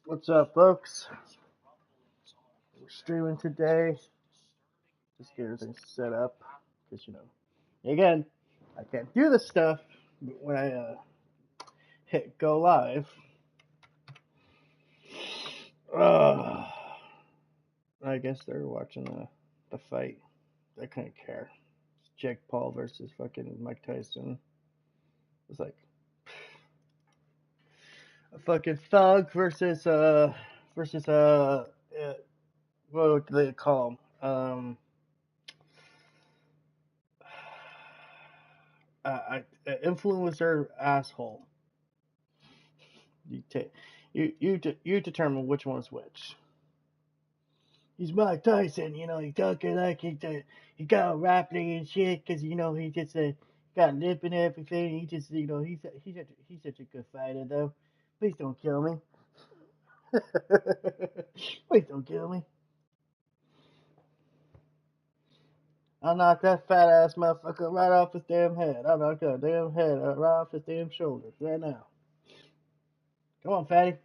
What's up, folks? We're streaming today. Just get everything set up. Because, again, I can't do this stuff when I hit go live. Uh, I guess they're watching the fight. I couldn't care. It's Jake Paul versus fucking Mike Tyson. It's like a fucking thug versus what do they call him? Influencer asshole. You take you determine which one's which. He's Mike Tyson, he talking like he got rapping and shit because he just got lip and everything. He just he's such a good fighter though. Please don't kill me. Please don't kill me. I'll knock that fat ass motherfucker right off his damn head. I'll knock that damn head right off his damn shoulders right now. Come on, fatty.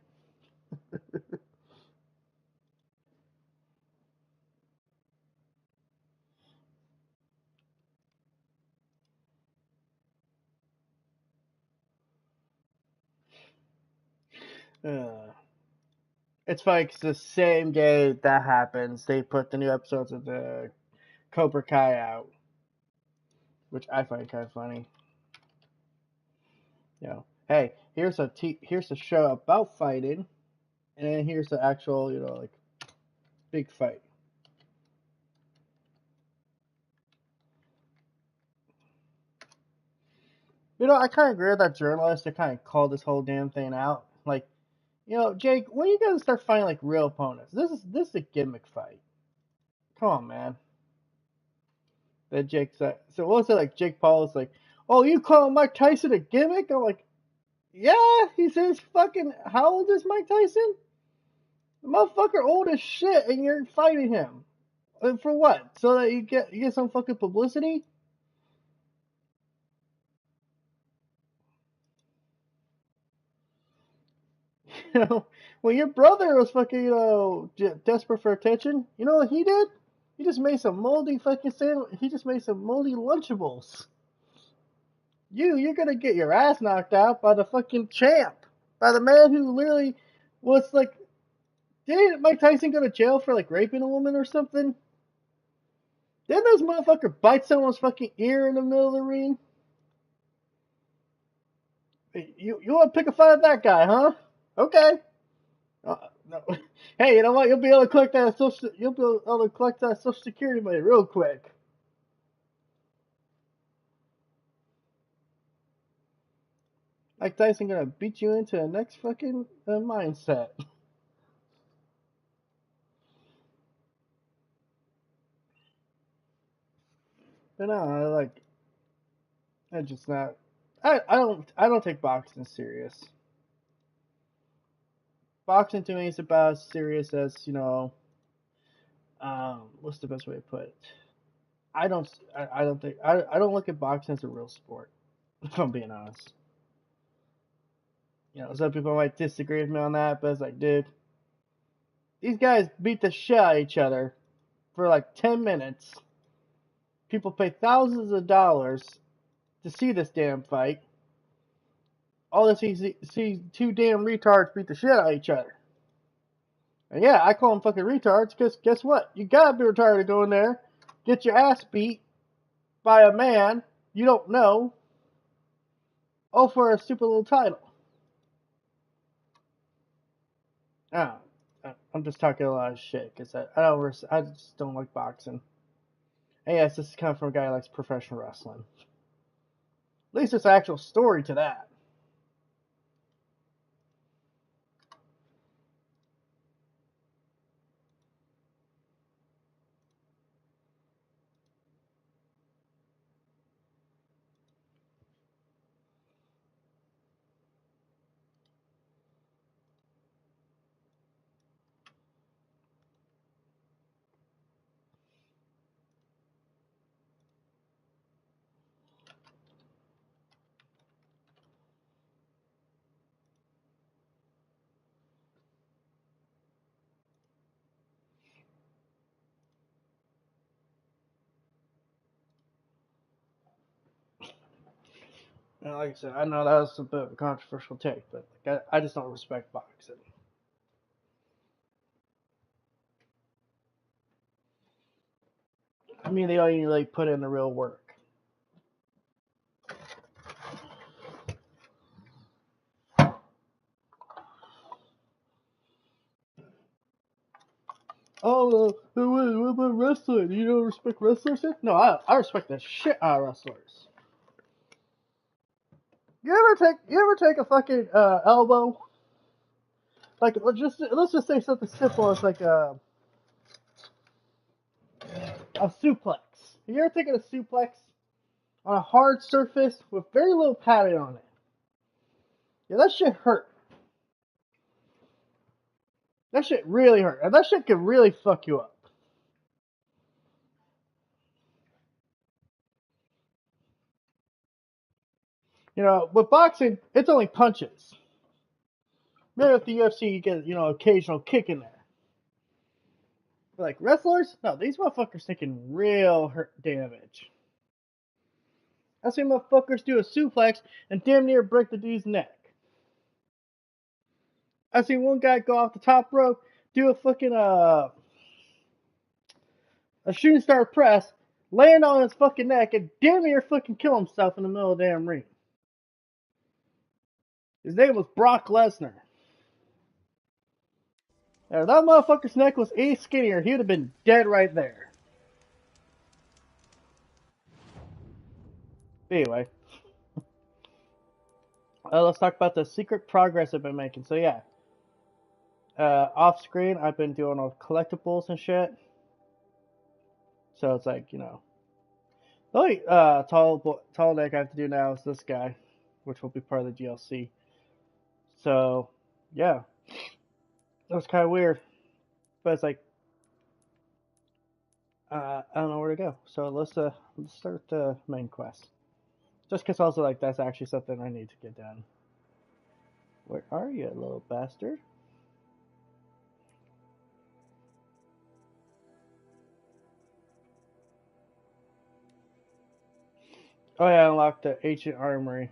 Uh, it's funny 'cause the same day that happens, they put the new episodes of the Cobra Kai out, which I find kind of funny. Hey, here's a show about fighting, and then here's the actual, like big fight. I kind of agree with that journalist to kind of call this whole damn thing out. Like, Jake, when are you gonna start fighting like real opponents? This is a gimmick fight. Come on, man. That Jake said. So what was it like? Jake Paul is like, oh, you call Mike Tyson a gimmick? I'm like, yeah, he says fucking. How old is Mike Tyson? The motherfucker old as shit, and you're fighting him. For what? So that you get some fucking publicity? When your brother was fucking, desperate for attention, you know what he did? He just made some moldy fucking sandwich. He just made some moldy Lunchables. You're gonna get your ass knocked out by the fucking champ, by the man who literally was like, didn't Mike Tyson go to jail for like raping a woman or something? Didn't this motherfucker bite someone's fucking ear in the middle of the ring? You want to pick a fight with that guy, huh? Okay. No. Hey, you know what? You'll be able to collect that social security money real quick. Mike Tyson gonna beat you into the next fucking mindset. But no, I just not. I don't take boxing serious. Boxing to me is about as serious as what's the best way to put it? I don't think I don't look at boxing as a real sport. If I'm being honest. Some people might disagree with me on that, but it's like, dude, these guys beat the shit out of each other for like 10 minutes. People pay thousands of dollars to see this damn fight. All this see two damn retards beat the shit out of each other. And yeah, I call them fucking retards because guess what? You gotta be retarded to go in there, get your ass beat by a man you don't know, all for a stupid little title. Ah, I'm just talking a lot of shit because I just don't like boxing. And yes, this is coming from a guy who likes professional wrestling. At least there's an actual story to that. And like I said, I know that was a bit of a controversial take, but like, I just don't respect boxing. I mean, they don't even like put in the real work. Oh, what about wrestling? You don't respect wrestlers? No, I respect the shit out of wrestlers. You ever take a fucking elbow? Like let's just say something simple as like a suplex. You ever taken a suplex on a hard surface with very little padding on it? Yeah, that shit hurt. That shit really hurt. And that shit can really fuck you up. You know, with boxing, it's only punches. Maybe with the UFC, you get, occasional kick in there. But like wrestlers, no, these motherfuckers taking real hurt damage. I seen motherfuckers do a suplex and damn near break the dude's neck. I seen one guy go off the top rope, do a fucking a shooting star press, land on his fucking neck, and damn near fucking kill himself in the middle of the damn ring. His name was Brock Lesnar. Now, if that motherfucker's neck was any skinnier, he would have been dead right there. Anyway, let's talk about the secret progress I've been making. So yeah, off screen, I've been doing all collectibles and shit. So it's like, the only tall deck I have to do now is this guy, which will be part of the DLC. So yeah, that was kind of weird, but it's like I don't know where to go. So let's start the main quest. Just because also like that's actually something I need to get done. Where are you, little bastard? Oh yeah, I unlocked the ancient armory.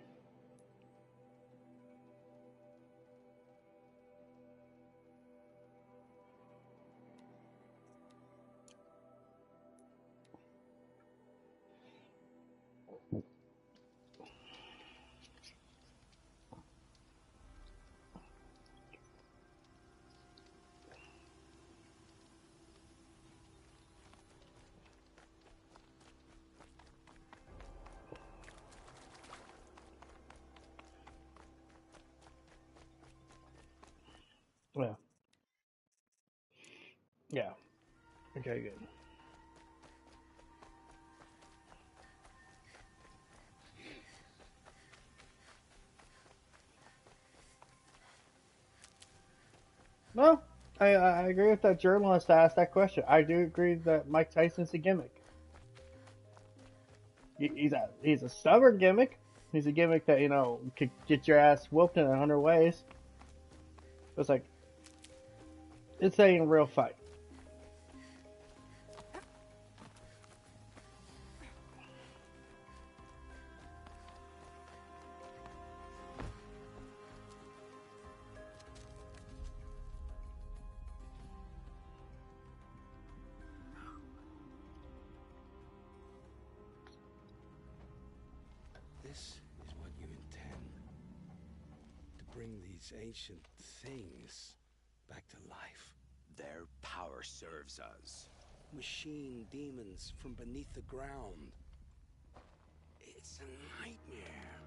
Yeah. Yeah. Okay, good. No, I agree with that journalist that asked that question. I do agree that Mike Tyson's a gimmick. He's a stubborn gimmick. He's a gimmick that could get your ass whooped in 100 ways. It's like it's ain't a real fight. This is what you intend. To bring these ancient things back to life. Their power serves us. Machine demons from beneath the ground. It's a nightmare.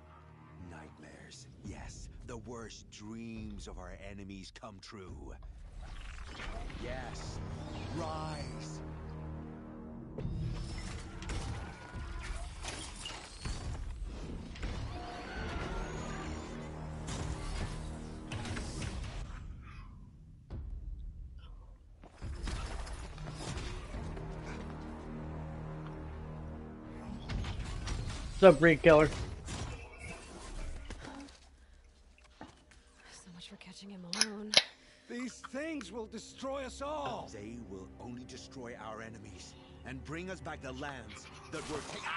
Nightmares, yes. The worst dreams of our enemies come true. Yes. Rise. What's up, Breed Killer? So much for catching him alone. These things will destroy us all. They will only destroy our enemies and bring us back the lands that were taken.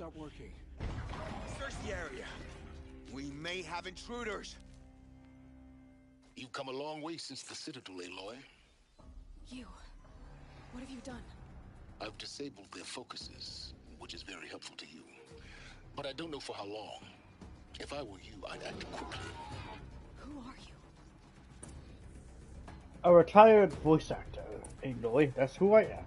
start working. Search the area. We may have intruders. You've come a long way since the Citadel, Aloy. You. What have you done? I've disabled their focuses, which is very helpful to you. But I don't know for how long. If I were you, I'd act quickly. Who are you? A retired voice actor. Aloy, that's who I am.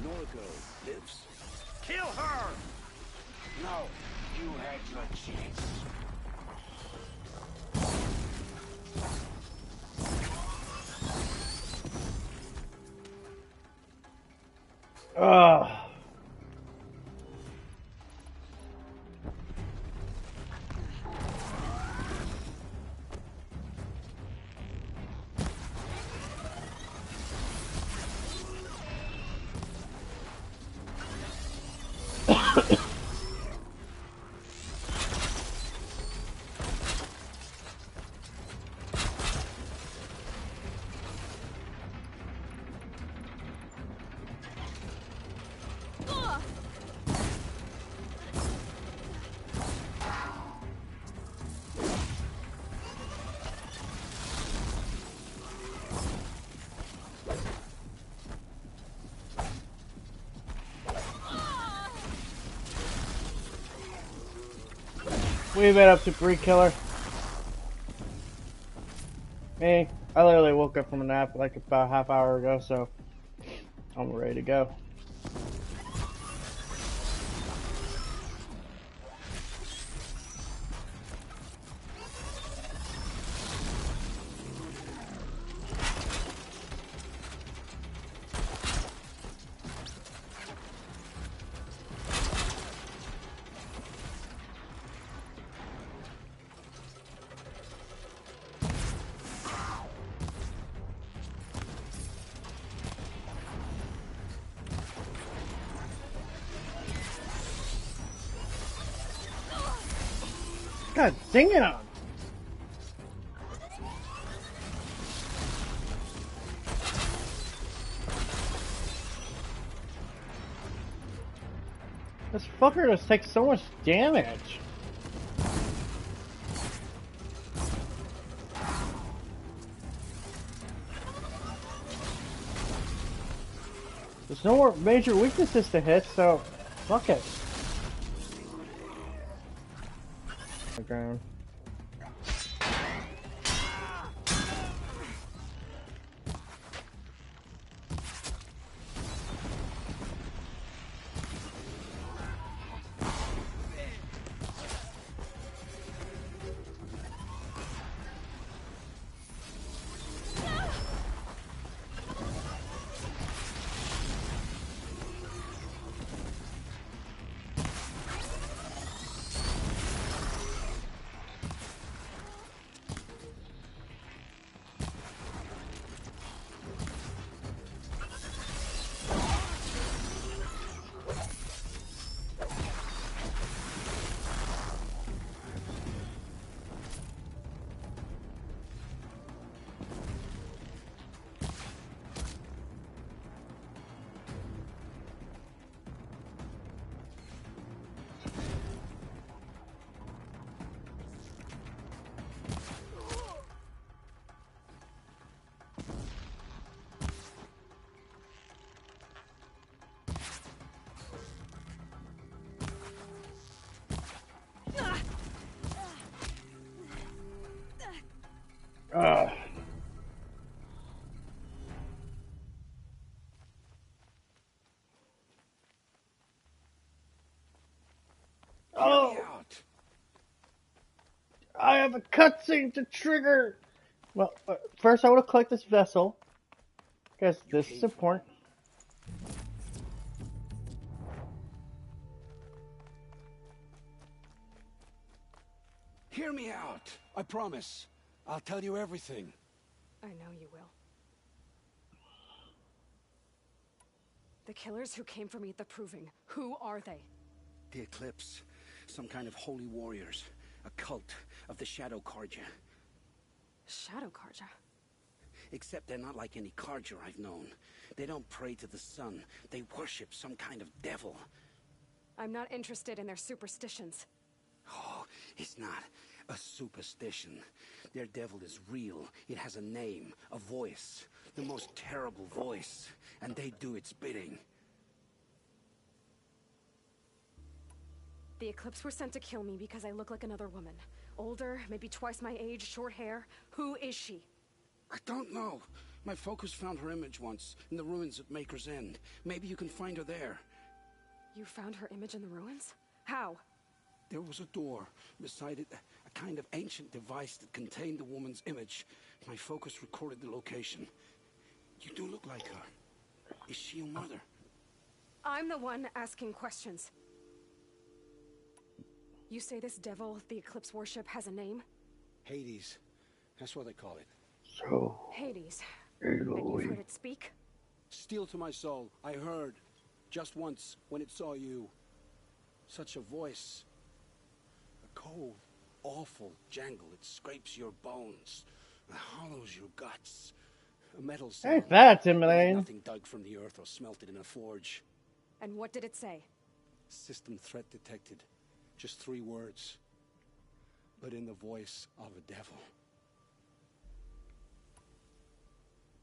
Noriko lives? Kill her! No, you had your chance. Ugh. We made up to Bree Killer. Me, I literally woke up from a nap like about a half hour ago, so I'm ready to go. God dang it! This fucker just takes so much damage. There's no more major weaknesses to hit, so fuck it. Ground. Ugh. Oh, I have a cutscene to trigger. Well, first I want to collect this vessel, because this is important. Hear me out. I promise. I'll tell you everything. I know you will. The killers who came for me at the Proving, who are they? The Eclipse. Some kind of holy warriors. A cult of the Shadow Karja. Shadow Karja? Except they're not like any Karja I've known. They don't pray to the sun. They worship some kind of devil. I'm not interested in their superstitions. Oh, it's not a superstition. Their devil is real. It has a name, a voice. The most terrible voice. And they do its bidding. The Eclipse were sent to kill me because I look like another woman. Older, maybe twice my age, short hair. Who is she? I don't know. My focus found her image once, in the ruins at Maker's End. Maybe you can find her there. You found her image in the ruins? How? There was a door. Beside it, a kind of ancient device that contained the woman's image. My focus recorded the location. You do look like her. Is she your mother? I'm the one asking questions. You say this devil the Eclipse worship has a name? Hades. That's what they call it. So, Hades. And you've heard it speak? Steel to my soul. I heard. Just once, when it saw you. Such a voice. A cold, awful jangle. It scrapes your bones. It hollows your guts. A metal sound. ain't that Like intimidating? nothing dug from the earth or smelted in a forge. And what did it say? System threat detected. Just 3 words. But in the voice of a devil.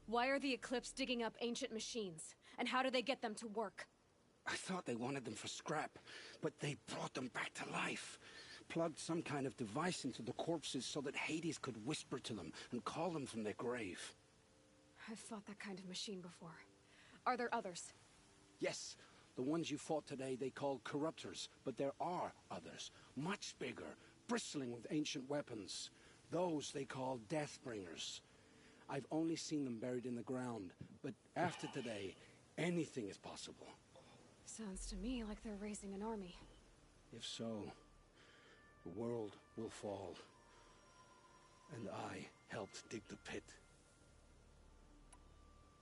Why are the Eclipse digging up ancient machines? And how do they get them to work? I thought they wanted them for scrap, but they brought them back to life. Plugged some kind of device into the corpses so that Hades could whisper to them and call them from their grave. I've fought that kind of machine before. Are there others? Yes, the ones you fought today they called corruptors, but there are others, much bigger, bristling with ancient weapons. Those they call Deathbringers. I've only seen them buried in the ground, but after today, anything is possible. Sounds to me like they're raising an army. If so, the world will fall. And I helped dig the pit.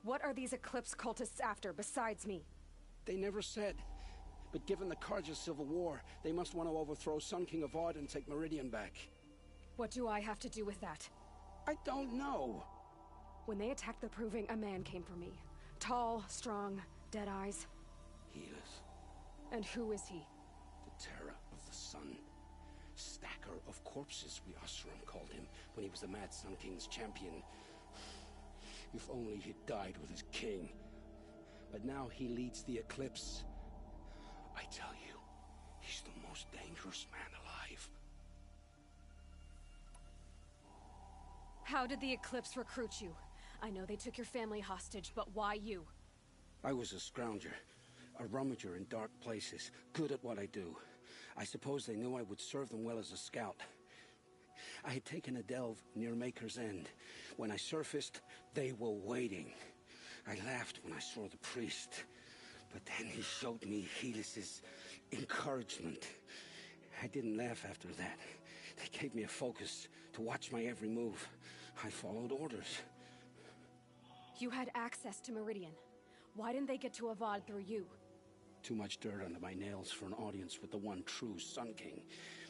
What are these Eclipse cultists after besides me? They never said. But given the Karja civil war, they must want to overthrow Sun King of Ard and take Meridian back. What do I have to do with that? I don't know. When they attacked the Proving, a man came for me. Tall, strong, dead eyes. He is And who is he? the terror of the sun. Stacker of corpses, we Asuram called him, when he was the Mad Sun King's champion. If only he'd died with his king. But now he leads the Eclipse. I tell you, he's the most dangerous man alive. How did the Eclipse recruit you? I know they took your family hostage, but why you? I was a scrounger, a rummager in dark places, good at what I do. I suppose they knew I would serve them well as a scout. I had taken a delve near Maker's End. When I surfaced, they were waiting. I laughed when I saw the priest, but then he showed me Helis's encouragement. I didn't laugh after that. They gave me a focus to watch my every move. I followed orders. You had access to Meridian. Why didn't they get to Avad through you? Too much dirt under my nails for an audience with the one true Sun King.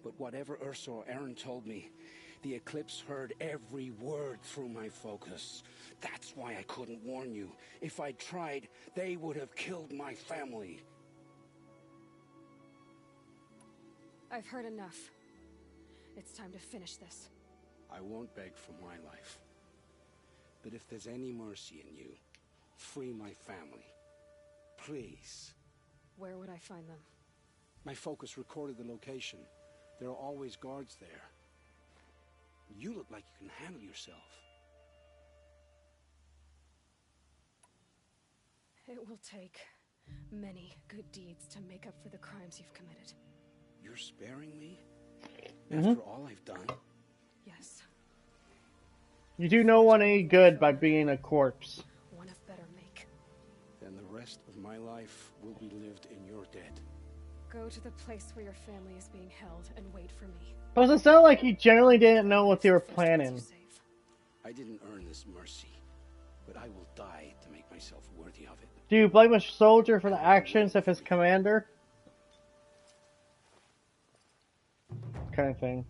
But whatever Ursa or Aaron told me, the Eclipse heard every word through my focus. That's why I couldn't warn you. If I'd tried, they would have killed my family. I've heard enough. It's time to finish this. I won't beg for my life. But if there's any mercy in you, free my family. Please. Where would I find them? My focus recorded the location. There are always guards there. You look like you can handle yourself. It will take many good deeds to make up for the crimes you've committed. You're sparing me? After all I've done? Yes, You do no one any good by being a corpse. one of better make. Then the rest of my life will be lived in your debt. Go to the place where your family is being held and wait for me. Plus, it sounded like he generally didn't know what they were It's the first ones planning. you save. I didn't earn this mercy, but I will die to make myself worthy of it. Do you blame a soldier for the actions of his commander? Kind of thing.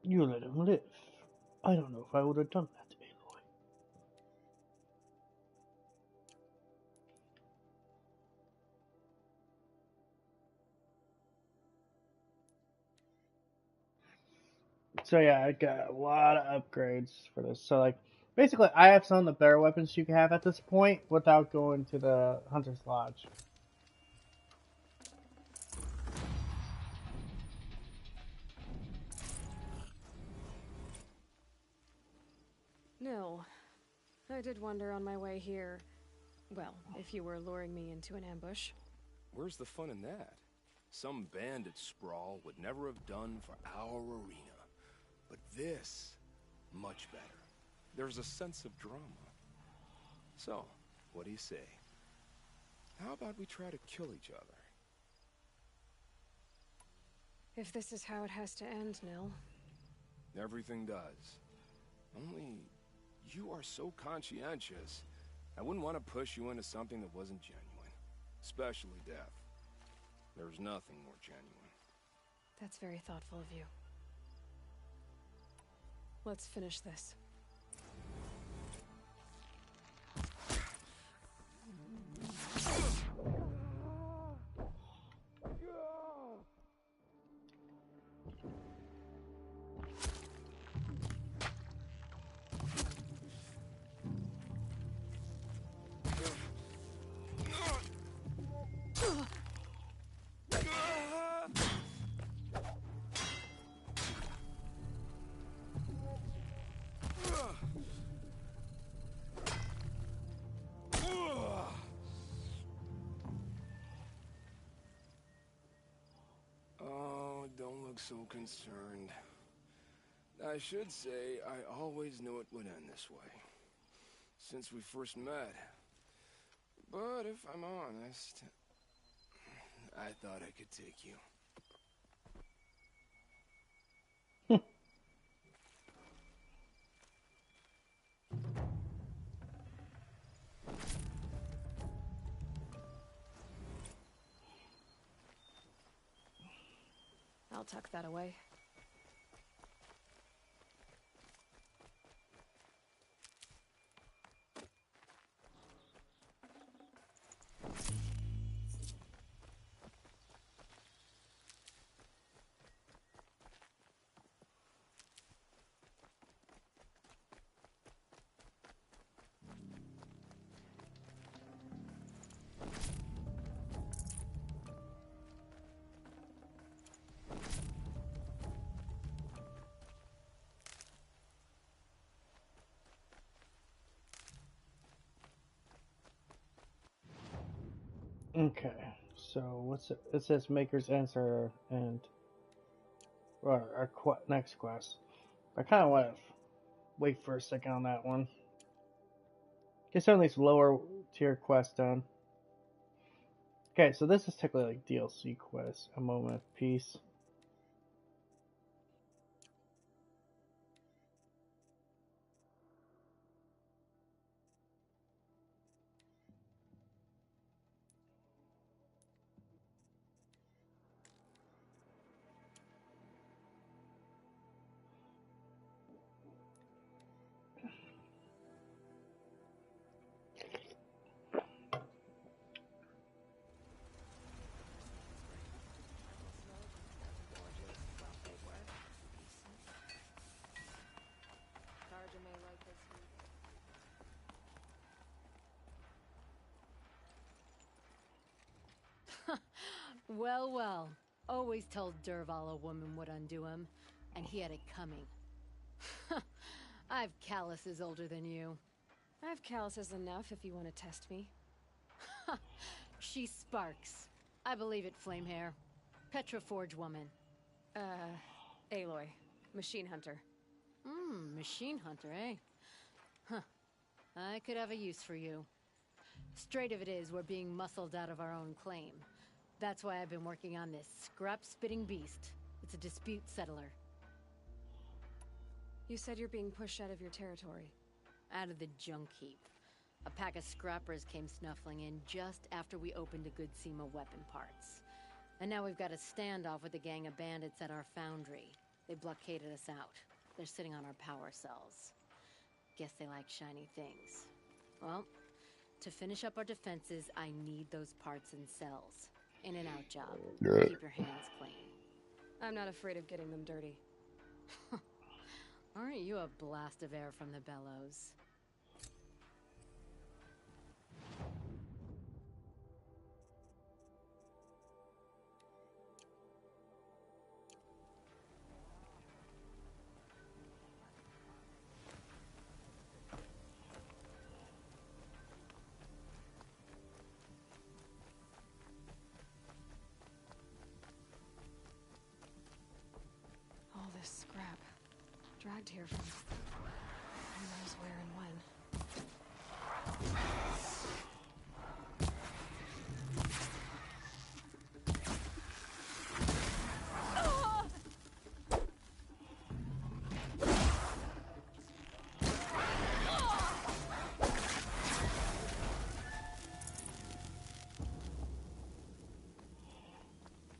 You let him live. I don't know if I would have done that, Aloy. So yeah, I got a lot of upgrades for this. So like, basically, I have some of the better weapons you can have at this point without going to the Hunter's Lodge. No. I did wonder on my way here. Well, if you were luring me into an ambush. Where's the fun in that? Some bandit sprawl would never have done for our arena. But this, much better. There's a sense of drama. So, what do you say? How about we try to kill each other? If this is how it has to end, Nil. Everything does. Only, you are so conscientious. I wouldn't want to push you into something that wasn't genuine. Especially death. There's nothing more genuine. That's very thoughtful of you. Let's finish this. Oh, don't look so concerned. I should say, I always knew it would end this way. Since we first met. But if I'm honest, I thought I could take you. I'll tuck that away. Okay, so what's it? It says Maker's Answer and our next quest. I kind of want to wait for a second on that one. Get some of these lower tier quests done. Okay, so this is technically like DLC quest. A Moment of Peace. Well, well. Always told Derval a woman would undo him, and he had it coming. I've calluses older than you. I have calluses enough if you want to test me. She's Sparks. I believe it, Flamehair. Petroforge woman. Aloy. Machine hunter. Machine hunter, eh? Huh. I could have a use for you. Straight of it is, we're being muscled out of our own claim. That's why I've been working on this scrap-spitting beast. It's a dispute settler. You said you're being pushed out of your territory. Out of the junk heap. A pack of scrappers came snuffling in just after we opened a good seam of weapon parts. And now we've got a standoff with a gang of bandits at our foundry. They blockaded us out. They're sitting on our power cells. Guess they like shiny things. Well, to finish up our defenses, I need those parts and cells. In and out job. Keep your hands clean. I'm not afraid of getting them dirty. Aren't you a blast of air from the bellows? All this scrap. Dragged here from who knows where and when.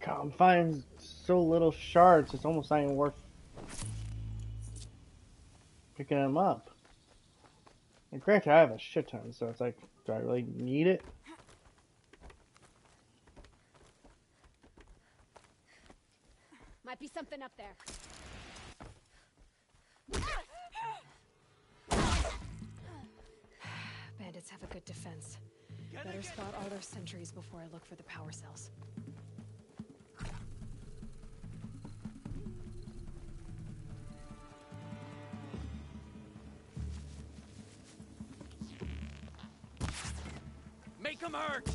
God, I'm finding so little shards, it's almost not even worth picking them up. And granted, I have a shit ton, so it's like, do I really need it? Might be something up there. Bandits have a good defense. Better spot all their sentries before I look for the power cells. Make them hurt!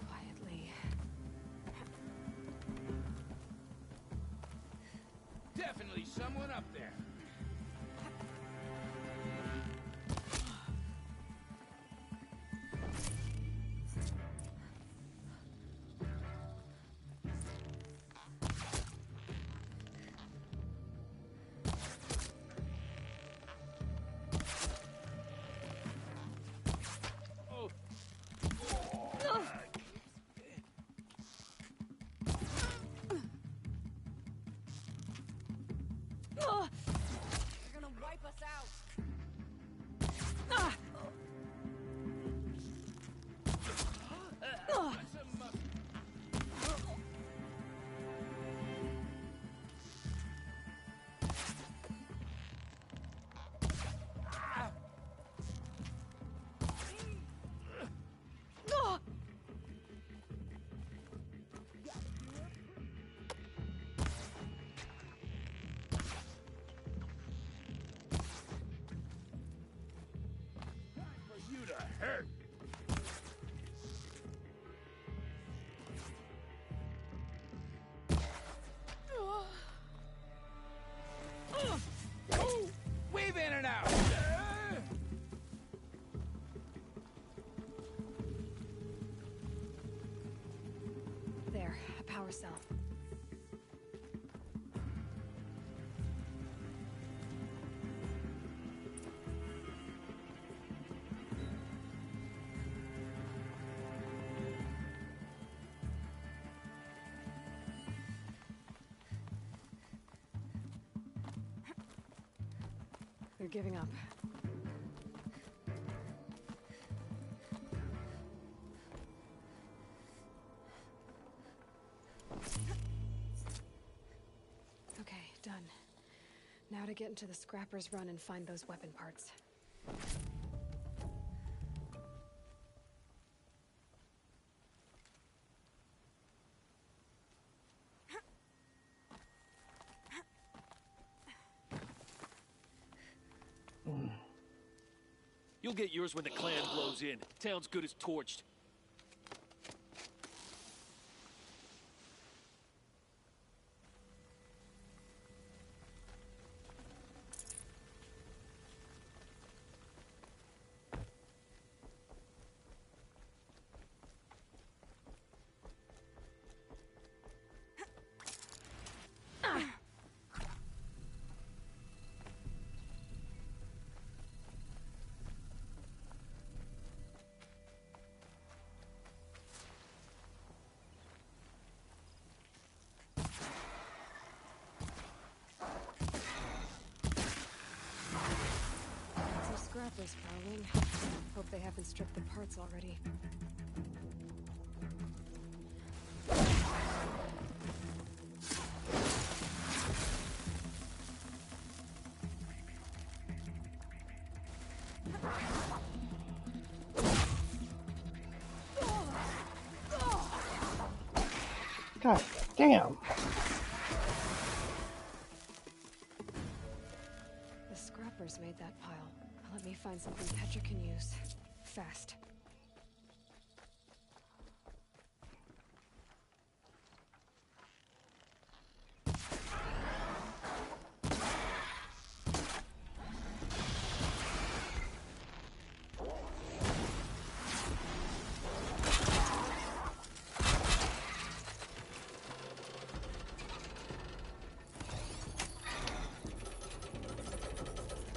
Quietly. Definitely someone up there. They're gonna wipe us out. For you to hurt. Weave in and out. There, a power cell. They're giving up. Okay, done. Now to get into the Scrapper's Run and find those weapon parts. You'll get yours when the clan blows in. Town's good as torched. Scrappers prowling. Hope they haven't stripped the parts already. God damn. The scrappers made that pile. Let me find something Petra can use. Fast.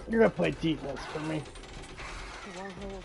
You're gonna play defense for me. It won't hold.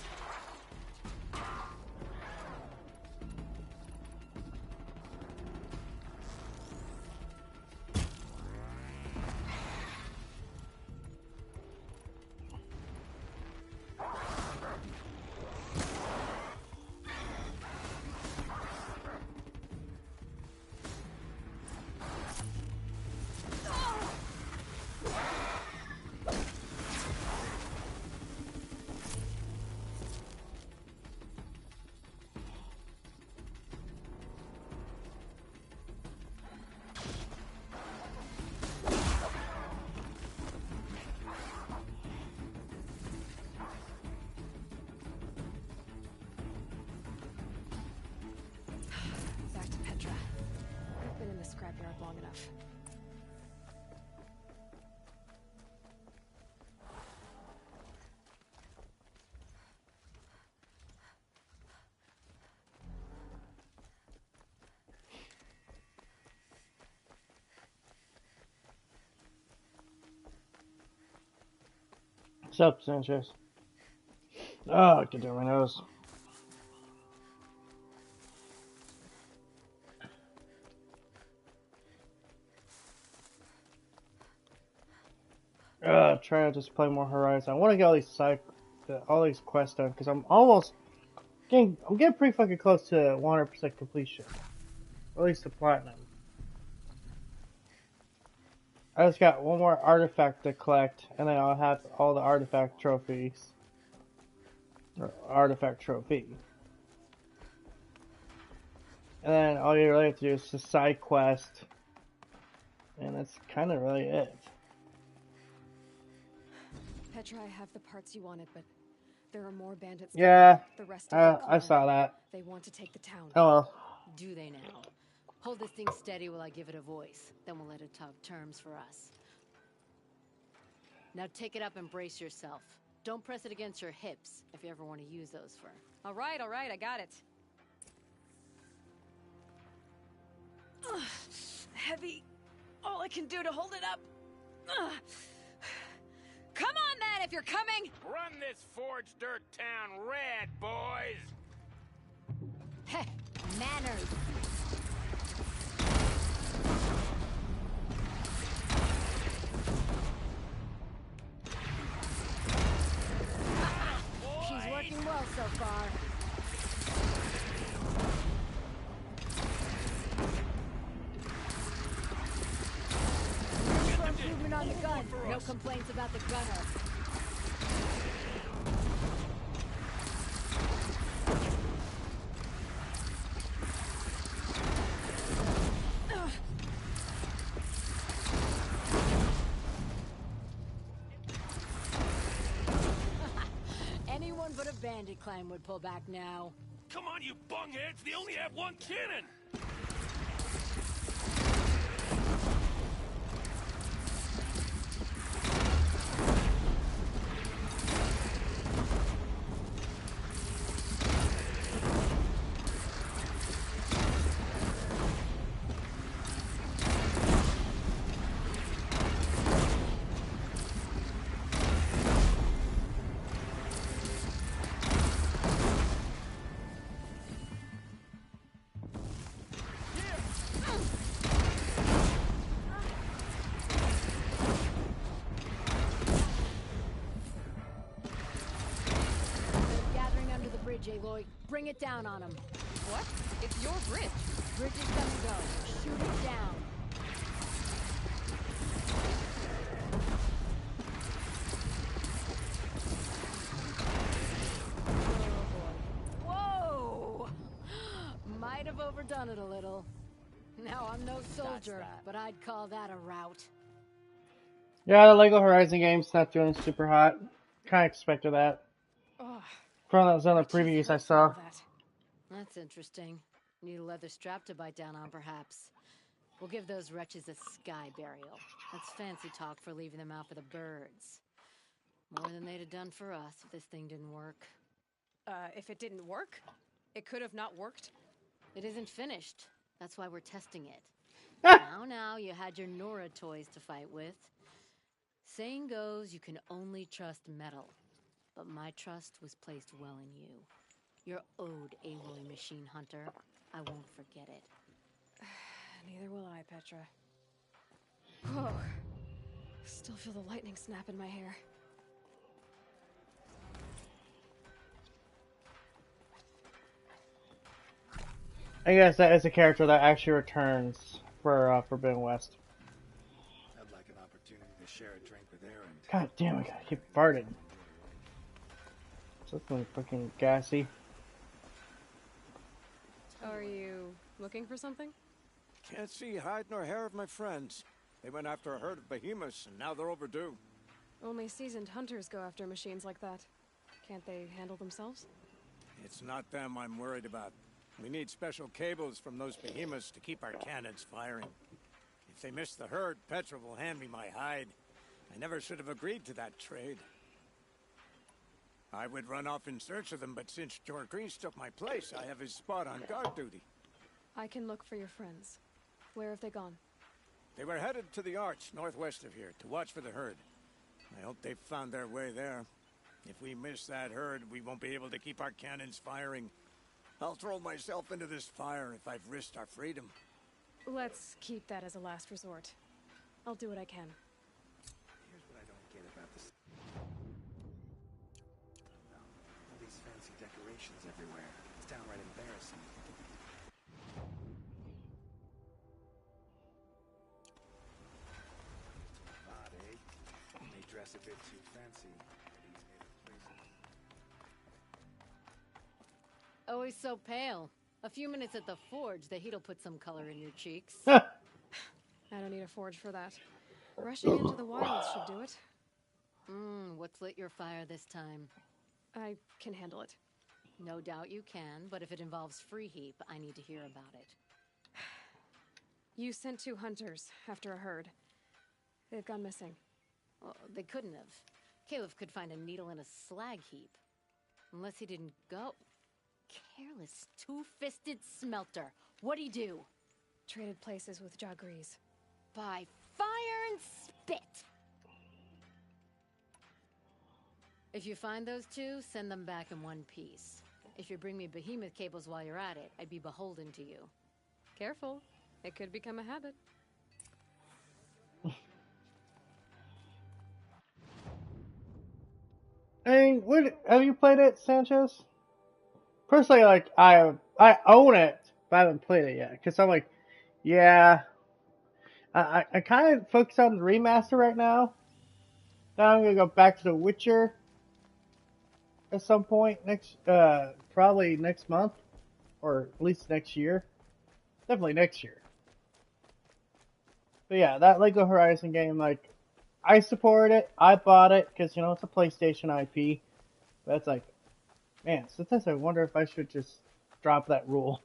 Back to Petra. I've been in the scrapyard long enough. What's up, Sanchez? Oh, get down my nose. Trying to just play more Horizon. I want to get all these quests done because I'm getting pretty fucking close to 100% completion, or at least the platinum. I just got one more artifact to collect, and then I'll have all the artifact trophies, or artifact trophy. And then all you really have to do is just side quest, and that's kind of really it. Petra, I have the parts you wanted, but there are more bandits. Yeah, The rest of I saw that. They want to take the town. Oh well. Do they now? Hold this thing steady while I give it a voice. Then we'll let it talk terms for us. Now take it up and brace yourself. Don't press it against your hips if you ever want to use those for... All right, I got it. Ugh, heavy. All I can do to hold it up. Ugh. Come on, then, if you're coming! Run this forged dirt town red, boys! Heh, manners! She's working well so far. Improvement on the gun. No complaints about the gunner. but a bandit clan would pull back now. Come on, you bungheads! They only have one cannon! Aloy, bring it down on him. What? It's your bridge. Bridge is gonna go. Shoot it down. Oh boy. Whoa! Might have overdone it a little. Now, I'm no soldier, but I'd call that a rout. Yeah, the Lego Horizon game's not doing super hot. Kinda expected that. Ugh. From some of the previews I saw. That's interesting. Need a leather strap to bite down on, perhaps. We'll give those wretches a sky burial. That's fancy talk for leaving them out for the birds. More than they'd have done for us if this thing didn't work. If it didn't work? It could have not worked? It isn't finished. That's why we're testing it. Now, you had your Nora toys to fight with. Saying goes, you can only trust metal. But my trust was placed well in you. You're owed, Aloy Machine Hunter. I won't forget it. Neither will I, Petra. Whoa. Still feel the lightning snap in my hair. I guess that is a character that actually returns for Forbidden West. I'd like an opportunity to share a drink with Aaron. God damn, I gotta keep farting. Something fucking gassy. Are you looking for something? Can't see hide nor hair of my friends. They went after a herd of behemoths, and now they're overdue. Only seasoned hunters go after machines like that. Can't they handle themselves? It's not them I'm worried about. We need special cables from those behemoths to keep our cannons firing. If they miss the herd, Petra will hand me my hide. I never should have agreed to that trade. I would run off in search of them, but since George Greens took my place, I have his spot on guard duty. I can look for your friends. Where have they gone? They were headed to the Arch, northwest of here, to watch for the herd. I hope they've found their way there. If we miss that herd, we won't be able to keep our cannons firing. I'll throw myself into this fire if I've risked our freedom. Let's keep that as a last resort. I'll do what I can. Here's what I don't get about this. All these fancy decorations everywhere. It's downright embarrassing. Odd, eh? They dress a bit too fancy for these native places. Always so pale. A few minutes at the forge, the heat'll put some color in your cheeks. I don't need a forge for that. Rushing into the wilds should do it. What's lit your fire this time? I can handle it. No doubt you can, but if it involves free heap, I need to hear about it. You sent 2 hunters after a herd. They've gone missing. Well, they couldn't have. Caleb could find a needle in a slag heap. Unless he didn't go. Careless, two-fisted smelter. What'd he do? Traded places with Jagrees. By fire and spit! If you find those 2, send them back in one piece. If you bring me behemoth cables while you're at it, I'd be beholden to you. Careful. It could become a habit. I mean, have you played it, Sanchez? Personally, like, I own it, but I haven't played it yet. Cause I'm like, yeah, I kind of focus on the remaster right now. Now I'm gonna go back to The Witcher at some point probably next month, or at least next year. Definitely next year. But yeah, that Lego Horizon game, like, I support it. I bought it because, you know, it's a PlayStation IP. But it's like, Man, sometimes I wonder if I should just drop that rule.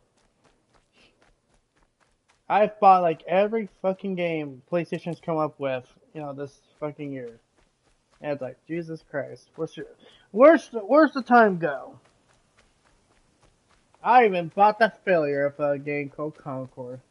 I've bought like every fucking game PlayStation's come up with, this fucking year. And it's like, Jesus Christ, where's the time go? I even bought the failure of a game called Concord.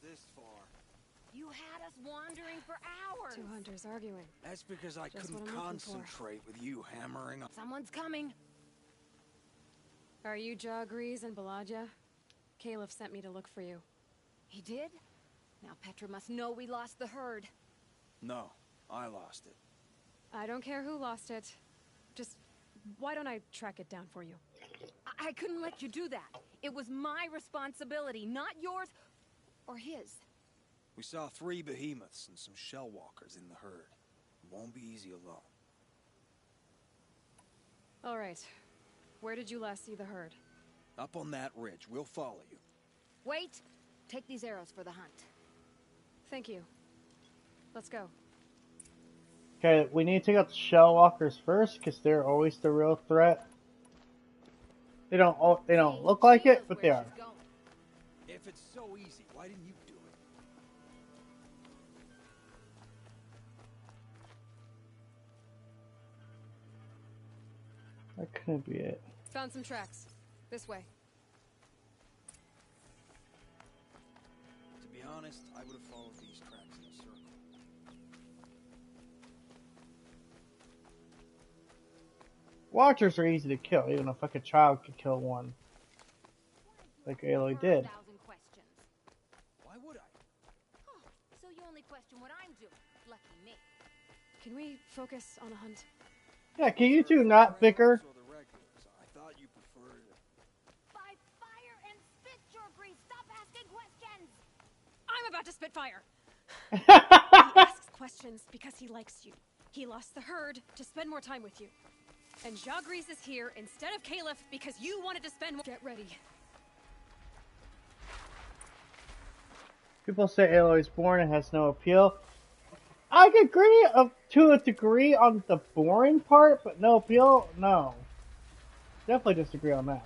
This far. You had us wandering for hours. 2 hunters arguing. That's because I Just couldn't what I'm looking for. concentrate with you hammering on. Someone's coming. Are you Jaw Grease and Balaja? Caliph sent me to look for you. He did? Now Petra must know we lost the herd. No, I lost it. I don't care who lost it. Just, why don't I track it down for you? I couldn't let you do that. It was my responsibility, not yours or his. We saw 3 behemoths and some shell walkers in the herd. It won't be easy alone. All right. Where did you last see the herd? Up on that ridge. We'll follow you. Wait! Take these arrows for the hunt. Thank you. Let's go. Okay, we need to take out the shell walkers first, because they're always the real threat. They don't look like it, but they are. If it's so easy, why didn't you do it? That couldn't be it. Found some tracks. This way. To be honest, I would have followed these tracks in a circle. Watchers are easy to kill, even a fucking child could kill one. Like Aloy did. Why would I? Oh, so you only question what I'm doing. Lucky me. Can we focus on a hunt? Yeah, can you two not bicker? I thought you preferred it. By fire and spit, Jaw Grease! Stop asking questions! I'm about to spit fire! He asks questions because he likes you. He lost the herd to spend more time with you. And Jaw Grease is here instead of Caliph because you wanted to spend more. Get ready. People say Aloy's boring and has no appeal. I could agree to a degree on the boring part, but no appeal? No. Definitely disagree on that.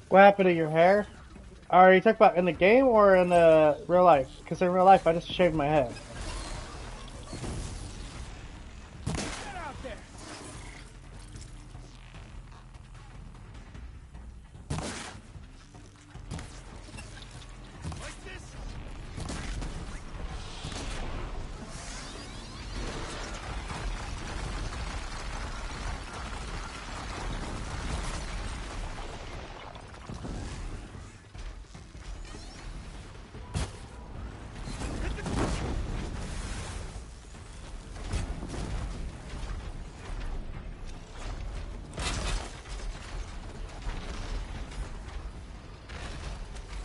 What happened to your hair? Are you talking about in the game or in the real life? Because in real life, I just shaved my head. Get out there! Like this?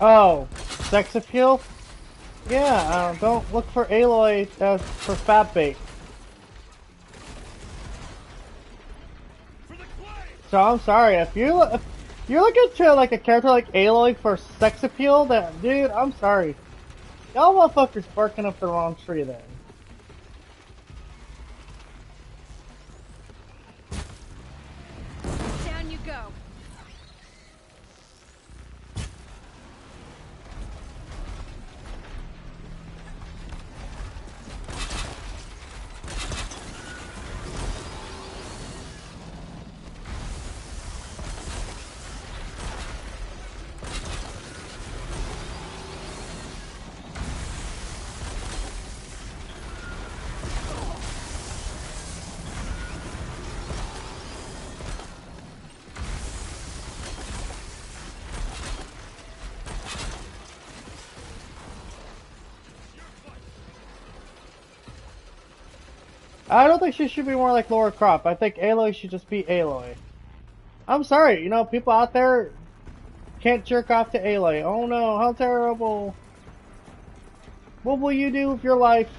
Oh, sex appeal? Yeah, don't look for Aloy for fat bait. So I'm sorry, if you're looking to like a character like Aloy for sex appeal, then dude, I'm sorry. Y'all motherfuckers barking up the wrong tree then. Down you go. I don't think she should be more like Laura Croft. I think Aloy should just be Aloy. I'm sorry, you know, people out there can't jerk off to Aloy. Oh no, how terrible. What will you do with your life?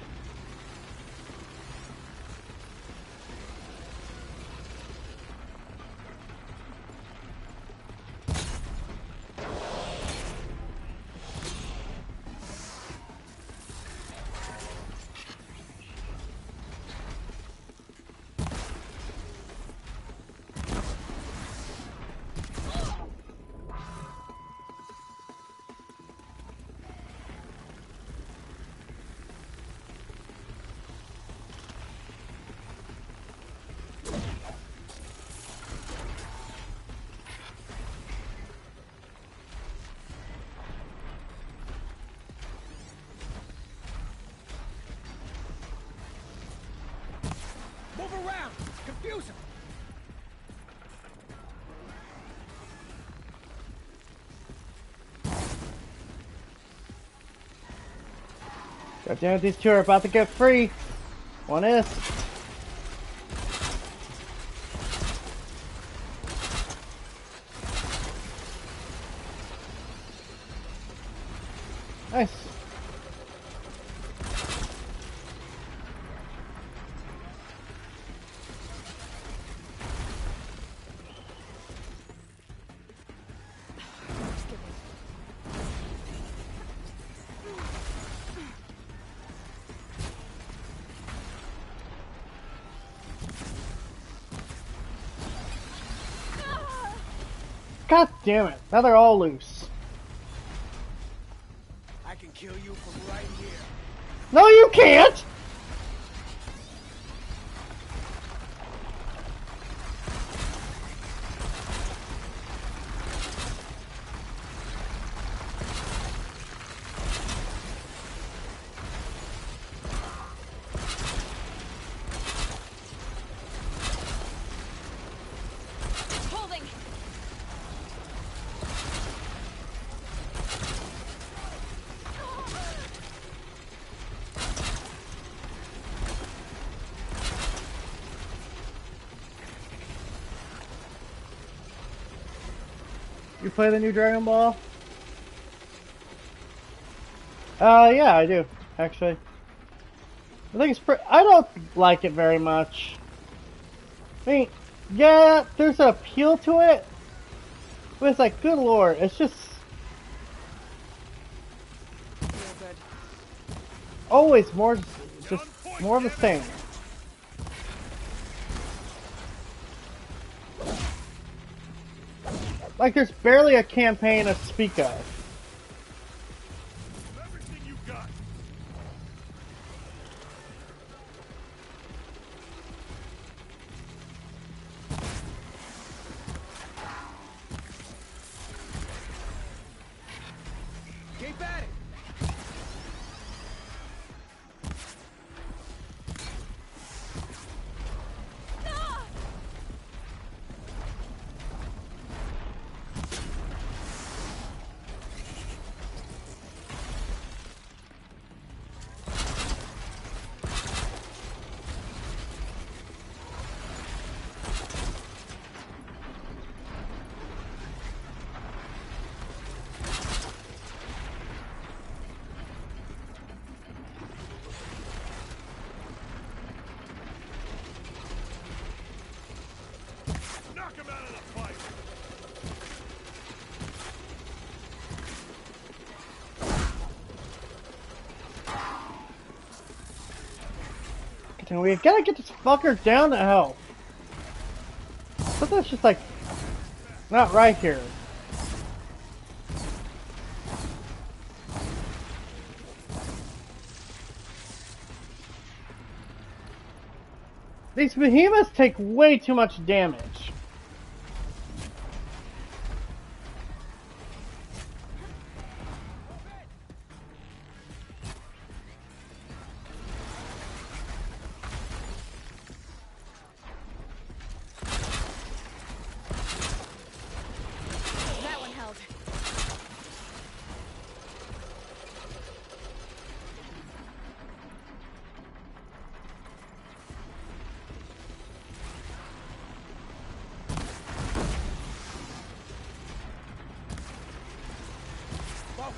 Move around! Confuse him! God damn it, these two are about to get free. One is. Nice. God damn it. Now they're all loose. I can kill you from right here. No, you can't! Holding. You play the new Dragon Ball? Yeah, I do, actually. I think it's I don't like it very much. I mean, yeah, there's an appeal to it, but it's like, good lord, it's just always just more of the same. Like, there's barely a campaign to speak of. Everything you got. Keep at it. Knock him out of the fight. We gotta get this fucker down to health. Something's just like not right here. These behemoths take way too much damage. That one held.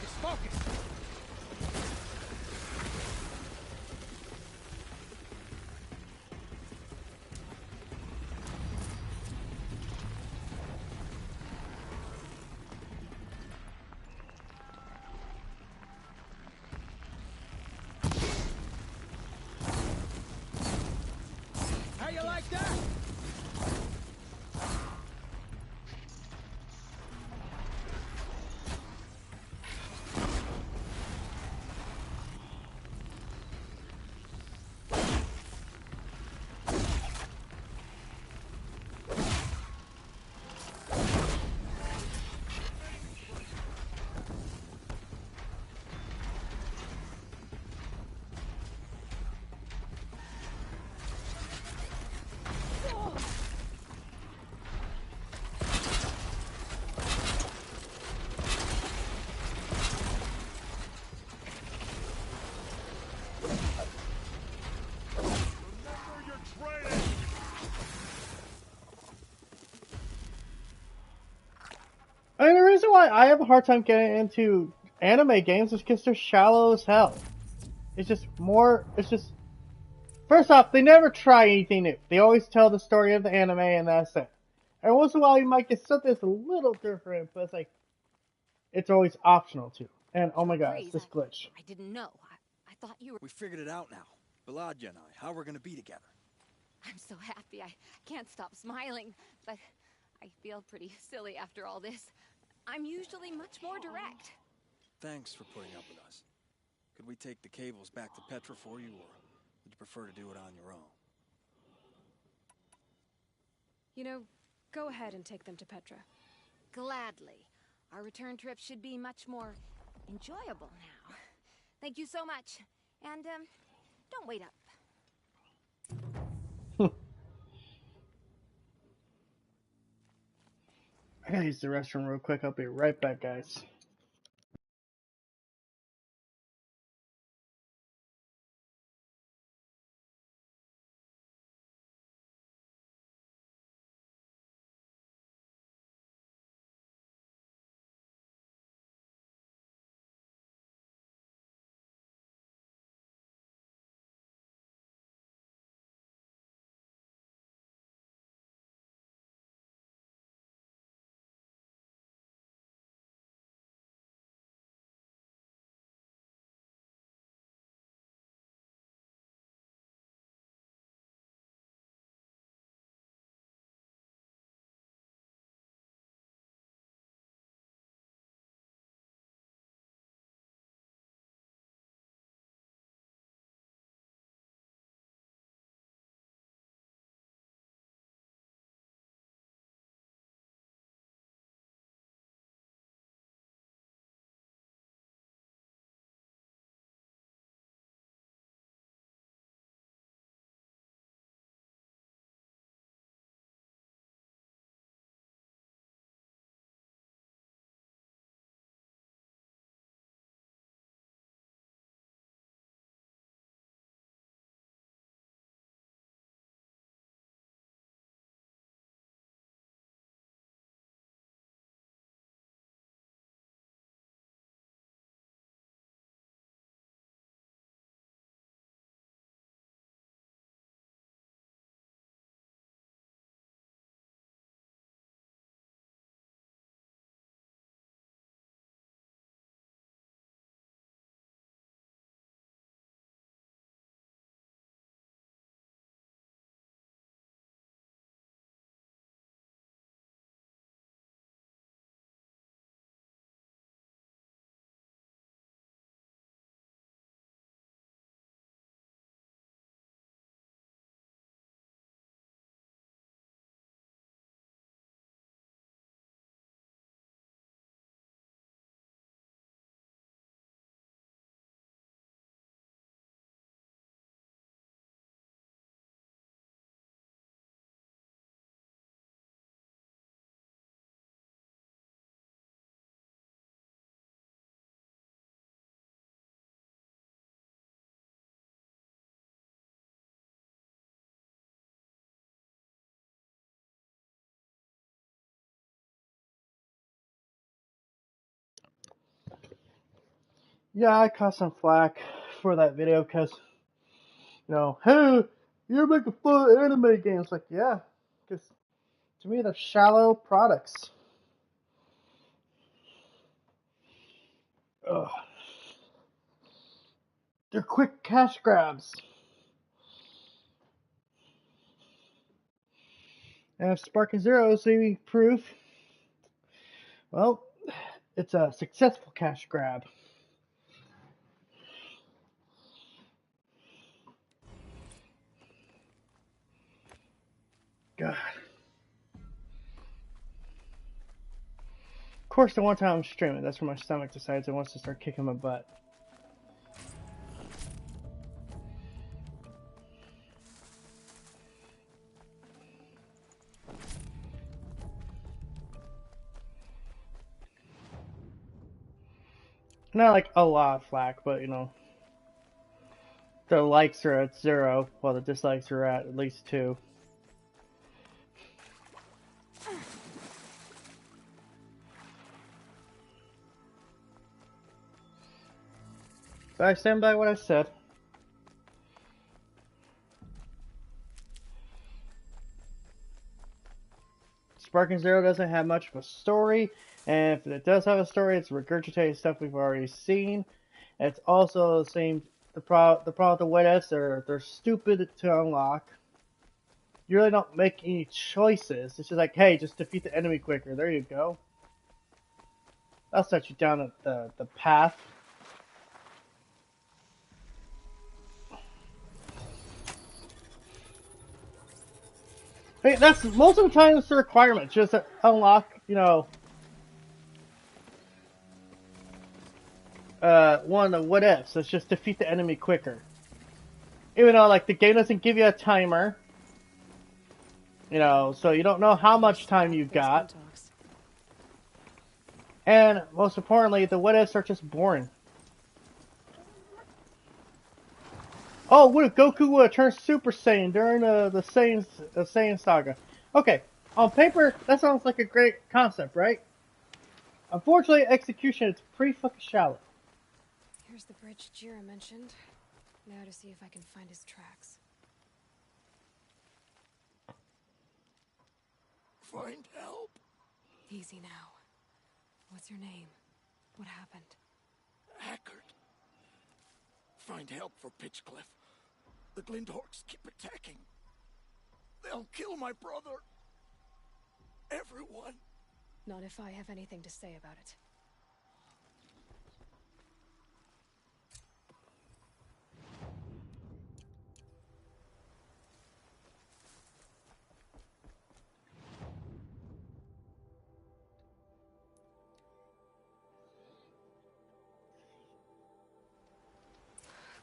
Focus, focus! How you like that? I mean, the reason why I have a hard time getting into anime games is because they're shallow as hell. It's just more. It's just. First off, they never try anything new. They always tell the story of the anime and that's it. And once in a while, you might get something that's a little different, but it's like it's always optional too. And oh my god, it's this glitch. I didn't know. I thought you were... We figured it out now. Viladja and I, how we're gonna be together. I'm so happy. I can't stop smiling, but I feel pretty silly after all this. I'm usually much more direct. Thanks for putting up with us. Could we take the cables back to Petra for you, or would you prefer to do it on your own? You know, go ahead and take them to Petra. Gladly. Our return trip should be much more enjoyable now. Thank you so much. And, don't wait up. I gotta use the restroom real quick. I'll be right back, guys. Yeah, I caught some flack for that video because, hey, you're making fun of anime games. Like, yeah, because to me they're shallow products. Ugh. They're quick cash grabs. And if Sparking Zero is the proof, well, it's a successful cash grab. God. Of course, the one time I'm streaming, that's when my stomach decides it wants to start kicking my butt. Not like a lot of flack, but the likes are at 0, while the dislikes are at least 2. But I stand by what I said. Sparking Zero doesn't have much of a story, and if it does have a story, it's regurgitated stuff we've already seen. It's also the same. The problem with the What Ifs, they're stupid to unlock. You really don't make any choices. It's just like, hey, just defeat the enemy quicker. There you go. That'll set you down the path. Hey, that's most of the time it's the requirement. Just to unlock, one of the What Ifs. It's just defeat the enemy quicker. Even though, like, the game doesn't give you a timer. So you don't know how much time you got. And most importantly, the What Ifs are just boring. Oh, what if Goku would have turned Super Saiyan during the Saiyan saga? Okay, on paper, that sounds like a great concept, right? Unfortunately, execution is pretty fucking shallow. Here's the bridge Jira mentioned. Now to see if I can find his tracks. Find help. Easy now. What's your name? What happened? Hackard. Find help for Pitchcliff. The Glinthorks keep attacking. They'll kill my brother. Everyone. Not if I have anything to say about it.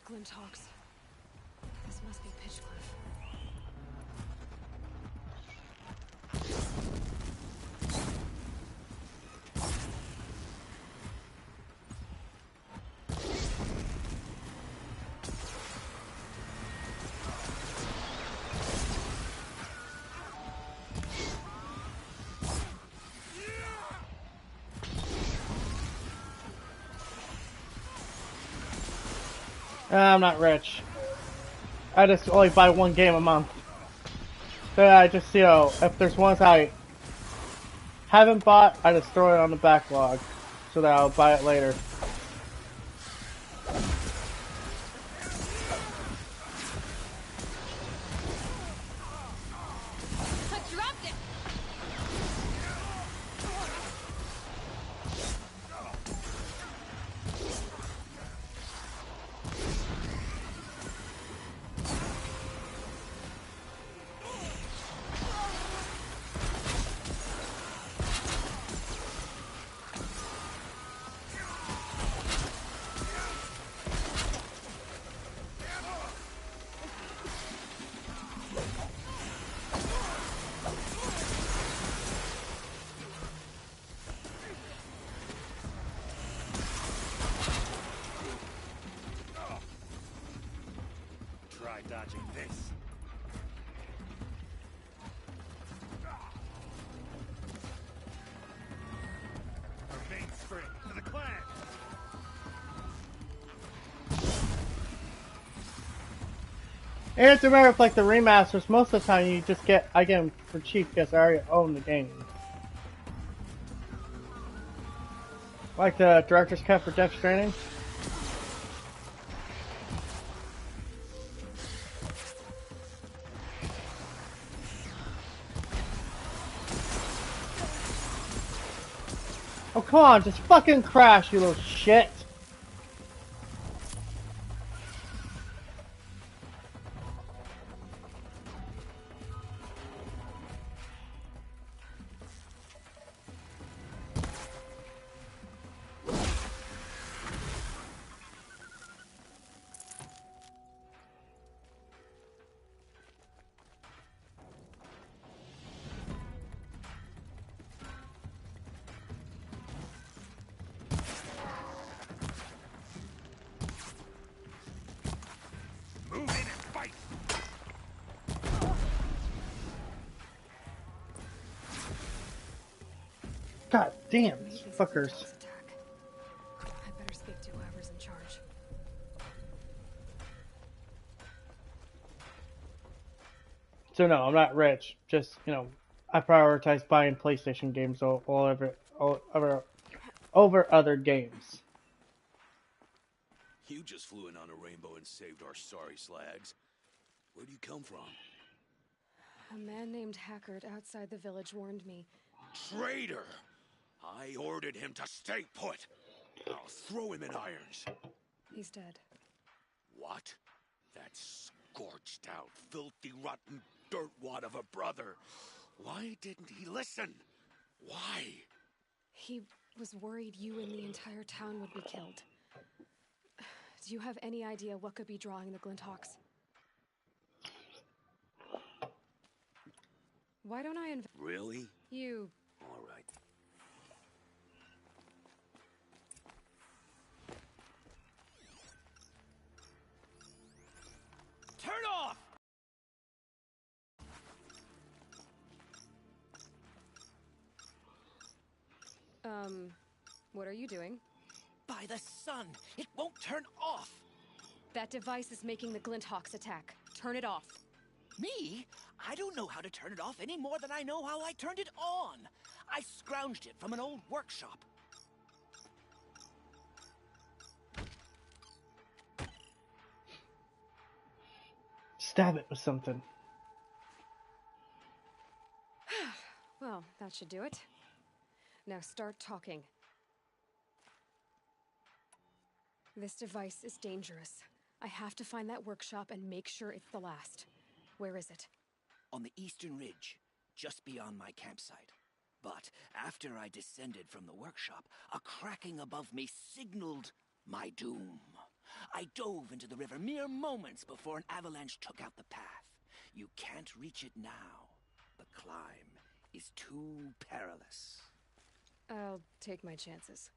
Glinthawks. This must be Pitchcliff. I'm not rich. I just only buy one game a month. So I just, if there's ones I haven't bought, I just throw it on the backlog so that I'll buy it later. Dodging this. Our main spring to the clan. And you have to remember, with, like the remasters, most of the time you just I get them for cheap because I already own the game. Like the director's cut for Death Stranding. Oh, come on, just fucking crash, you little shit. Move in and fight! God damn, these fuckers. I better speak to whoever's in charge. So no, I'm not rich. Just, you know, I prioritize buying PlayStation games over other games. You just flew in on a rainbow and saved our sorry slags. Where do you come from? A man named Hackard outside the village warned me. Traitor! I ordered him to stay put. I'll throw him in irons. He's dead. What? That scorched out, filthy, rotten dirtwad of a brother. Why didn't he listen? Why? He was worried you and the entire town would be killed. Do you have any idea what could be drawing the Glinthawks? Why don't I Really? You. All right. Turn off! What are you doing? By the sun! It won't turn off! That device is making the Glinthawks attack. Turn it off. Me? I don't know how to turn it off any more than I know how I turned it on. I scrounged it from an old workshop. Stab it with something. Well, that should do it. Now start talking. This device is dangerous. I have to find that workshop and make sure it's the last. Where is it? On the eastern ridge, just beyond my campsite. But after I descended from the workshop, a cracking above me signaled my doom. I dove into the river mere moments before an avalanche took out the path. You can't reach it now. The climb is too perilous. I'll take my chances.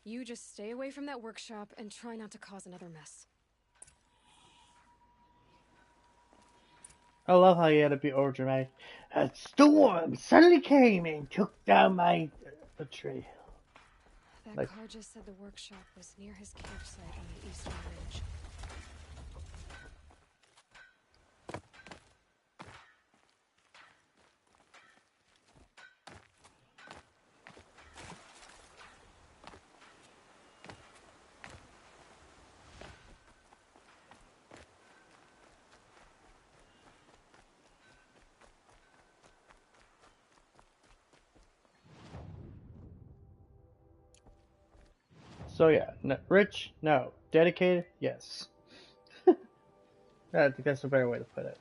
You just stay away from that workshop and try not to cause another mess. I love how you had to be overdramatic. A storm suddenly came and took down the trail. That car just said the workshop was near his campsite on the eastern ridge. So yeah, rich? No. Dedicated? Yes. I think that's a better way to put it.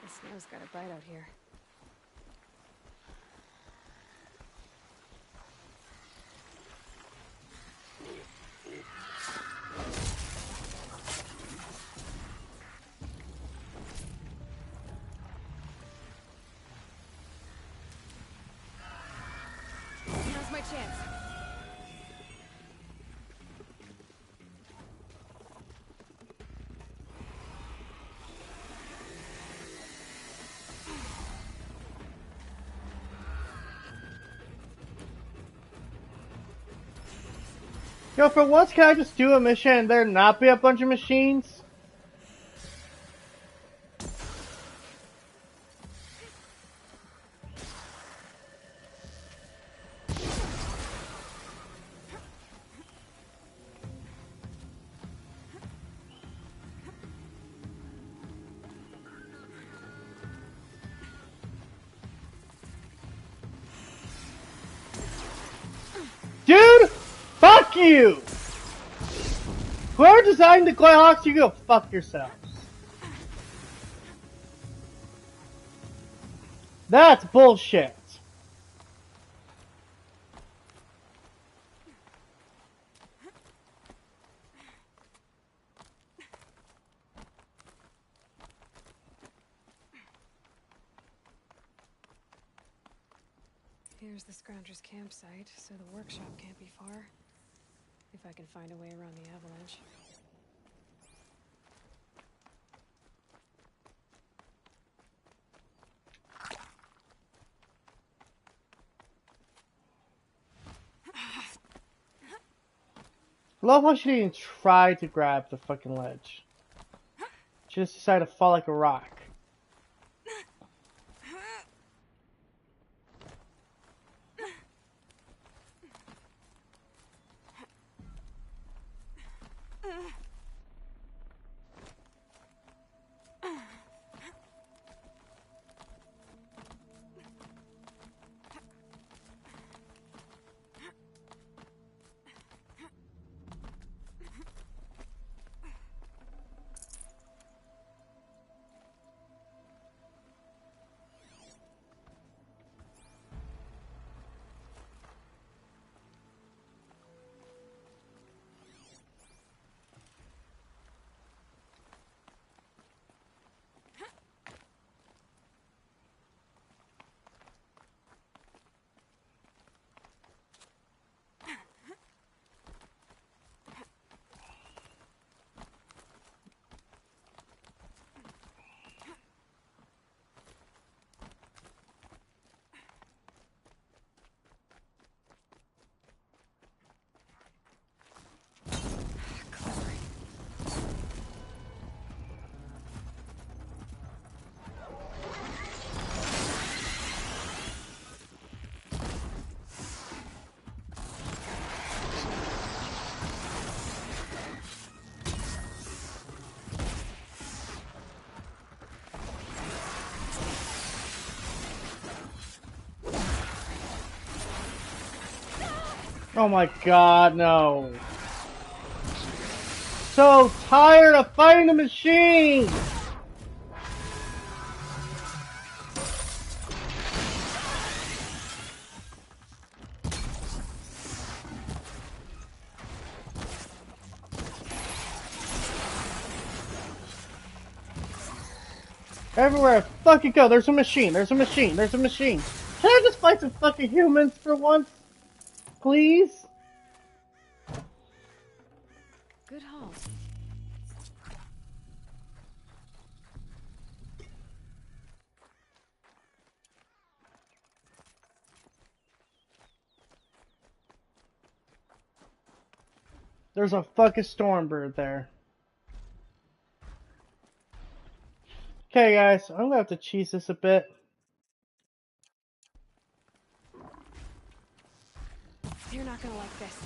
The snow's got a bite out here. chance. Yo, for once, can I just do a mission and there not be a bunch of machines? Dude, fuck you! Whoever designed the Greyhawks, you go fuck yourselves. That's bullshit. Here's the Scrounger's campsite, so the workshop can't be far. If I can find a way around the avalanche. I love how she didn't even try to grab the fucking ledge. She just decided to fall like a rock. Oh my god, no. So tired of fighting the machine! Everywhere I fucking go, there's a machine, there's a machine, there's a machine. Can I just fight some fucking humans for once? Please? Good haul. There's a fucking Stormbird there. Okay guys, I'm gonna have to cheese this a bit. You're not gonna like this.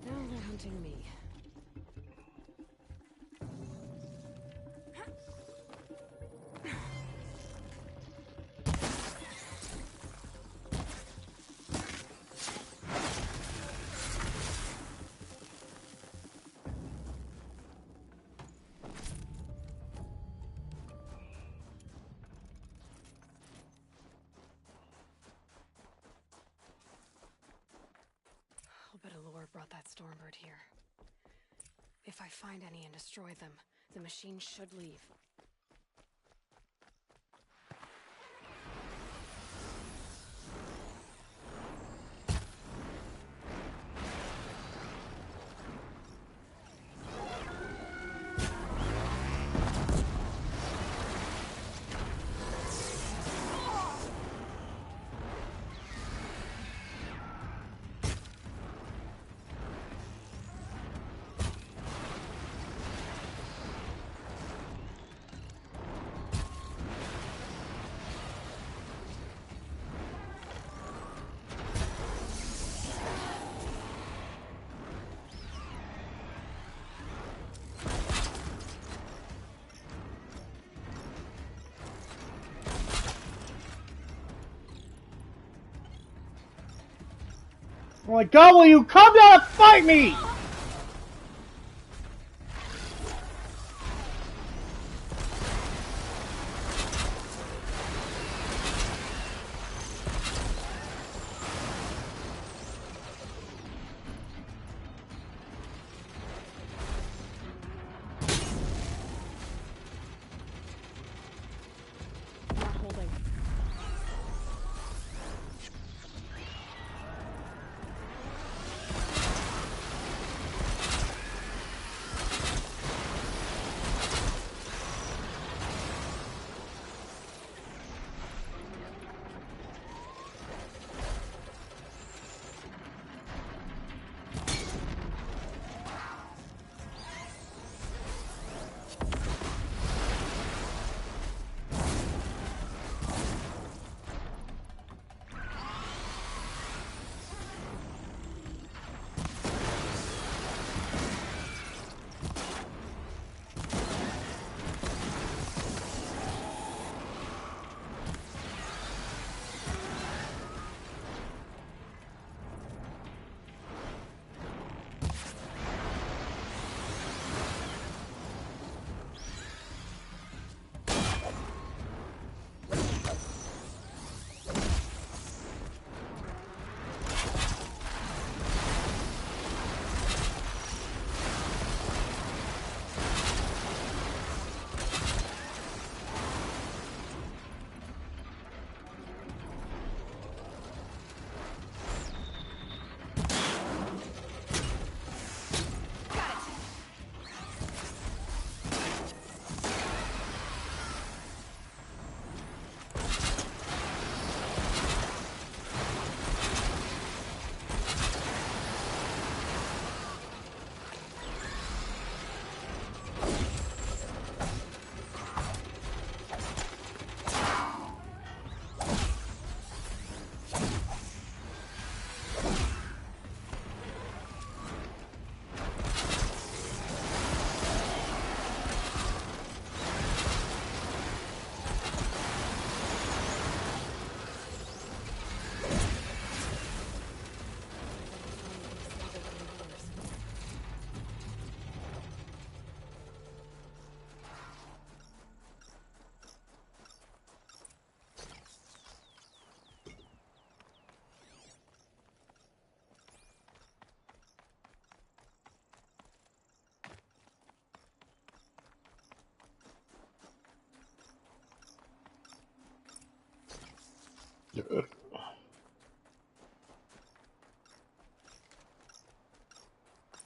Now they're hunting me. brought that Stormbird here. If I find any and destroy them, the machine should leave. Oh my god, will you come down and fight me? Not holding.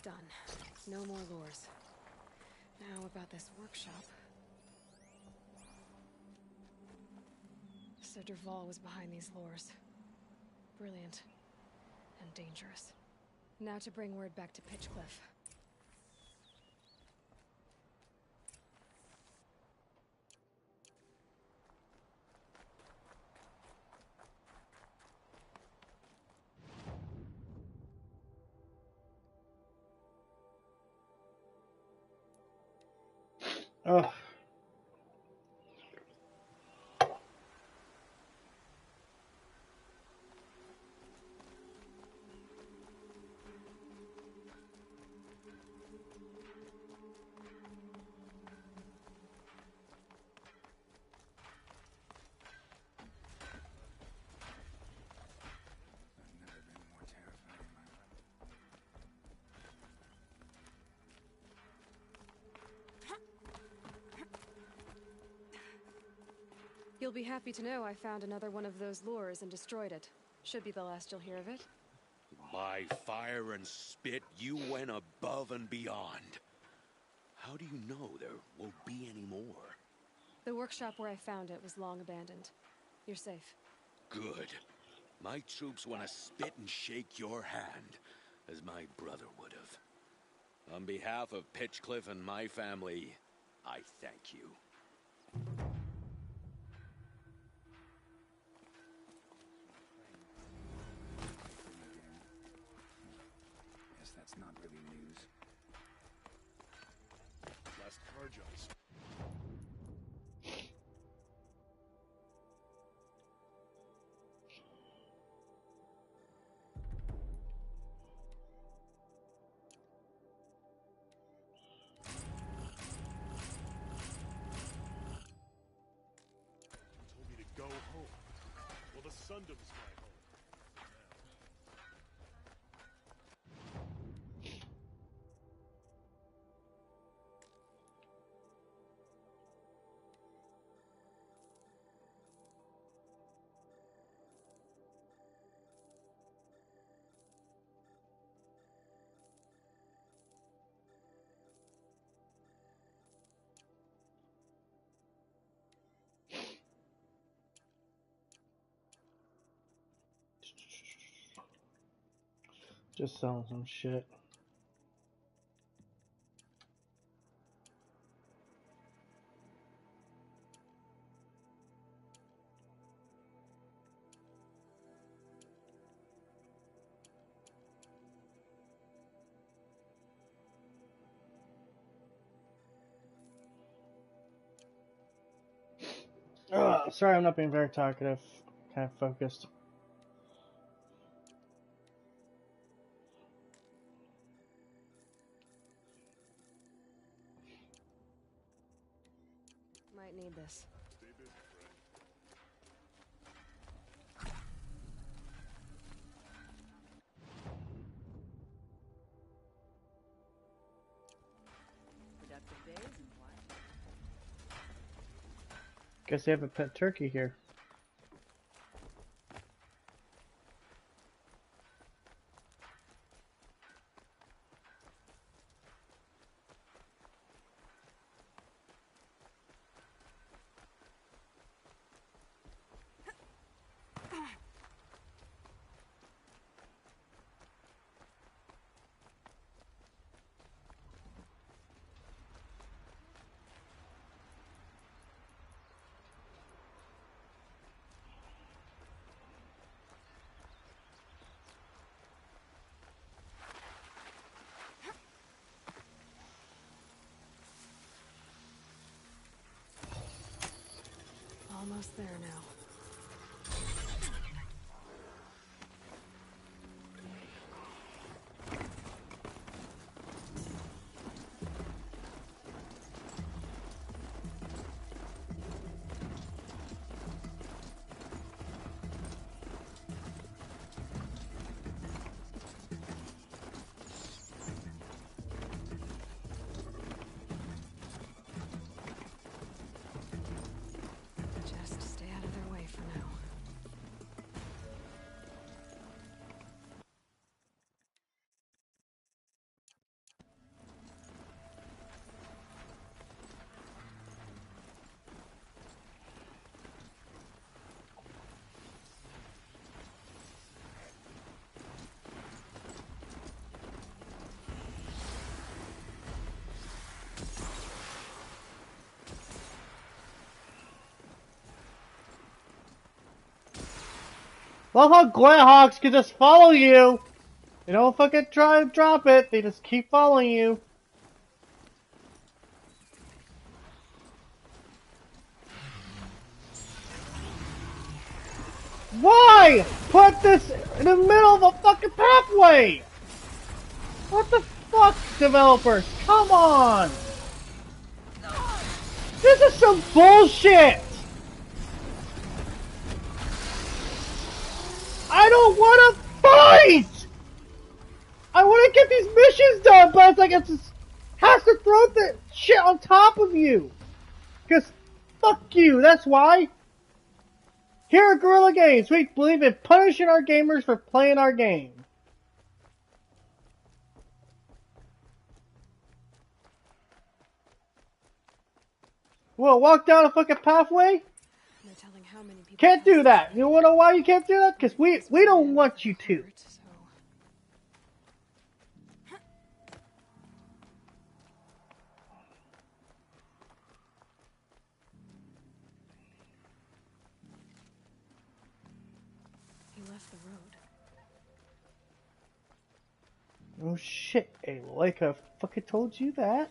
Done. No more lures. Now about this workshop. Sir Derval was behind these lures. Brilliant. And dangerous. Now to bring word back to Pitchcliff. Ugh. You'll be happy to know I found another one of those lures and destroyed it. Should be the last you'll hear of it. By fire and spit, you went above and beyond. How do you know there won't be any more? The workshop where I found it was long abandoned. You're safe. Good. My troops want to spit and shake your hand, as my brother would have. On behalf of Pitchcliff and my family, I thank you. Guess that's not really news. Last car jumps. Told me to go home. Well, the Sundom's my home. Just selling some shit. Sorry, I'm not being very talkative. Kind of focused. Might need this. Stay busy, friend. Productive days and what? Guess they have a pet turkey here. Almost there now. Just stay out of their way for now. Love how Glahawks can just follow you. They don't fucking try to drop it. They just keep following you. Why put this in the middle of a fucking pathway? What the fuck, developers? Come on! This is some bullshit! I don't want to fight! I want to get these missions done, but it's like it just has to throw the shit on top of you. Because fuck you, that's why. Here at Guerrilla Games, we believe in punishing our gamers for playing our game. Well, walk down a fucking pathway? No telling how many people Can't do that. You wanna know why you can't do that? Because we don't want you to. He left the road. Oh shit, Aloy, I could have fucking told you that.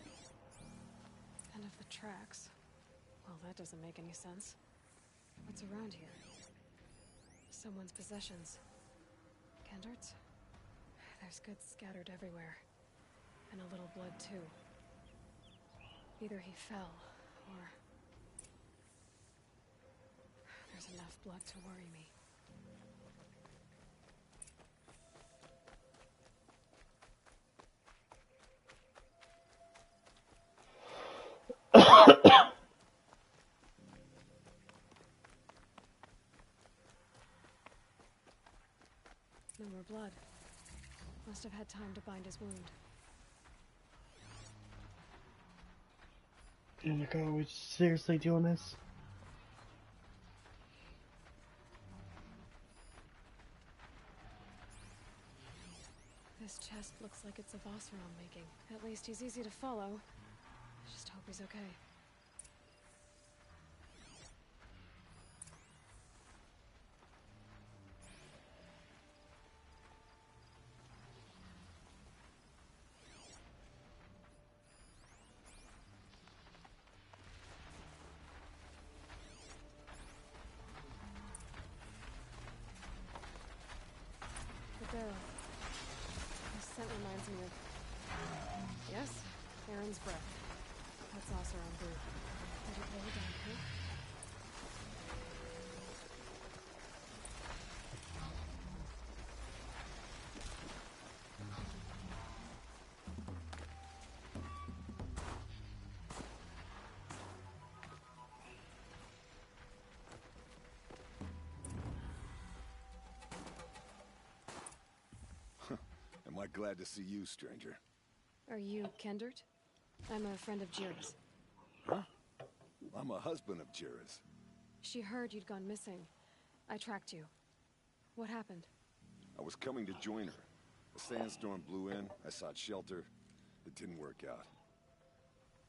End of the tracks. Well, that doesn't make any sense. What's around here? Someone's possessions. Kendert's? There's goods scattered everywhere. And a little blood, too. Either he fell, or... There's enough blood to worry me. No more blood. Must have had time to bind his wound. Oh my god, are we seriously doing this? This chest looks like it's of Oseram making. At least he's easy to follow. I just hope he's okay. The barrel. This scent reminds me of... Yes, Aaron's breath. That's Oseram brew. Did it roll down here? Am I glad to see you, stranger? Are you Kendert? I'm a friend of Jira's. Huh? I'm a husband of Jira's. She heard you'd gone missing. I tracked you. What happened? I was coming to join her. A sandstorm blew in, I sought shelter. It didn't work out.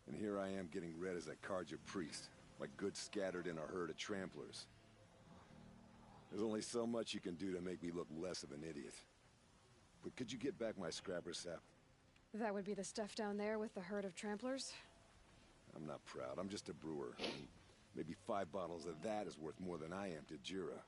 And here I am getting read as a Karja priest, my goods scattered in a herd of tramplers. There's only so much you can do to make me look less of an idiot. But could you get back my scrapper sap? That would be the stuff down there with the herd of tramplers? I'm not proud, I'm just a brewer. And maybe 5 bottles of that is worth more than I am to Jira.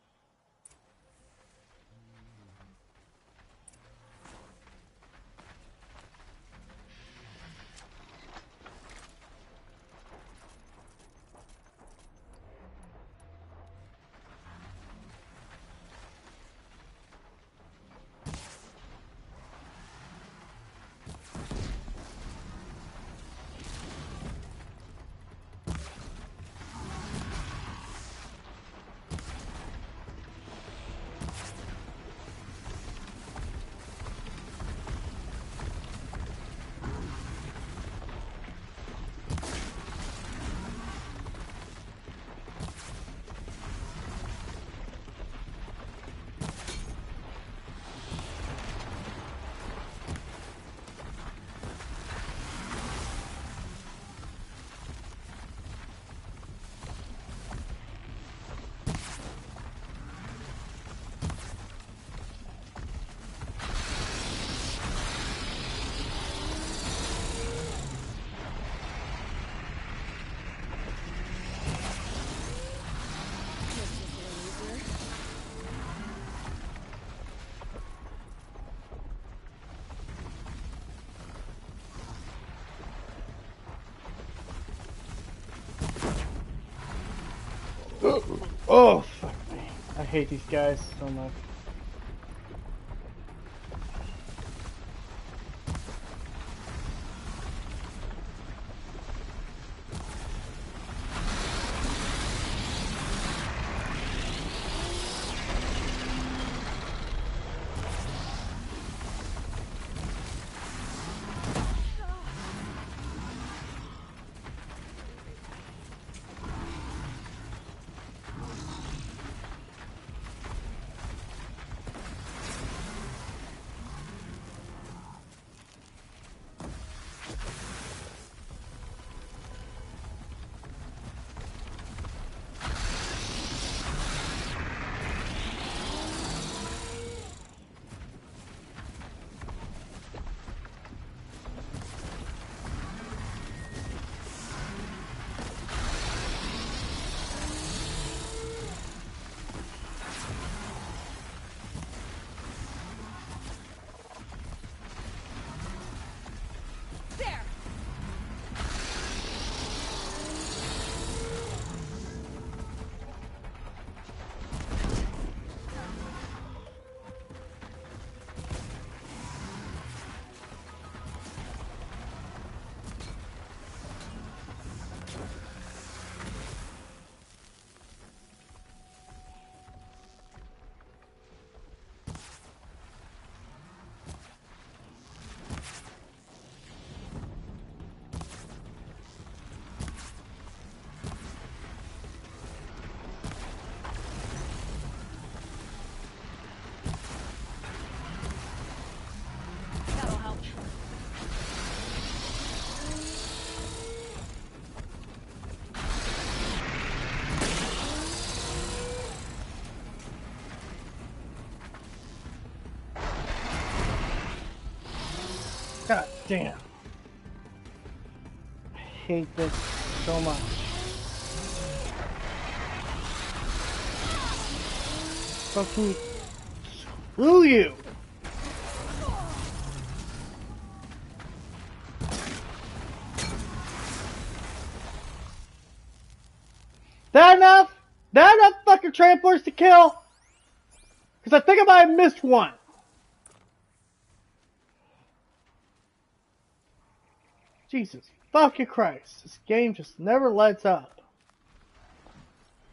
Oh, fuck me. I hate these guys so much. Damn. I hate this so much. Fucking screw you! That enough? That enough fucking tramplers to kill? Because I think I might have missed one. Jesus fucking Christ. This game just never lets up.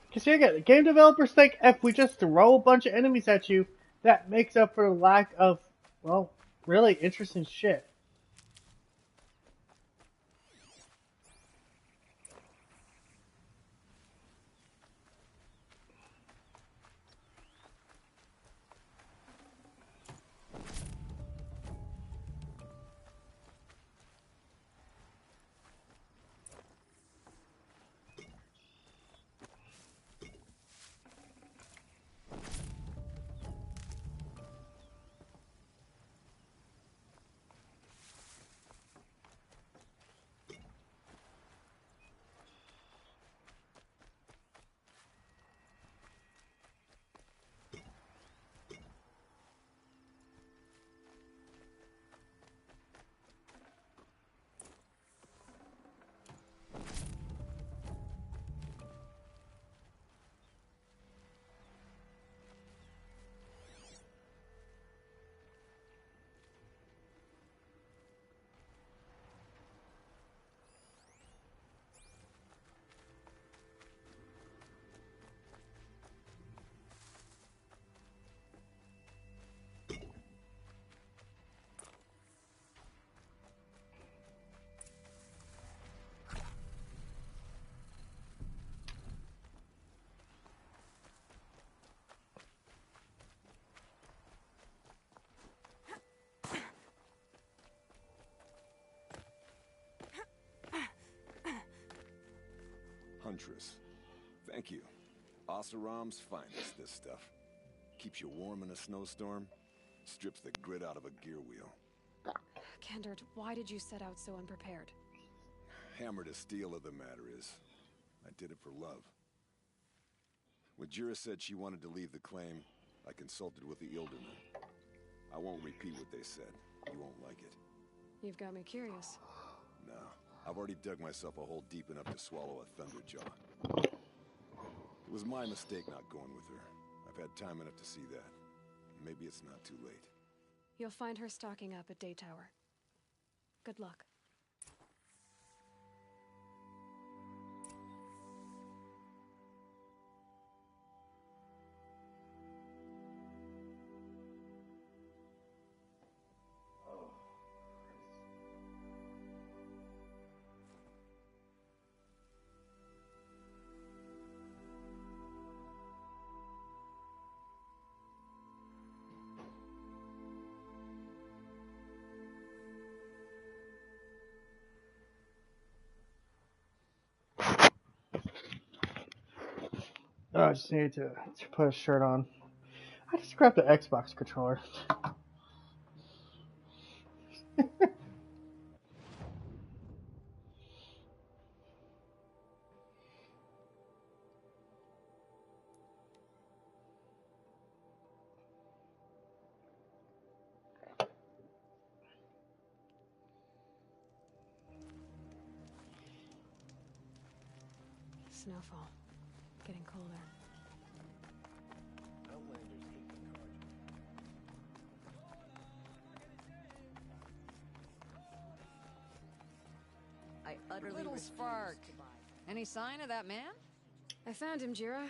Because here again, the game developers think if we just throw a bunch of enemies at you, that makes up for the lack of, well, really interesting shit. Huntress. Thank you. Oseram's finest, this stuff. Keeps you warm in a snowstorm, strips the grit out of a gear wheel. Kendard, why did you set out so unprepared? Hammer to steel of the matter is, I did it for love. When Jira said she wanted to leave the claim, I consulted with the Ilderman. I won't repeat what they said. You won't like it. You've got me curious. No, I've already dug myself a hole deep enough to swallow a thunderjaw. It was my mistake not going with her. I've had time enough to see that. Maybe it's not too late. You'll find her stocking up at Day Tower. Good luck. Oh, I just need to put a shirt on. I just grabbed the Xbox controller. Snowfall. Getting colder. I utterly Little refuse spark. to buy. Any sign of that man? I found him, Jira.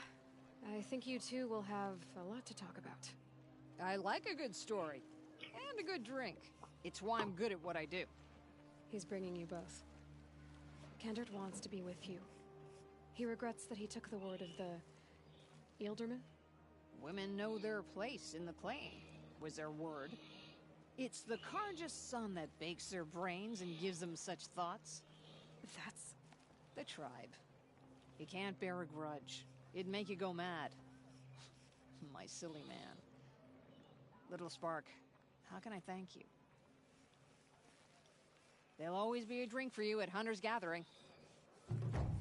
I think you two will have a lot to talk about. I like a good story. And a good drink. It's why I'm good at what I do. He's bringing you both. Kendard wants to be with you. He regrets that he took the word of the Ilderman. Women know their place in the claim, was their word. It's the Karja's son that bakes their brains and gives them such thoughts. That's... the tribe. You can't bear a grudge. It'd make you go mad. My silly man. Little Spark, how can I thank you? There'll always be a drink for you at Hunter's Gathering.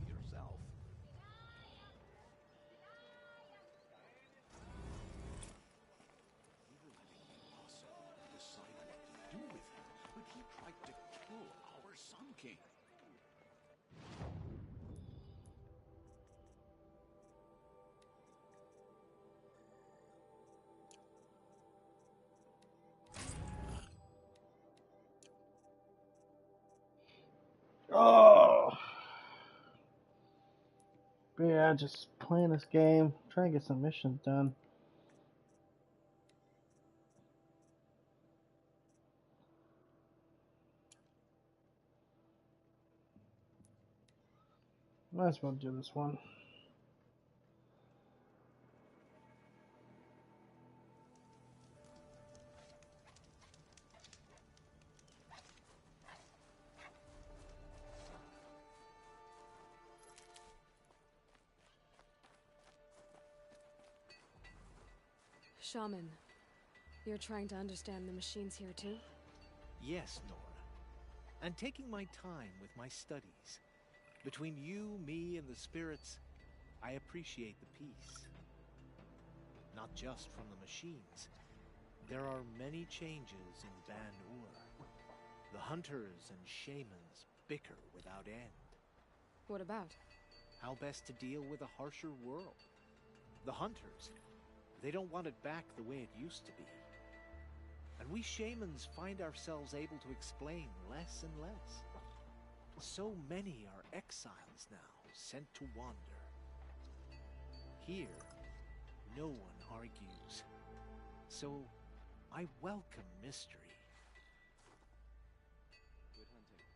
Yourself. Decide what to do with him, but he tried to kill our Sun King. Oh. But yeah, just playing this game, trying to get some missions done. Might as well do this one. Shaman, you're trying to understand the machines here too? Yes, Nora. And taking my time with my studies. Between you, me, and the spirits, I appreciate the peace. Not just from the machines. There are many changes in Ban-Ur. The hunters and shamans bicker without end. What about? How best to deal with a harsher world. The hunters, they don't want it back the way it used to be. And we shamans find ourselves able to explain less and less. So many are exiles now, sent to wander. Here, no one argues. So, I welcome mystery. Good hunting.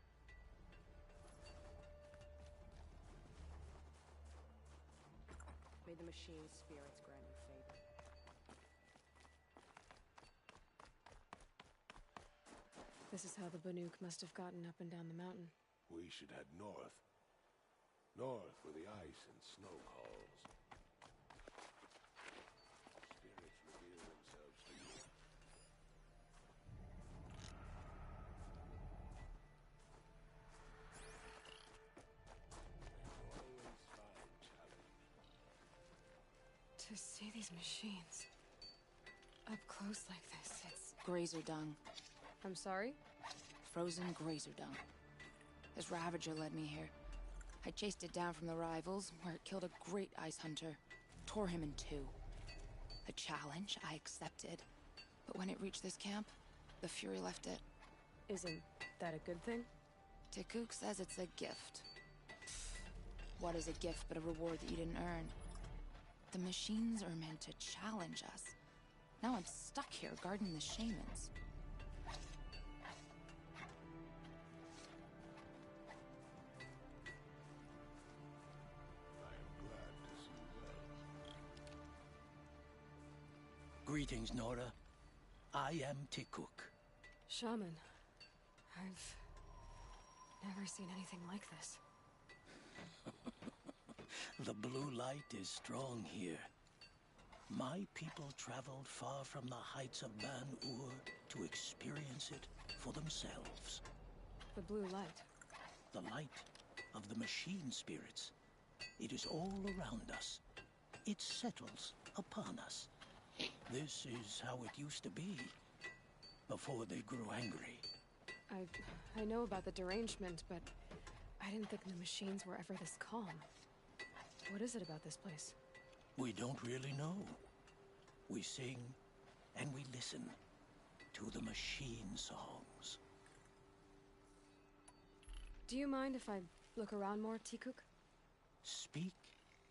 May the machine spirits grant you favor. This is how the Banuk must have gotten up and down the mountain. We should head north. North where the ice and snow calls. Spirits reveal themselves to you. They always find challenge. To see these machines up close like this, it's... Grazer dung. I'm sorry? Frozen grazer dung. This Ravager led me here. I chased it down from the rivals, where it killed a great ice hunter. Tore him in two. The challenge I accepted. But when it reached this camp, the Fury left it. Isn't that a good thing? Tikuk says it's a gift. What is a gift but a reward that you didn't earn? The machines are meant to challenge us. Now I'm stuck here guarding the shamans. Greetings, Nora. I am Tikuk. Shaman, I've never seen anything like this. The blue light is strong here. My people traveled far from the heights of Ban-Ur to experience it for themselves. The blue light? The light of the machine spirits. It is all around us. It settles upon us. This is how it used to be, before they grew angry. I know about the derangement, but I didn't think the machines were ever this calm. What is it about this place? We don't really know. We sing and we listen to the machine songs. Do you mind if I look around more, Tikuk? Speak,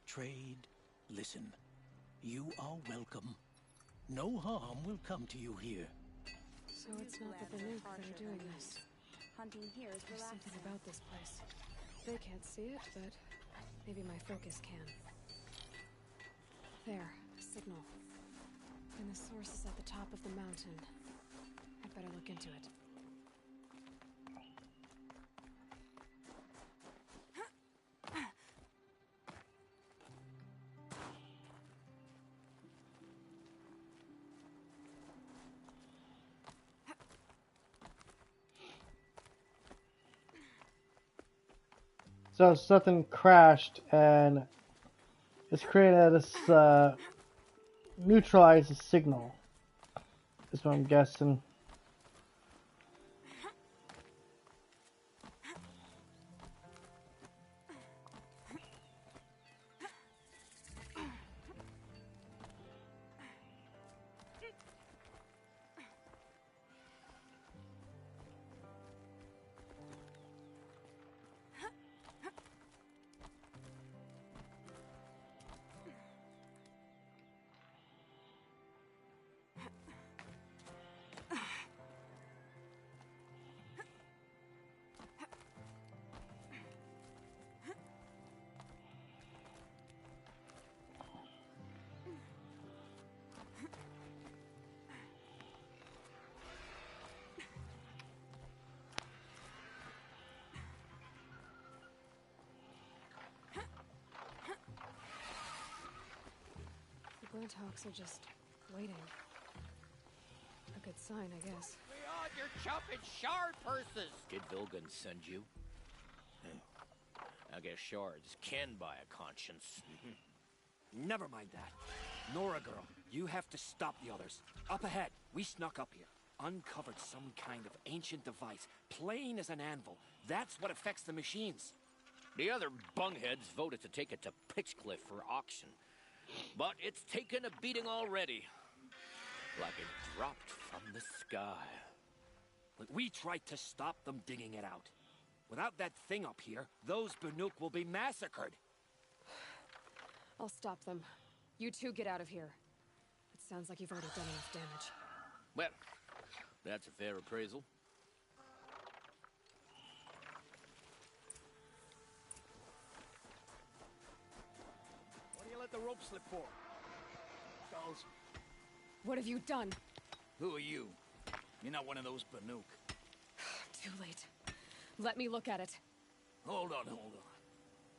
trade, listen. You are welcome. No harm will come to you here. So it's not the Banuk that are doing this. Hunting here is There's relaxing. something about this place. They can't see it, but maybe my focus can. There, a signal. And the source is at the top of the mountain. I'd better look into it. So something crashed and it's created this neutralize the signal. Is what I'm guessing. The Glinthawks are just waiting. A good sign, I guess. Beyond your chopping shard purses! Did Vilgan send you? I guess shards can buy a conscience. Never mind that. Nora girl, you have to stop the others. Up ahead, we snuck up here. Uncovered some kind of ancient device, plain as an anvil. That's what affects the machines. The other bungheads voted to take it to Pitchcliff for auction. But it's taken a beating already. Like it dropped from the sky. But we tried to stop them digging it out. Without that thing up here, those Banuk will be massacred. I'll stop them. You two get out of here. It sounds like you've already done enough damage. Well, that's a fair appraisal. What do you let the rope slip for? Fellas. What have you done? Who are you? You're not one of those Banuk. Too late. Let me look at it. Hold on.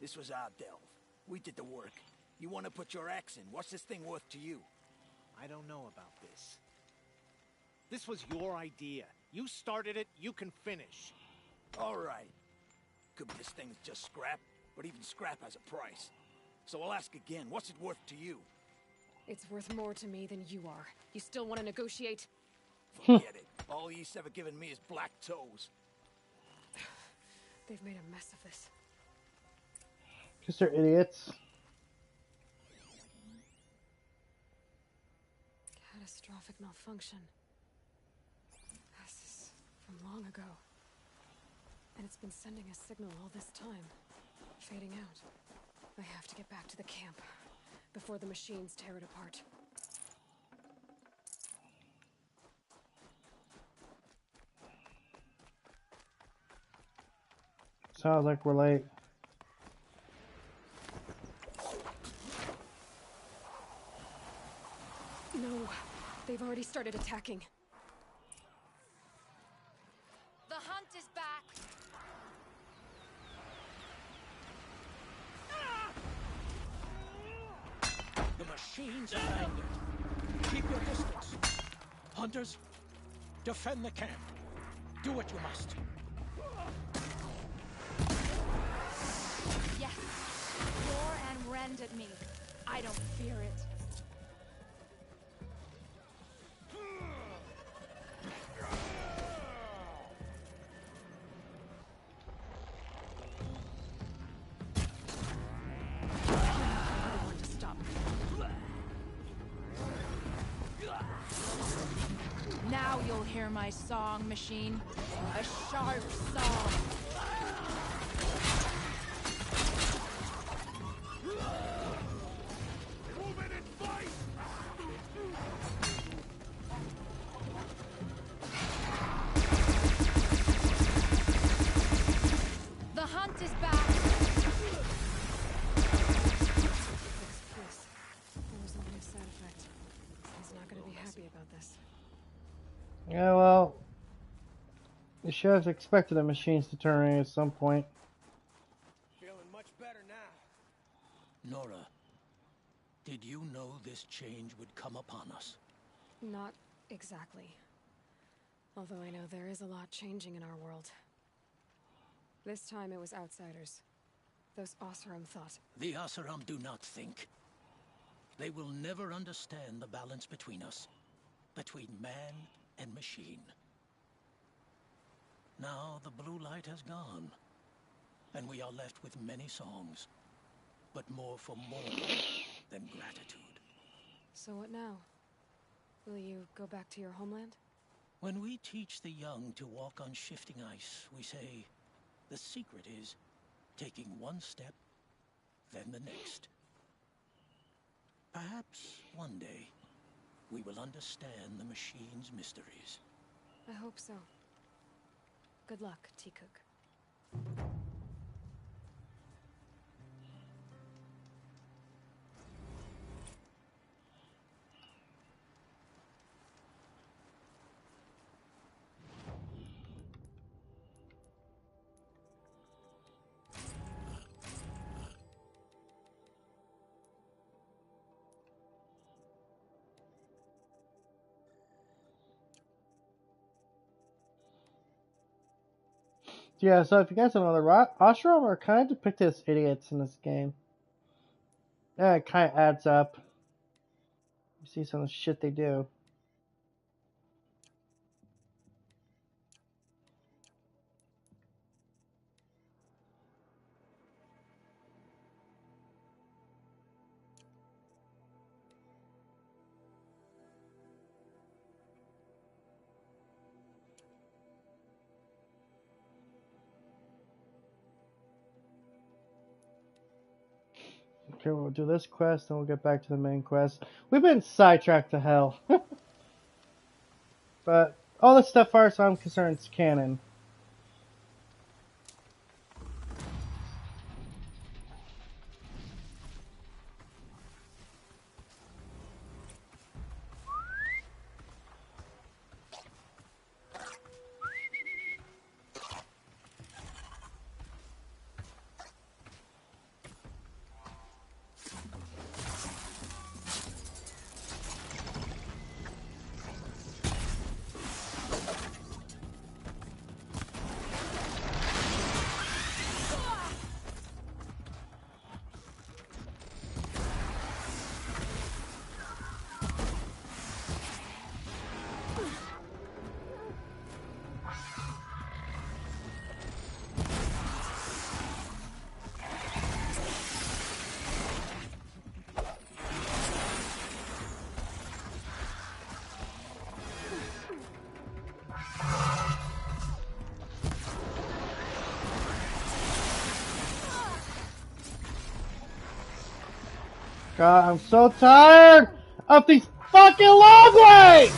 This was our delve. We did the work. You want to put your axe in? What's this thing worth to you? I don't know about this. This was your idea. You started it, you can finish. All right. Could be this thing's just scrap, but even scrap has a price. So I'll ask again, what's it worth to you? It's worth more to me than you are. You still want to negotiate? Forget it. All he's ever given me is black toes. They've made a mess of this. Because they're idiots. Catastrophic malfunction. This is from long ago. And it's been sending a signal all this time. Fading out. I have to get back to the camp before the machines tear it apart. Sounds like we're late. No, they've already started attacking. The hunt is back. The machines are angered. Keep your distance. Hunters, defend the camp. Do what you must. Yes. Roar and rend at me. I don't fear it. Now you'll hear my song, machine. A sharp song. Move in and fight! The hunt is back. Yes. There was only a side effect. He's not going to be happy about this. Yeah, well, you should have expected the machines to turn at some point. Feeling much better now. Nora, did you know this change would come upon us? Not exactly. Although I know there is a lot changing in our world. This time it was outsiders. Those Oseram thought. The Oseram do not think. They will never understand the balance between us. Between man and machine. Now the blue light has gone. And we are left with many songs. But more for mourning than gratitude. So what now? Will you go back to your homeland? When we teach the young to walk on shifting ice, we say, the secret is taking one step, then the next. Perhaps one day, we will understand the machine's mysteries. I hope so. Good luck, T-Cook. Yeah, so if you guys don't know, the Oseram are kind of depicted as idiots in this game. Yeah, it kind of adds up. You see some of the shit they do. Okay, we'll do this quest, then we'll get back to the main quest. We've been sidetracked to hell. But all this stuff, far as I'm concerned, is canon. God, I'm so tired of these fucking log ways!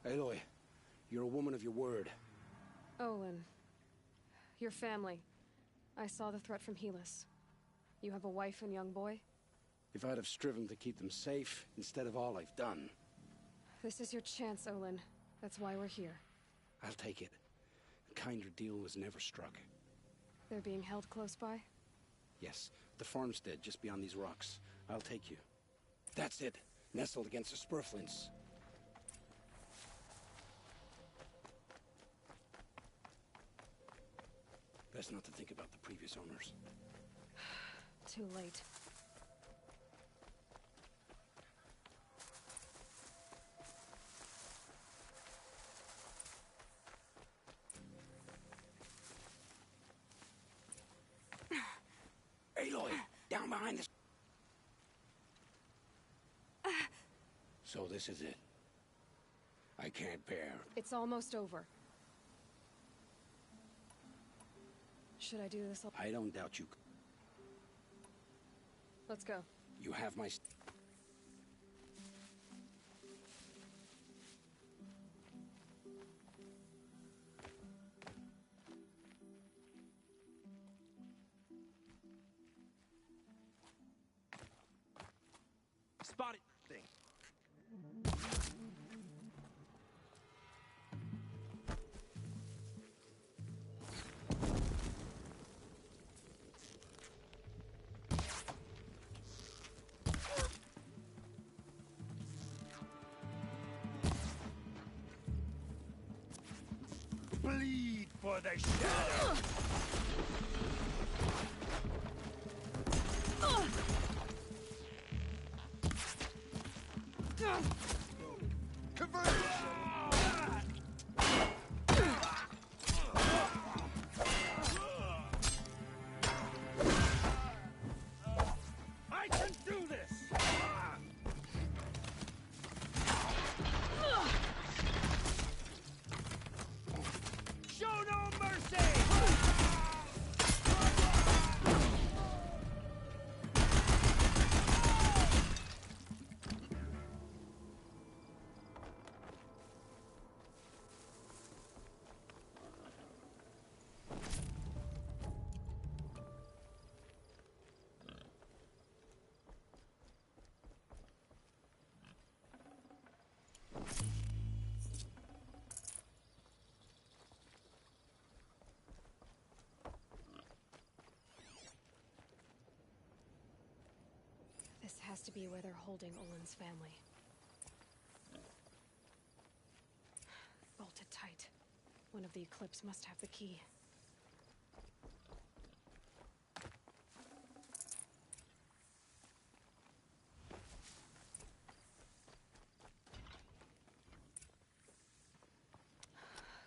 Aloy, you're a woman of your word. Olin. Your family. I saw the threat from Helis. You have a wife and young boy? If I'd have striven to keep them safe, instead of all I've done. This is your chance, Olin. That's why we're here. I'll take it. A kinder deal was never struck. They're being held close by? Yes, the farmstead just beyond these rocks. I'll take you. That's it. Nestled against the spurflints. Best not to think about the previous owners. Too late. Aloy, down behind this. So this is it. I can't bear. It's almost over. Should I do this? I don't doubt you. Let's go. You have my... Spot it thing. Bleed for the shadow. I can do this! Show no mercy! This has to be where they're holding Olin's family. Bolted tight. One of the Eclipse must have the key.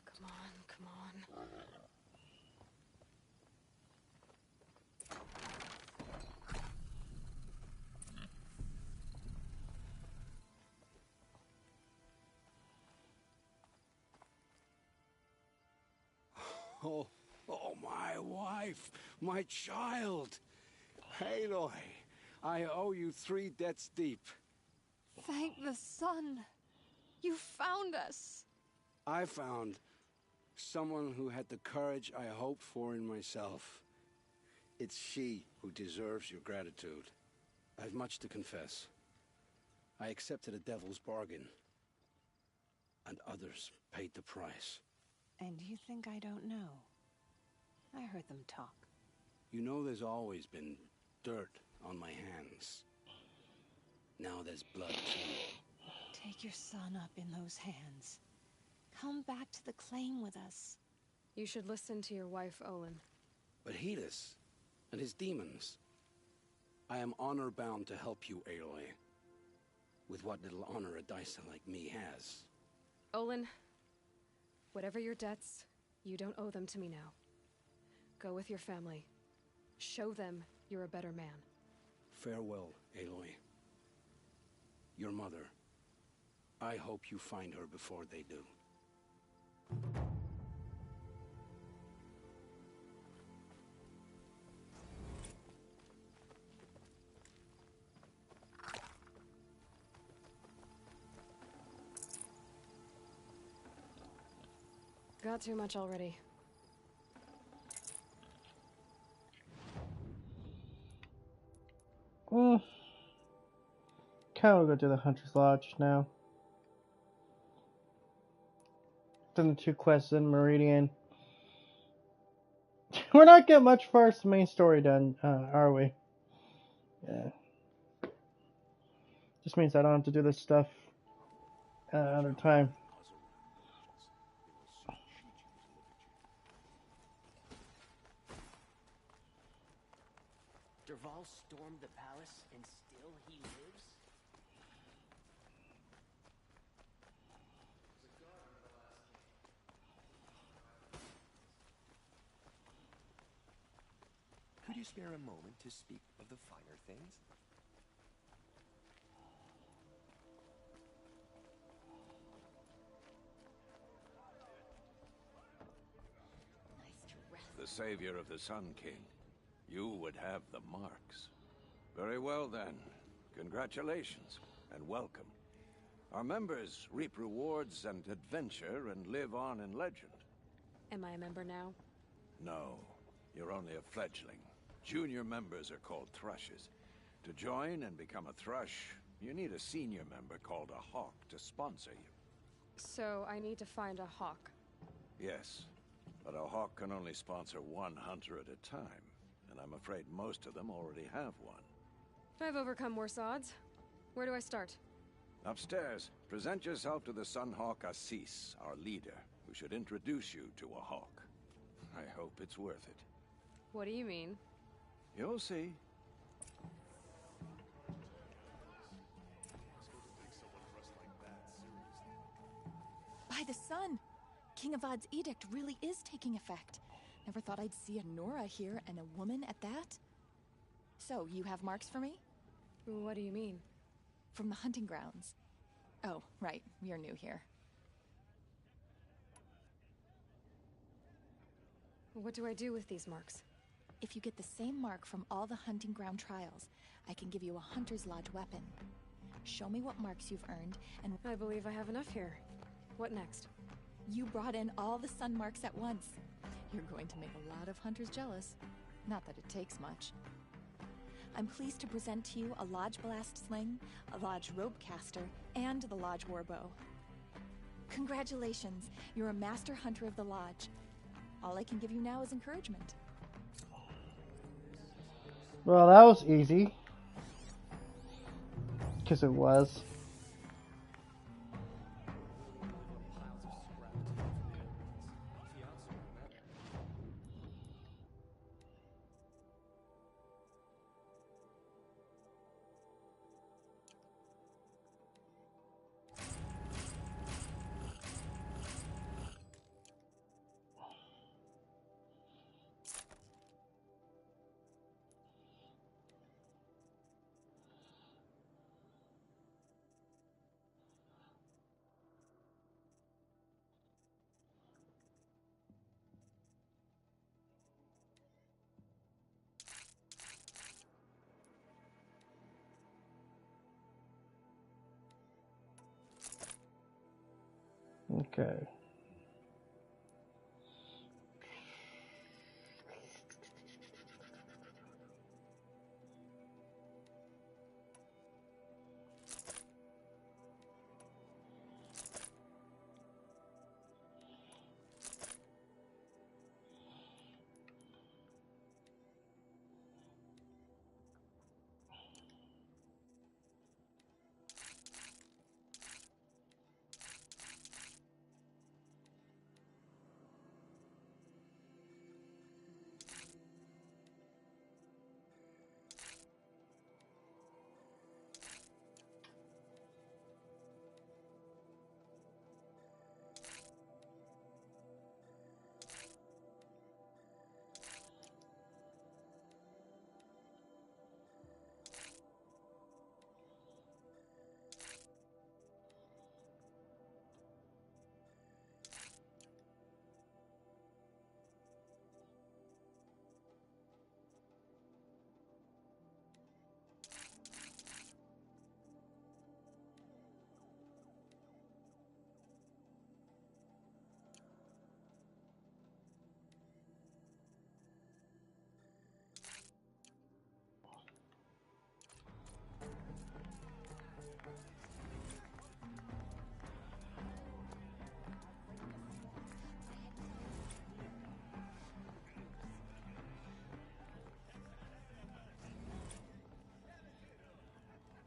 Come on, come on. Oh, my wife, my child. Aloy, I owe you 3 debts deep. Thank the sun. You found us. I found someone who had the courage I hoped for in myself. It's she who deserves your gratitude. I've much to confess. I accepted a devil's bargain, and others paid the price. And you think I don't know? I heard them talk. You know there's always been dirt on my hands. Now there's blood, too. Take your son up in those hands. Come back to the claim with us. You should listen to your wife, Olin. But Hedis and his demons. I am honor-bound to help you, Aloy. With what little honor a Dysa like me has. Olin, whatever your debts, you don't owe them to me now. Go with your family. Show them you're a better man. Farewell, Aloy. Your mother. I hope you find her before they do. Got too much already. Kind of go to the Hunter's Lodge now. Done the 2 quests in Meridian. We're not getting much first main story done, are we? Yeah. Just means I don't have to do this stuff another time. Dervahl stormed the palace and still he lives? Could you spare a moment to speak of the finer things? The savior of the Sun King. You would have the marks. Very well then. Congratulations, and welcome. Our members reap rewards and adventure and live on in legend. Am I a member now? No, you're only a fledgling. Junior members are called thrushes. To join and become a thrush, you need a senior member called a hawk to sponsor you. So I need to find a hawk. Yes, but a hawk can only sponsor one hunter at a time, and I'm afraid most of them already have one. I've overcome worse odds. Where do I start? Upstairs, present yourself to the Sunhawk Assis, our leader, who should introduce you to a hawk. I hope it's worth it. What do you mean? You'll see. By the sun! King Avad's edict really is taking effect. Never thought I'd see a Nora here, and a woman at that. So, you have marks for me? What do you mean? From the hunting grounds. Oh, right. You're new here. What do I do with these marks? If you get the same mark from all the hunting ground trials, I can give you a Hunter's Lodge weapon. Show me what marks you've earned, and I believe I have enough here. What next? You brought in all the sun marks at once. You're going to make a lot of hunters jealous. Not that it takes much. I'm pleased to present to you a Lodge Blast Sling, a Lodge Rope Caster, and the Lodge Warbow. Congratulations, you're a Master Hunter of the Lodge. All I can give you now is encouragement. Well, that was easy. Because it was. Okay.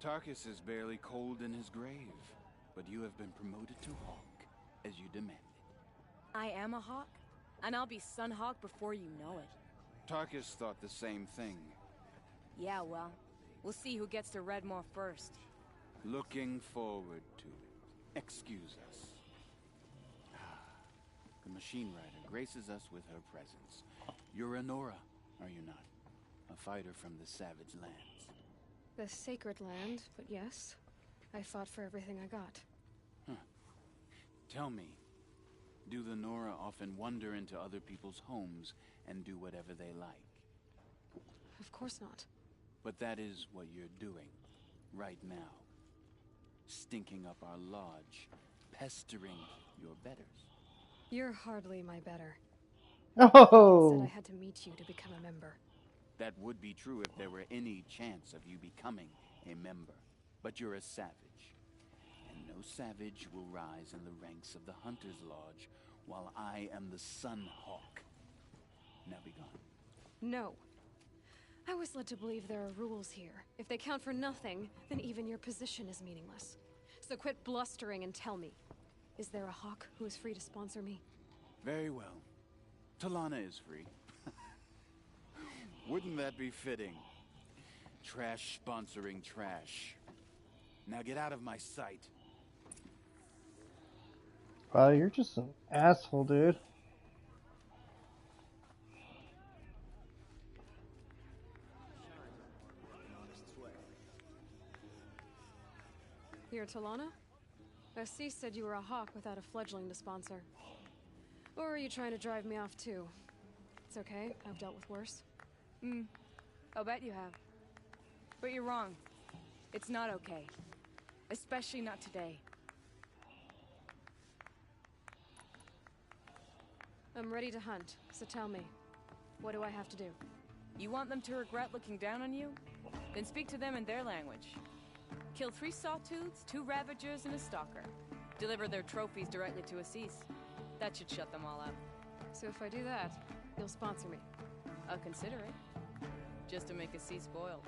Tarkus is barely cold in his grave, but you have been promoted to Hawk, as you demanded. I am a Hawk, and I'll be Sun Hawk before you know it. Tarkus thought the same thing. Yeah, well, we'll see who gets to Redmore first. Looking forward to it. Excuse us. The Machine Rider graces us with her presence. You're a Nora, are you not? A fighter from the Savage Lands. The Sacred Land, but yes. I fought for everything I got. Huh. Tell me, do the Nora often wander into other people's homes and do whatever they like? Of course not. But that is what you're doing, right now. Stinking up our lodge, pestering your betters. You're hardly my better. Oh! Said I had to meet you to become a member. That would be true if there were any chance of you becoming a member. But you're a savage. And no savage will rise in the ranks of the Hunter's Lodge while I am the Sun Hawk. Now be gone. No. I was led to believe there are rules here. If they count for nothing, then even your position is meaningless. So quit blustering and tell me. Is there a Hawk who is free to sponsor me? Very well. Talana is free. Wouldn't that be fitting? Trash sponsoring trash. Now get out of my sight. Wow, you're just an asshole, dude. You're Talana? Assis said you were a Hawk without a fledgling to sponsor. Or are you trying to drive me off too? It's okay, I've dealt with worse. I'll bet you have. But you're wrong. It's not okay. Especially not today. I'm ready to hunt, so tell me. What do I have to do? You want them to regret looking down on you? Then speak to them in their language. Kill 3 sawtooths, 2 ravagers, and a stalker. Deliver their trophies directly to Assis. That should shut them all up. So if I do that, you'll sponsor me? I'll consider it. Just to make Assis spoiled.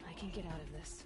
I can get out of this.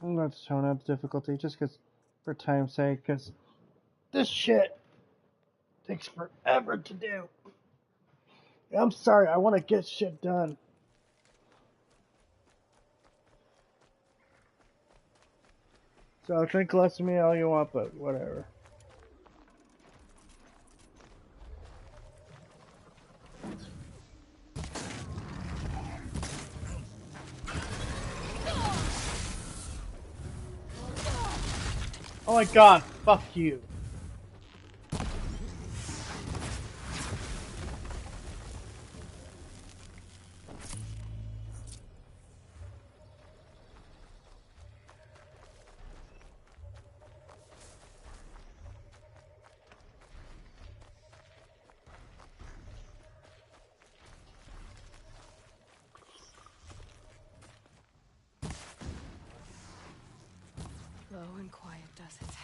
I'm going to tone up difficulty just because, for time's sake, because this shit takes forever to do. I'm sorry, I want to get shit done. So think less of me all you want, but whatever. Oh my god, fuck you. Low and quiet does it.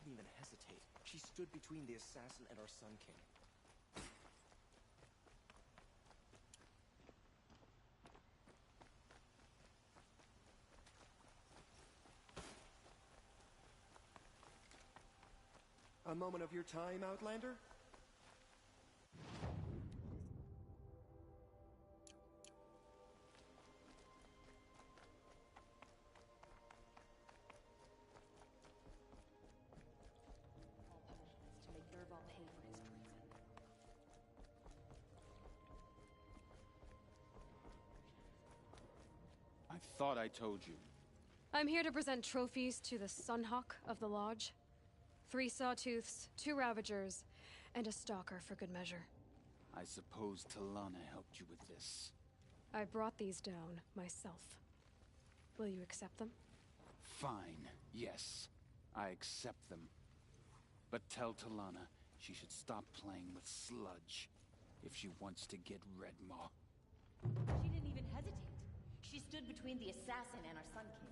didn't even hesitate. She stood between the assassin and our Sun King. A moment of your time, Outlander? To make Dervahl pay for his treason. I thought I told you. I'm here to present trophies to the Sunhawk of the Lodge. 3 Sawtooths, 2 Ravagers, and a Stalker for good measure. I suppose Talana helped you with this. I brought these down myself. Will you accept them? Fine, yes. I accept them. But tell Talana she should stop playing with sludge if she wants to get Redmaw. She didn't even hesitate. She stood between the assassin and our Sun King.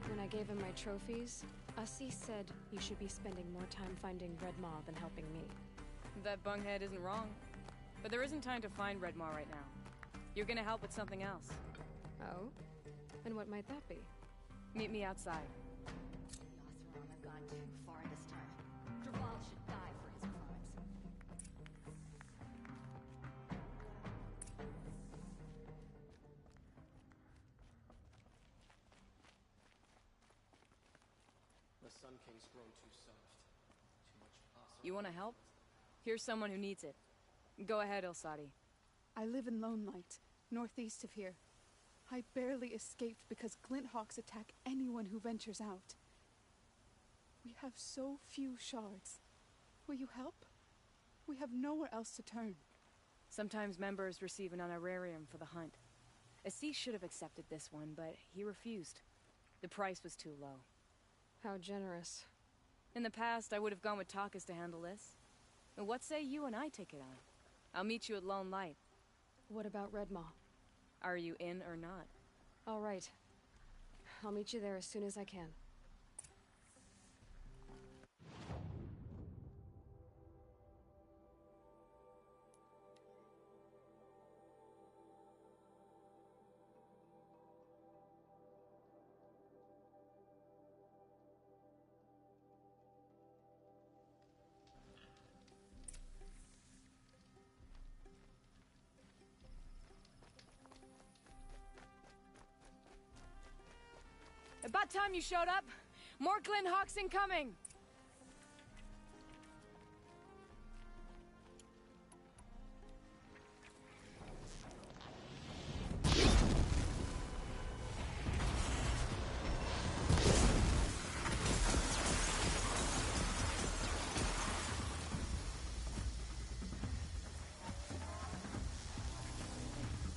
When I gave him my trophies, Assis said you should be spending more time finding Redmaw than helping me. That bunghead isn't wrong. But there isn't time to find Redmaw right now. You're gonna help with something else. Oh? And what might that be? Meet me outside. Oseram have gone too far this time. Dervahl should die for his crimes. The Sun King's grown too soft. Too much Oseram. You wanna help? Here's someone who needs it. Go ahead, Ilsadi. I live in Lone Light, northeast of here. I barely escaped because Glinthawks attack anyone who ventures out. We have so few shards. Will you help? We have nowhere else to turn. Sometimes members receive an honorarium for the hunt. Assis should have accepted this one, but he refused. The price was too low. How generous. In the past, I would have gone with Takas to handle this. And what say you and I take it on? I'll meet you at Lone Light. What about Redmaw? Are you in or not? All right. I'll meet you there as soon as I can. About time you showed up! More Glinthawks incoming!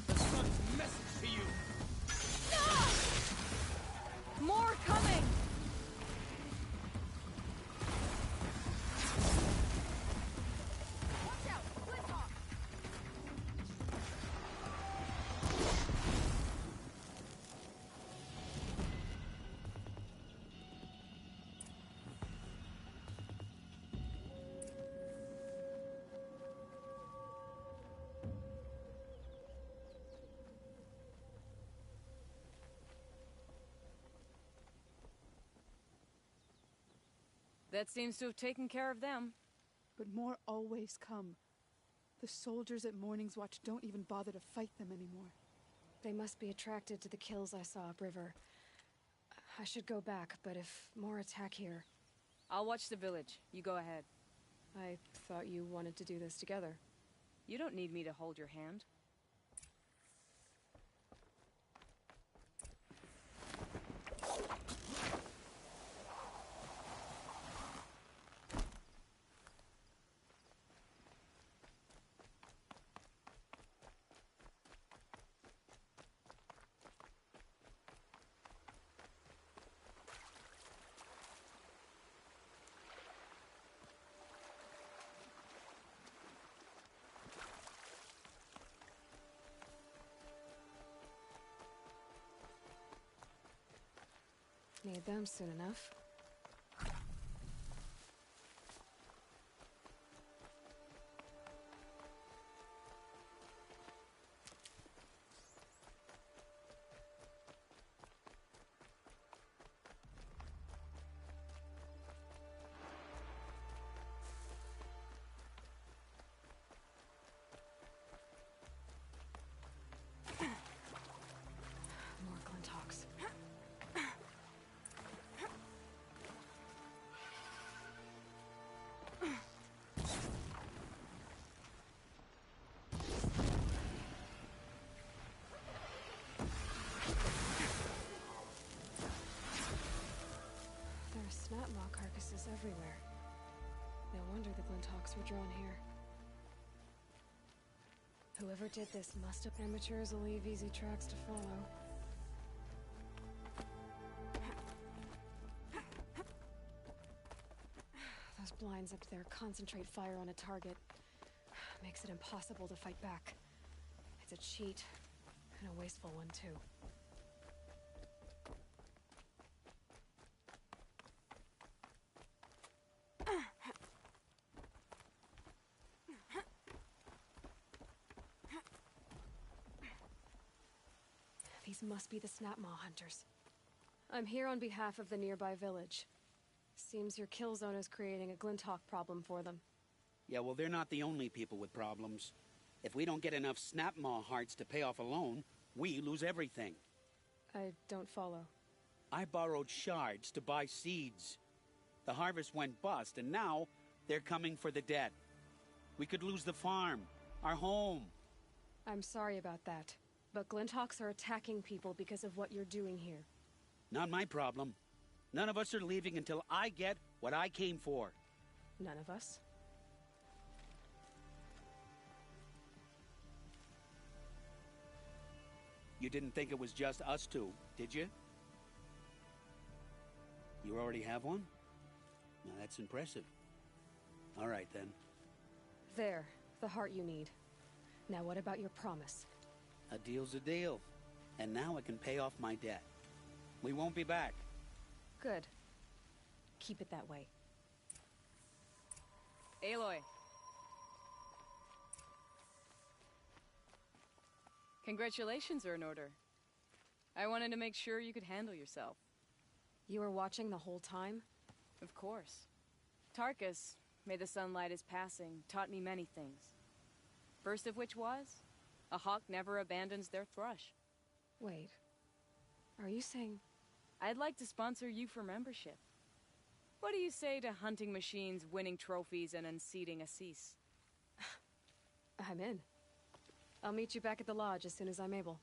The sun's message to you! More coming! Watch out! Glinthawk! That seems to have taken care of them. But more always come. The soldiers at Morning's Watch don't even bother to fight them anymore. They must be attracted to the kills I saw upriver. I should go back, but if more attack here... I'll watch the village. You go ahead. I thought you wanted to do this together. You don't need me to hold your hand. Need them soon enough. More Glinthawks. There are snapmaw carcasses everywhere. No wonder the Glinthawks were drawn here. Whoever did this must have amateurs will leave easy tracks to follow. Those blinds up there concentrate fire on a target. Makes it impossible to fight back. It's a cheat, and a wasteful one too. These must be the Snapmaw hunters. I'm here on behalf of the nearby village. Seems your kill zone is creating a Glinthawk problem for them. Yeah, well, they're not the only people with problems. If we don't get enough Snapmaw hearts to pay off a loan, we lose everything. I don't follow. I borrowed shards to buy seeds. The harvest went bust, and now they're coming for the debt. We could lose the farm, our home. I'm sorry about that, but Glinthawks are attacking people because of what you're doing here. Not my problem. None of us are leaving until I get what I came for. None of us? You didn't think it was just us two, did you? You already have one? Now that's impressive. All right, then. There, the heart you need. Now what about your promise? A deal's a deal. And now I can pay off my debt. We won't be back. Good. Keep it that way. Aloy. Congratulations are in order. I wanted to make sure you could handle yourself. You were watching the whole time? Of course. Tarkus, may the sunlight is passing, taught me many things. First of which was, a hawk never abandons their thrush. Wait. Are you saying... I'd like to sponsor you for membership. What do you say to hunting machines, winning trophies, and unseating Assis? I'm in. I'll meet you back at the lodge as soon as I'm able.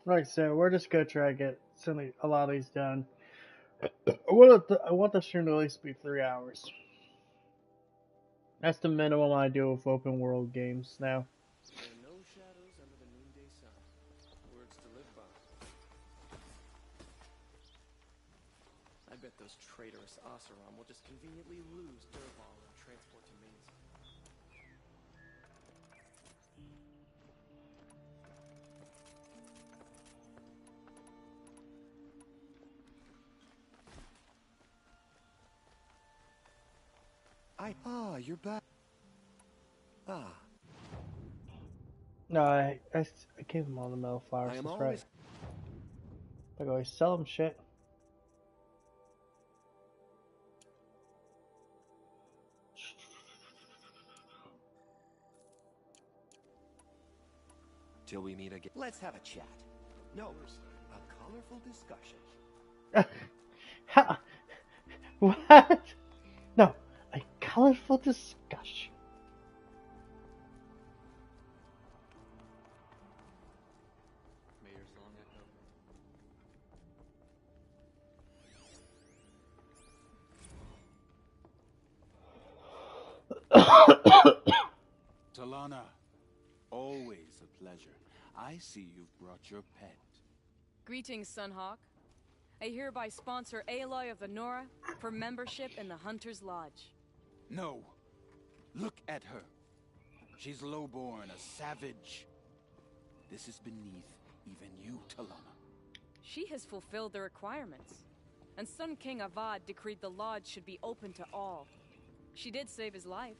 Like I said, we're just gonna try to get a lot of these done. I want the stream to at least be 3 hours. That's the minimum I do with open world games now. There are no shadows under the noonday sun. Words to live by. I bet those traitorous Oseram will just conveniently lose Derval and transport to Mainz. You're back. No, I gave him all the metal flowers. That's right. I always sell them shit. Till we meet again. Let's have a chat. No, a colorful discussion. Ha! What? No, a colorful discussion. May your song echo. Talana, always a pleasure. I see you've brought your pet. Greetings, Sunhawk. I hereby sponsor Aloy of the Nora for membership in the Hunter's Lodge. No. Look at her. She's lowborn, a savage. This is beneath even you, Talana. She has fulfilled the requirements. And Sun King Avad decreed the lodge should be open to all. She did save his life,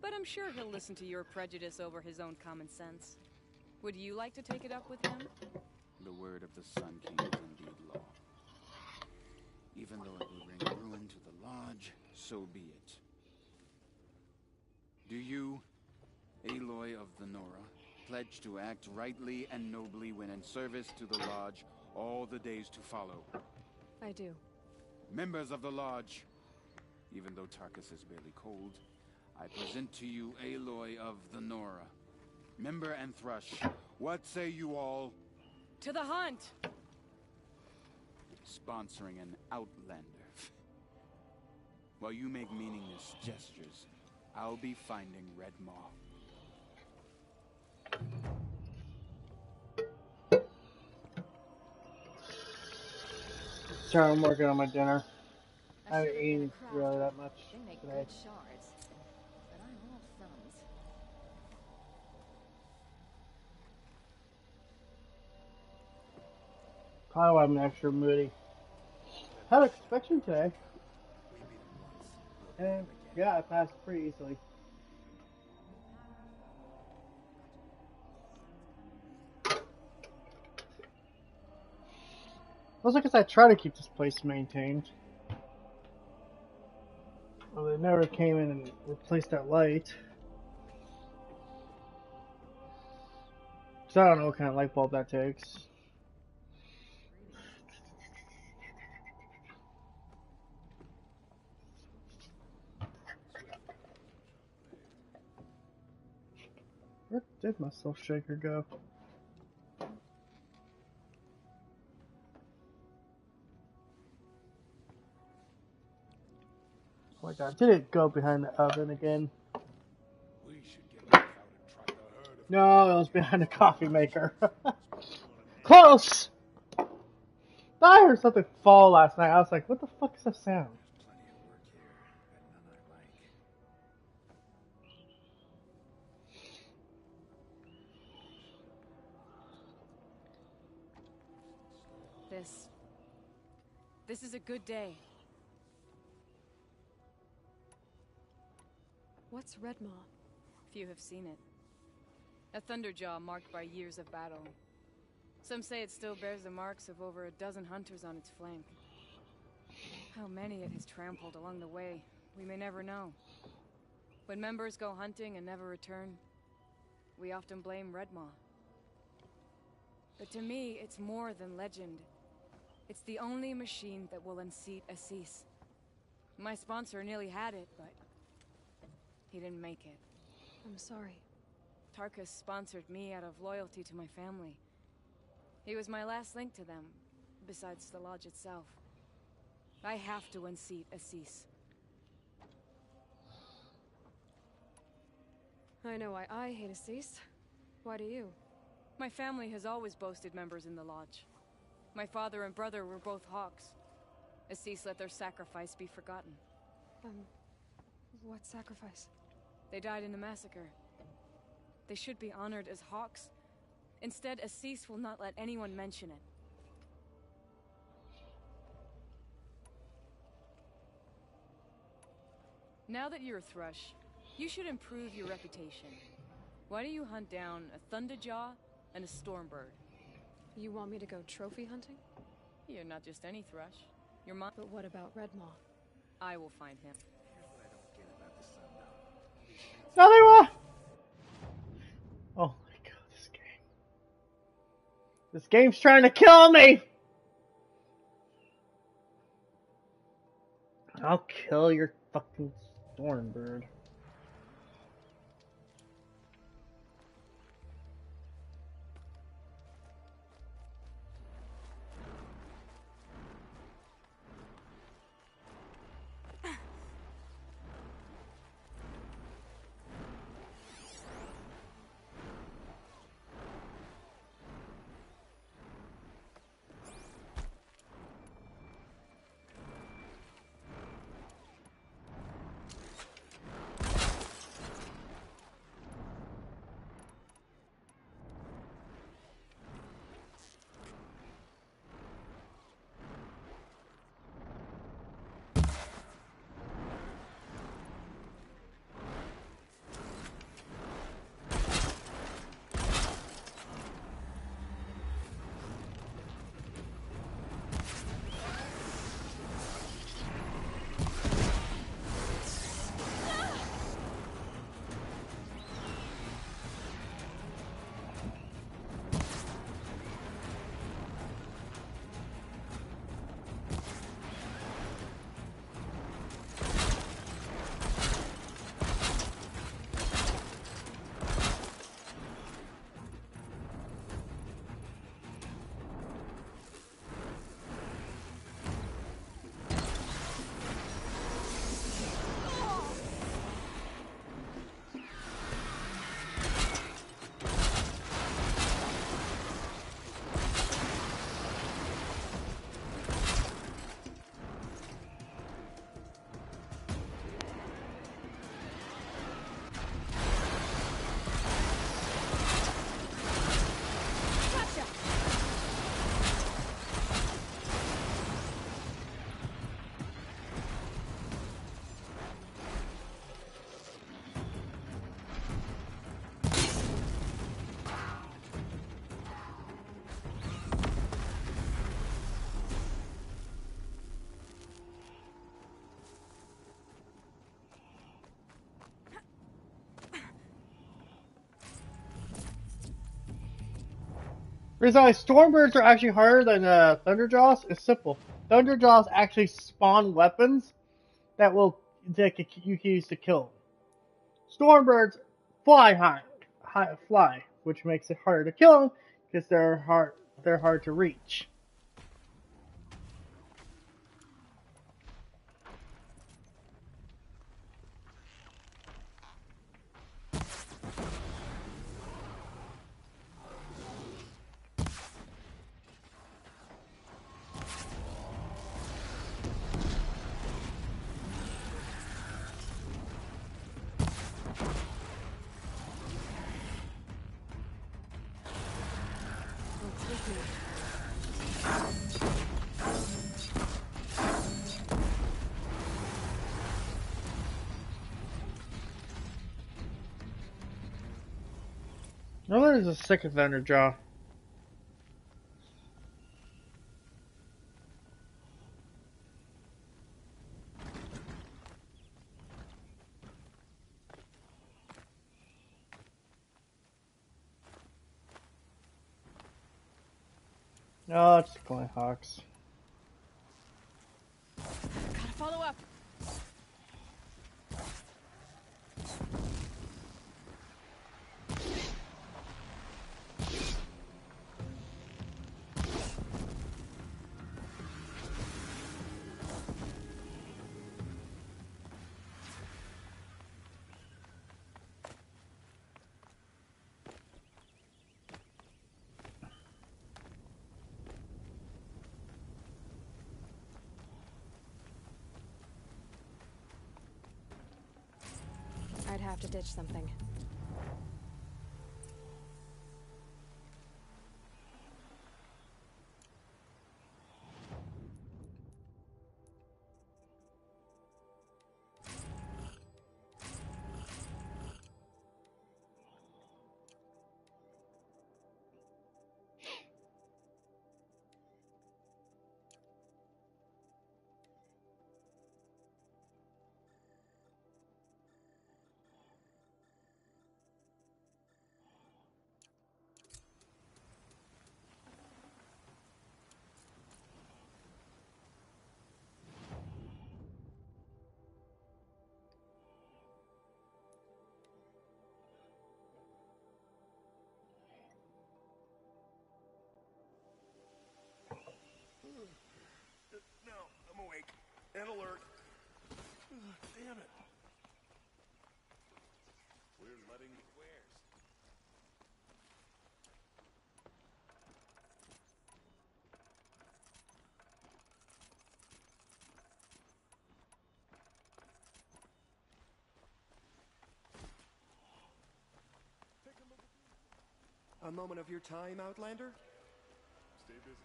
but I'm sure he'll listen to your prejudice over his own common sense. Would you like to take it up with him? The word of the Sun King is indeed law. Even though it will bring ruin to the lodge, so be it. Do you, Aloy of the Nora, pledge to act rightly and nobly when in service to the lodge all the days to follow? I do. Members of the lodge, even though Tarkus is barely cold, I present to you Aloy of the Nora. Member and Thrush, what say you all? To the hunt! Sponsoring an outlander. While you make meaningless gestures, I'll be finding Red Maw. Sorry, I'm working on my dinner. I haven't eaten really that much They make today. good shards, but I'm all thumbs. Probably why I'm extra moody. Had an inspection today. And yeah, I passed pretty easily. Also, because I try to keep this place maintained. Well, they never came in and replaced that light. So I don't know what kind of light bulb that takes. Where did my self shaker go? Oh my god, did it go behind the oven again? No, it was behind the coffee maker. Close! I heard something fall last night. I was like, what the fuck is that sound? This is a good day. What's Redmaw? Few have seen it. A thunderjaw marked by years of battle. Some say it still bears the marks of over a dozen hunters on its flank. How many it has trampled along the way, we may never know. When members go hunting and never return, we often blame Redmaw. But to me, it's more than legend. It's the only machine that will unseat Assis. My sponsor nearly had it, but he didn't make it. I'm sorry. Tarkus sponsored me out of loyalty to my family. He was my last link to them, besides the lodge itself. I have to unseat Assis. I know why I hate Assis. Why do you? My family has always boasted members in the lodge. My father and brother were both Hawks. Assis let their sacrifice be forgotten. What sacrifice? They died in the massacre. They should be honored as Hawks. Instead, Assis will not let anyone mention it. Now that you're a Thrush, you should improve your reputation. Why do you hunt down a Thunderjaw and a Stormbird? You want me to go trophy hunting? You're not just any Thrush. You're mine. But what about Redmaw? I will find him. No, they were! Oh my god, this game. This game's trying to kill me! I'll kill your fucking Stormbird. Reason why Stormbirds are actually harder than Thunderjaws is simple. Thunderjaws actually spawn weapons that you can use to kill them. Stormbirds fly, which makes it harder to kill them because they're hard to reach. No, there's a second Thunderjaw. Oh, it's Glenhawks. Gotta follow up. I'd have to ditch something. No, I'm awake. And alert. Damn it. We're letting squares. A moment of your time, Outlander? Stay busy, friend.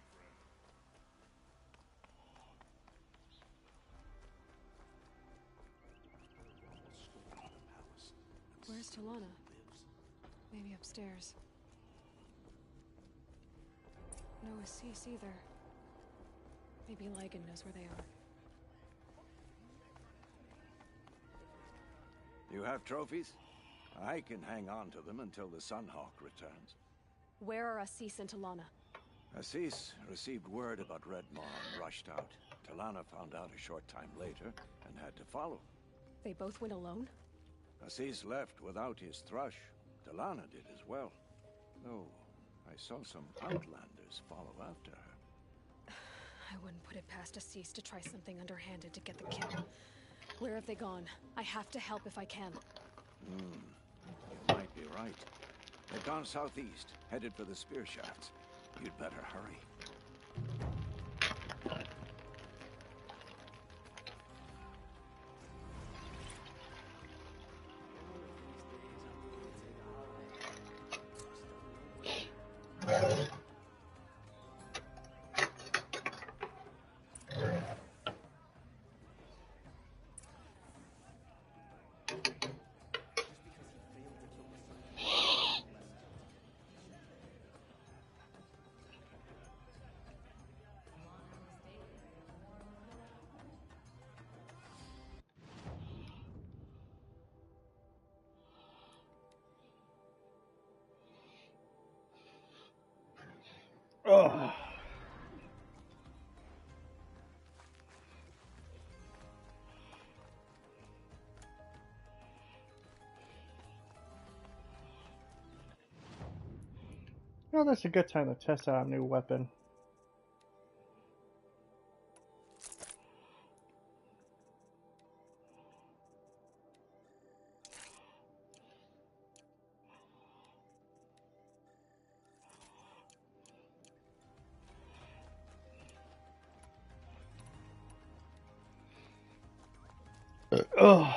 Where's Talana? Maybe upstairs. No Assis either. Maybe Lagan knows where they are. You have trophies? I can hang on to them until the Sunhawk returns. Where are Assis and Talana? Assis received word about Red Maw and rushed out. Talana found out a short time later and had to follow. They both went alone? Assis left without his thrush. Talana did as well. Though I saw some Outlanders follow after her. I wouldn't put it past Assis to try something underhanded to get the kill. Where have they gone? I have to help if I can. You might be right. They've gone southeast, headed for the spear shafts. You'd better hurry. Well, that's a good time to test out a new weapon. Ugh.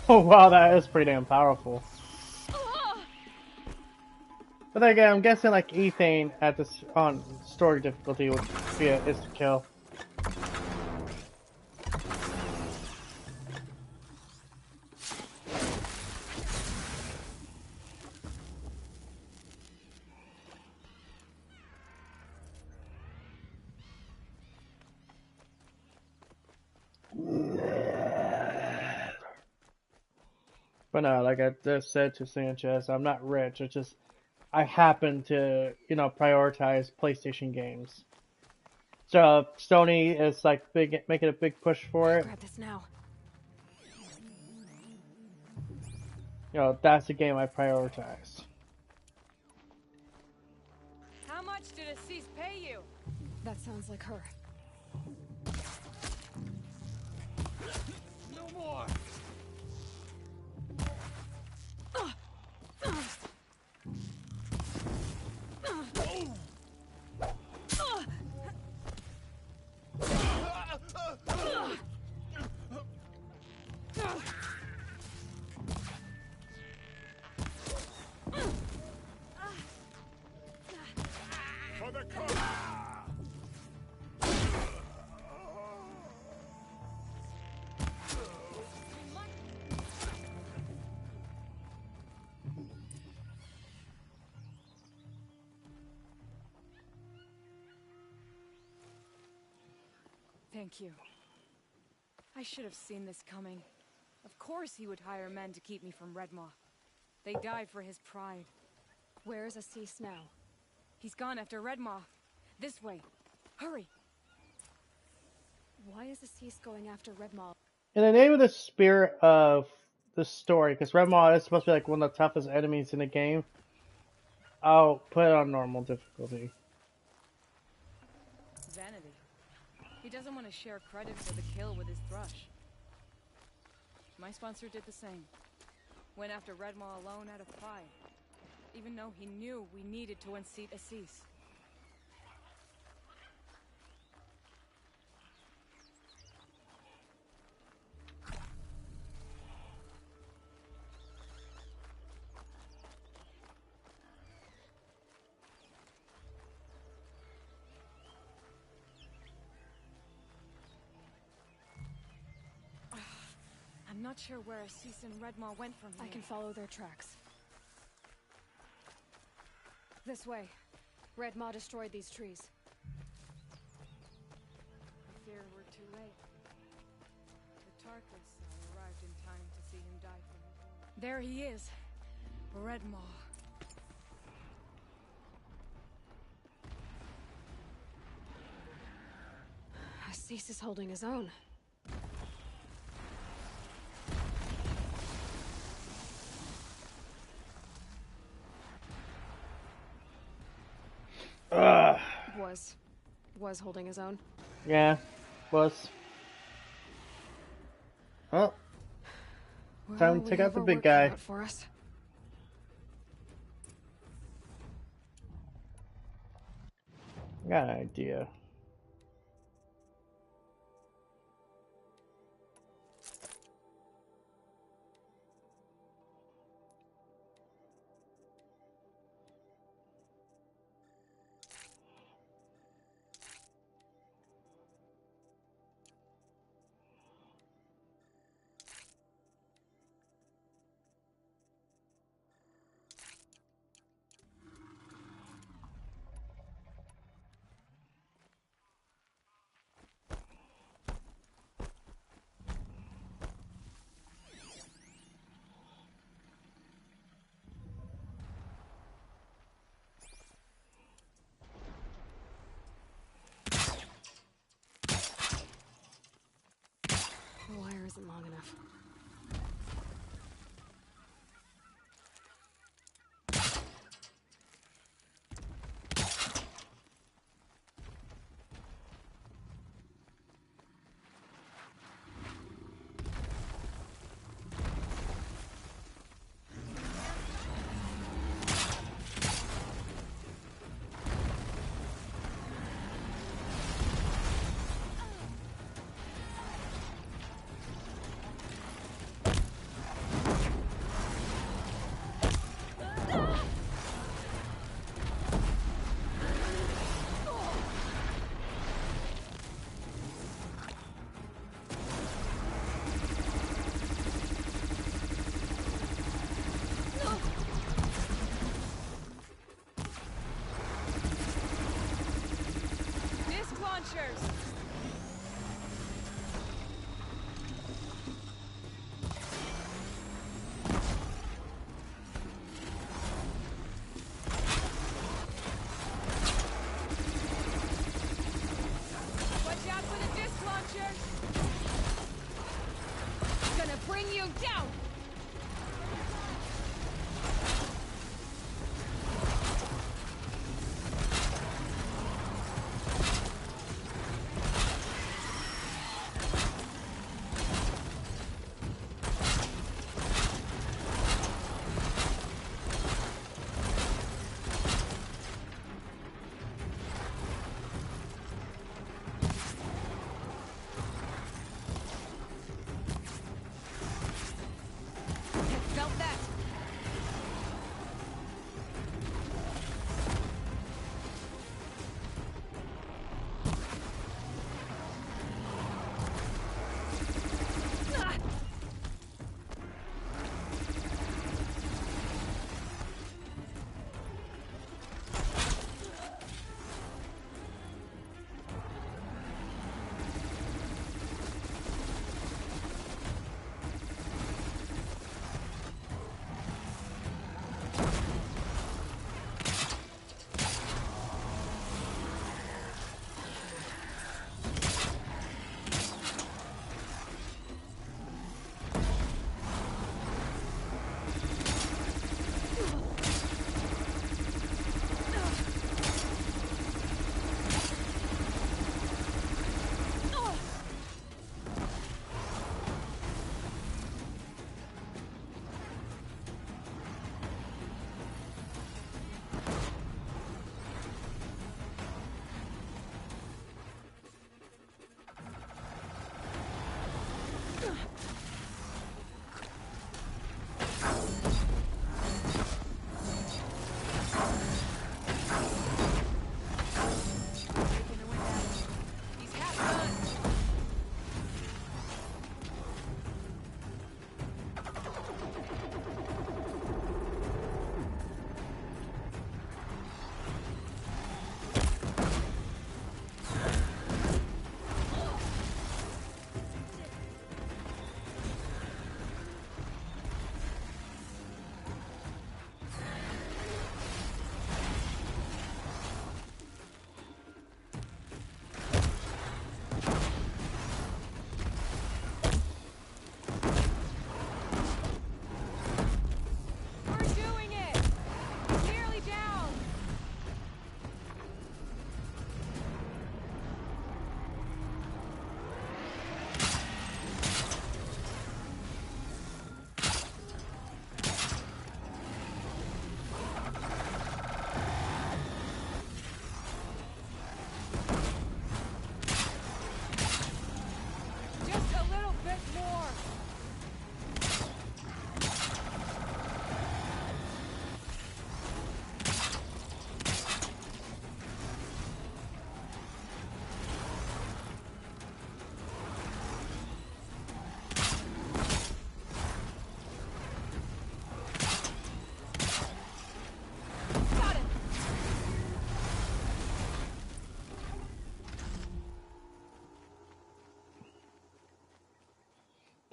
Oh wow, that is pretty damn powerful. But then again, I'm guessing like Ethane at this on story difficulty would be an instant kill. But no, like I just said to Sanchez, I'm not rich. It's just I happen to, prioritize PlayStation games. So Sony is like making a big push for it. Grab this now. That's the game I prioritize. How much did Assis pay you? That sounds like her. No more! For the cause! Thank you. I should have seen this coming. Of course he would hire men to keep me from Redmaw. They died for his pride. Where's Assis now? He's gone after Redmaw. This way. Hurry! Why is Assis going after Redmaw? In the name of the spirit of the story, because Redmaw is supposed to be like one of the toughest enemies in the game, I'll put it on normal difficulty. Vanity. He doesn't want to share credit for the kill with his thrush. My sponsor did the same. Went after Redmaw alone out of pride. Even though he knew we needed to unseat Assis. I'm not sure where Assis and Redmaw went from here. I can follow their tracks. This way. Redmaw destroyed these trees. I fear we're too late. The Tarkus arrived in time to see him die from his wound. There he is. Redmaw. Assis is holding his own. Was holding his own. Yeah, was. Well, time to take out the big guy. For us. Got an idea. enough. Disc launchers! Watch out for the disc launchers! Gonna bring you down! Felt that!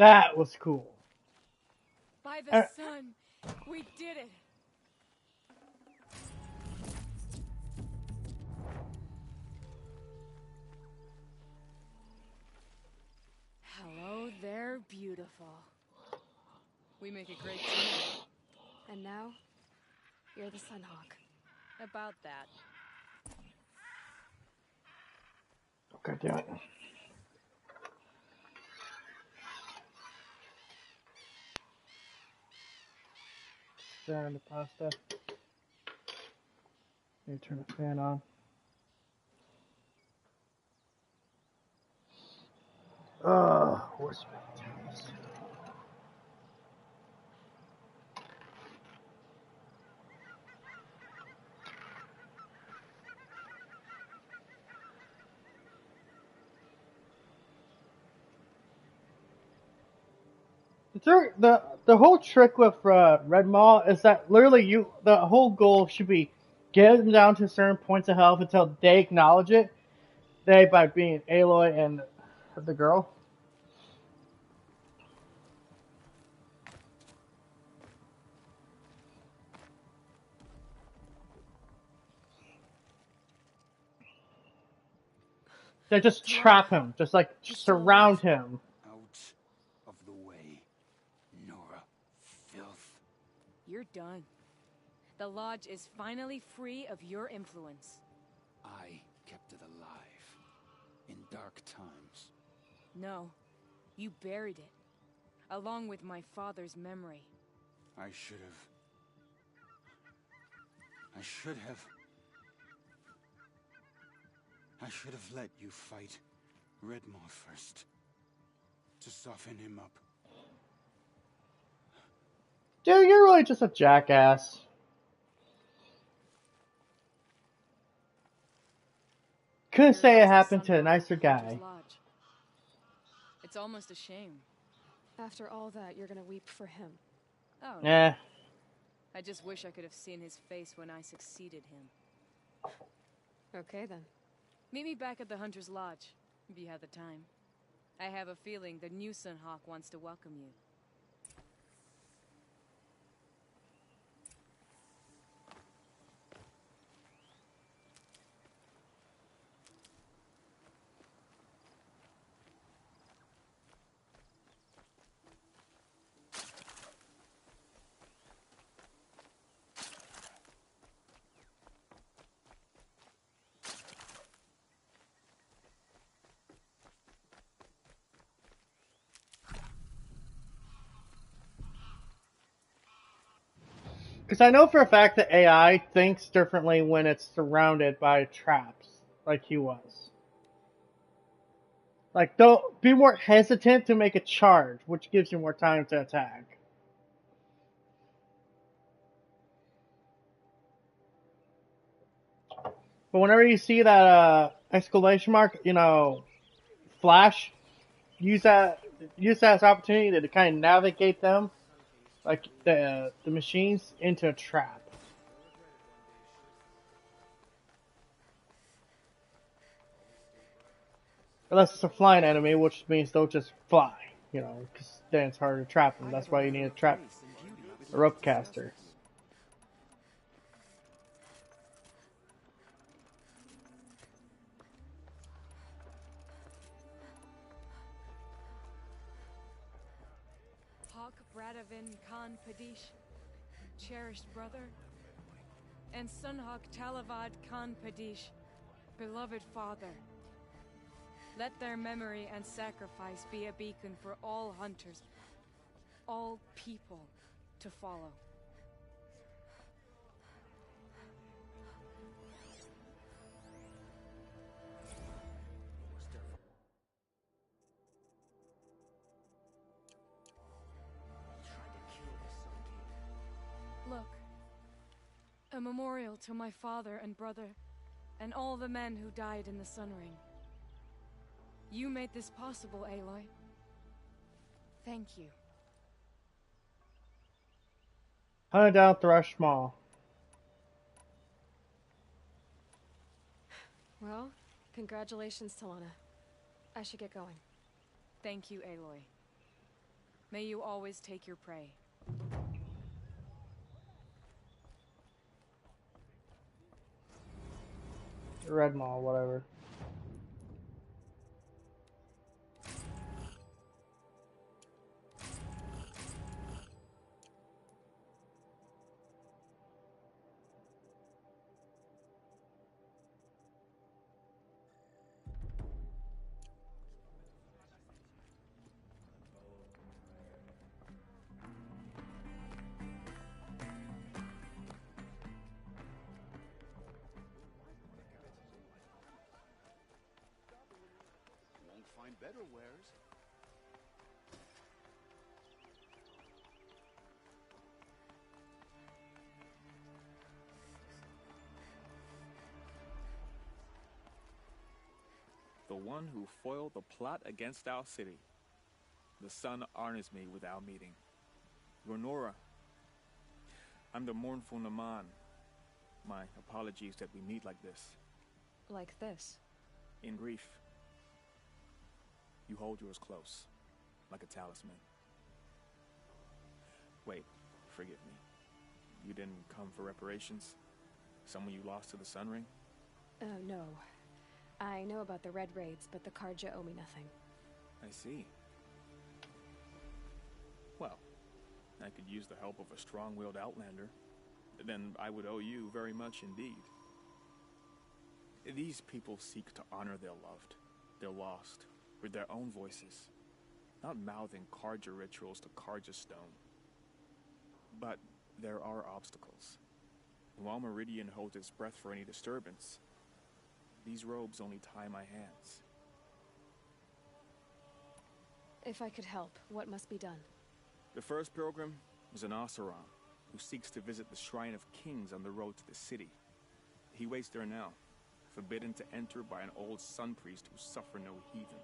That was cool. By the sun, we did it. Hello there, beautiful. We make a great team. And now, you're the Sunhawk. About that. God damn it. Down the pasta. Need to turn the fan on. Where's my towels? The whole trick with Red Maul is that literally the whole goal should be get them down to certain points of health until they acknowledge it. They by being Aloy and the girl. They just trap him, just like surround him. Out of the way, Nora. Filth. You're done. The Lodge is finally free of your influence. I kept it alive. In dark times. No. You buried it. Along with my father's memory. I should have let you fight Redmaw first. To soften him up. Dude, you're really just a jackass. Couldn't say it happened to a nicer guy. It's almost a shame. After all that, you're gonna weep for him. Oh. Yeah. I just wish I could have seen his face when I succeeded him. Okay, then. Meet me back at the Hunter's Lodge, if you have the time. I have a feeling the new Sunhawk wants to welcome you. Because I know for a fact that AI thinks differently when it's surrounded by traps, like he was. Like, don't be more hesitant to make a charge, which gives you more time to attack. But whenever you see that exclamation mark, flash, use that as opportunity to kind of navigate them, like the machines, into a trap. Unless it's a flying enemy, which means they'll just fly, because then it's harder to trap them. That's why you need a rope caster. Hawk Bradavin Khan Padish, cherished brother, and Sunhawk Talavad Khan Padish, beloved father. Let their memory and sacrifice be a beacon for all hunters, all people, to follow. Look, a memorial to my father and brother, and all the men who died in the Sun Ring. You made this possible, Aloy. Thank you. Hunted down Thrush Maul. Well, congratulations, Talana. I should get going. Thank you, Aloy. May you always take your prey. Red Maul, whatever. find better wares. The one who foiled the plot against our city. The sun honors me with our meeting. Ronora, I'm the mournful Naman. My apologies that we meet like this. Like this? In grief. You hold yours close, like a talisman. Wait, forgive me. You didn't come for reparations? Someone you lost to the Sun Ring? Oh, no. I know about the Red Raids, but the Karja owe me nothing. I see. Well, I could use the help of a strong-willed outlander. Then I would owe you very much indeed. These people seek to honor their loved, their lost, with their own voices, not mouthing Karja rituals to Karja stone. But there are obstacles. While Meridian holds its breath for any disturbance, these robes only tie my hands. If I could help, what must be done? The first pilgrim is an Oseram who seeks to visit the Shrine of Kings on the road to the city. He waits there now, forbidden to enter by an old sun priest who suffer no heathen.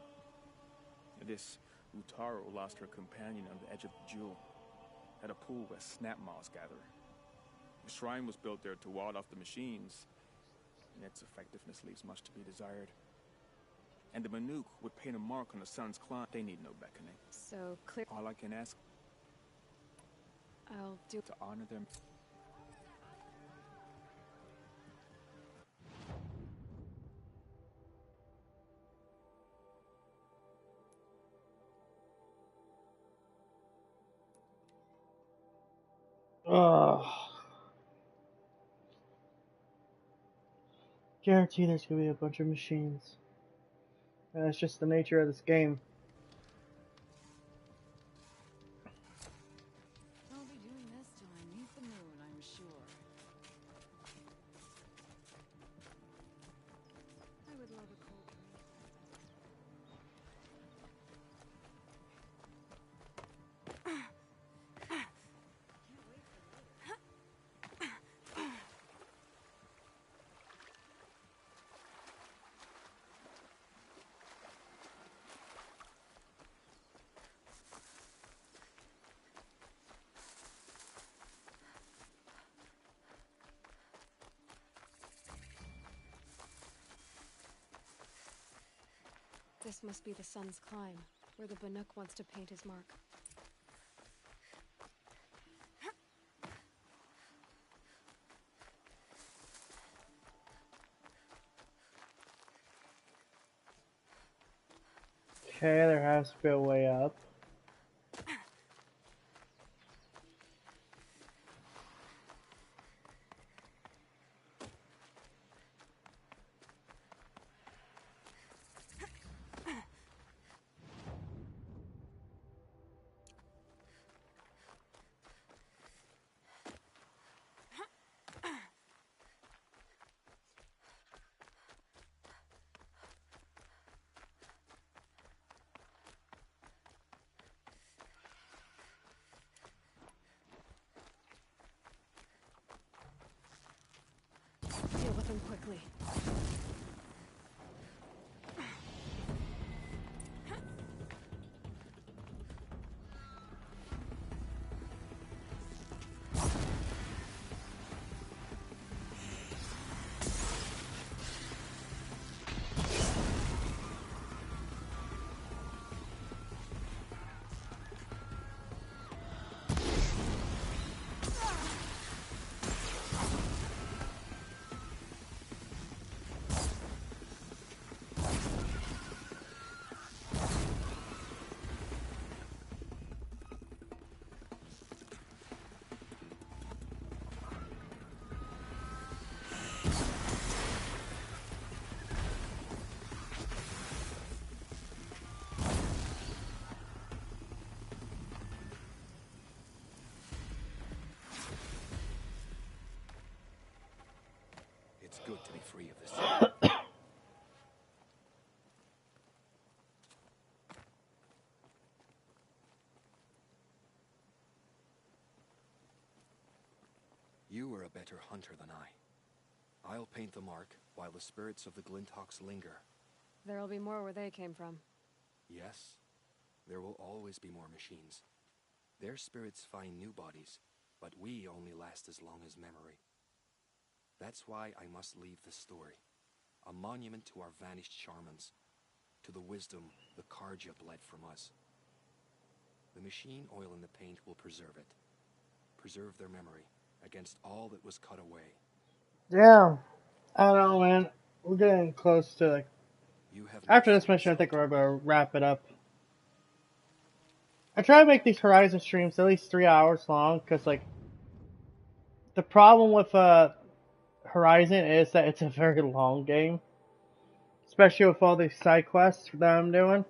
This Utaro lost her companion on the edge of the jewel, at a pool where snap moths gather. The shrine was built there to ward off the machines, and its effectiveness leaves much to be desired. And the Manuk would paint a mark on the sun's climb. They need no beckoning. So clear. All I can ask, I'll do to honor them. Ugh. Guarantee there's gonna be a bunch of machines. That's just the nature of this game. I'll be doing this till I meet the moon, I'm sure. I would love a cold drink. This must be the sun's climb, where the Banuk wants to paint his mark. Okay, there has to be a way up. Deal with him quickly. It's good to be free of this. better hunter than I. I'll paint the mark while the spirits of the Glinthawks linger. There'll be more where they came from. Yes, there will always be more machines. Their spirits find new bodies, but we only last as long as memory. That's why I must leave this story. A monument to our vanished shamans, to the wisdom the Karja bled from us. The machine oil in the paint will preserve it. Preserve their memory against all that was cut away. Damn. I don't know, man. We're getting close to, like... You have After this mission, I think we're going to wrap it up. I try to make these Horizon streams at least 3 hours long, because, like... The problem with Horizon is that it's a very long game. Especially with all these side quests that I'm doing.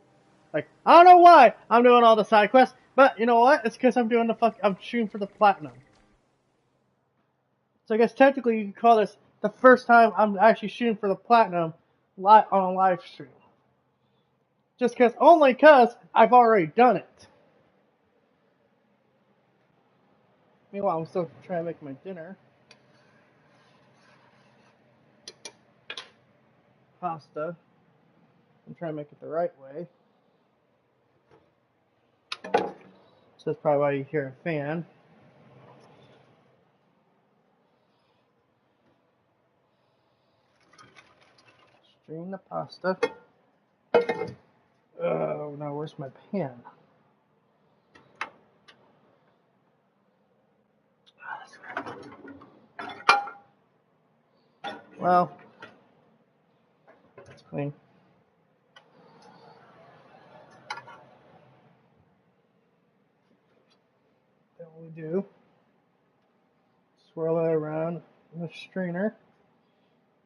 Like, I don't know why I'm doing all the side quests, but you know what? It's because I'm doing I'm shooting for the platinum. So I guess technically you can call this the first time I'm actually shooting for the platinum on a live stream. Only because I've already done it. Meanwhile, I'm still trying to make my dinner. Pasta. I'm trying to make it the right way. So that's probably why you hear a fan. Strain the pasta. Oh, now where's my pan? Well, it's clean. Then we do swirl it around the strainer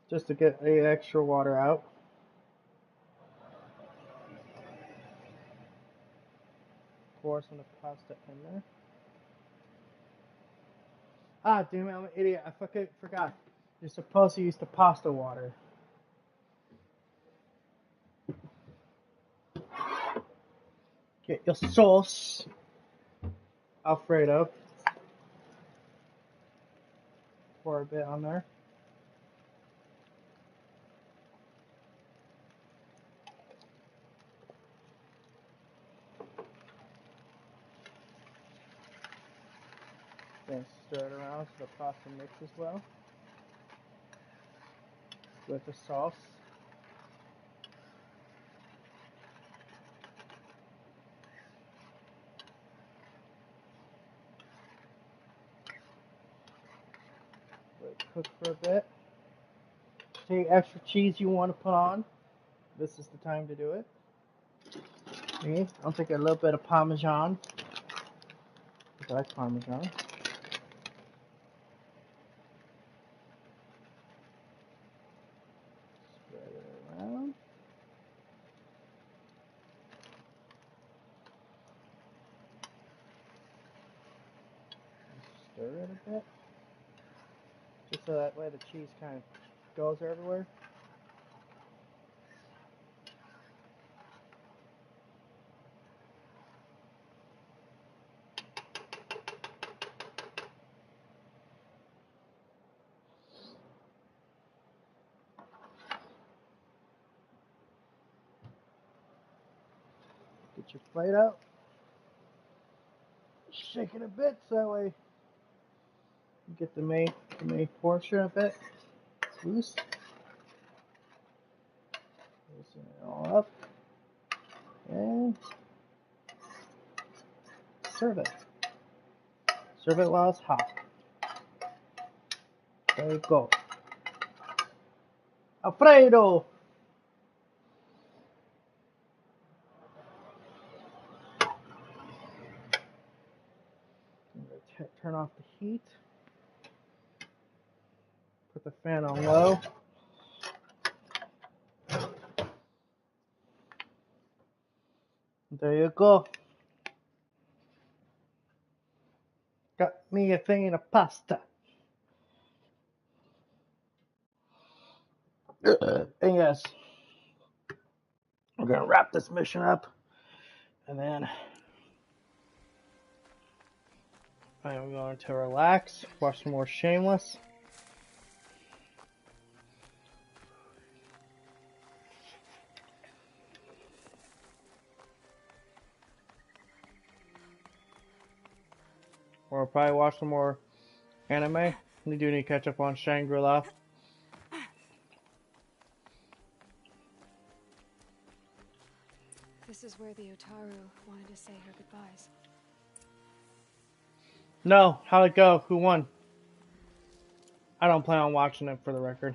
just to get the extra water out. Pour some of the pasta in there. Ah, damn it, I'm an idiot. I fucking forgot. You're supposed to use the pasta water. Get your sauce. Alfredo. Pour a bit on there. Then stir it around so the pasta mixes well with the sauce. Let it cook for a bit. Any extra cheese you want to put on, this is the time to do it. Me, I'll take a little bit of Parmesan. I like Parmesan. Spread it around. Stir it a bit. Just so that way the cheese kind of goes everywhere. Get your plate out. Shake it a bit so that way you get the main portion of it loose. Loosen it all up. And serve it. Serve it while it's hot. There you go. Alfredo! I'm going to turn off the heat. Put the fan on low. There you go. Got me a thing of pasta. And yes, we're going to wrap this mission up. And then I'm going to relax, watch some more Shameless. or probably watch some more anime. We do need to catch up on Shangri-La. This is where the Otaru wanted to say her goodbyes. No, how'd it go? Who won? I don't plan on watching it, for the record.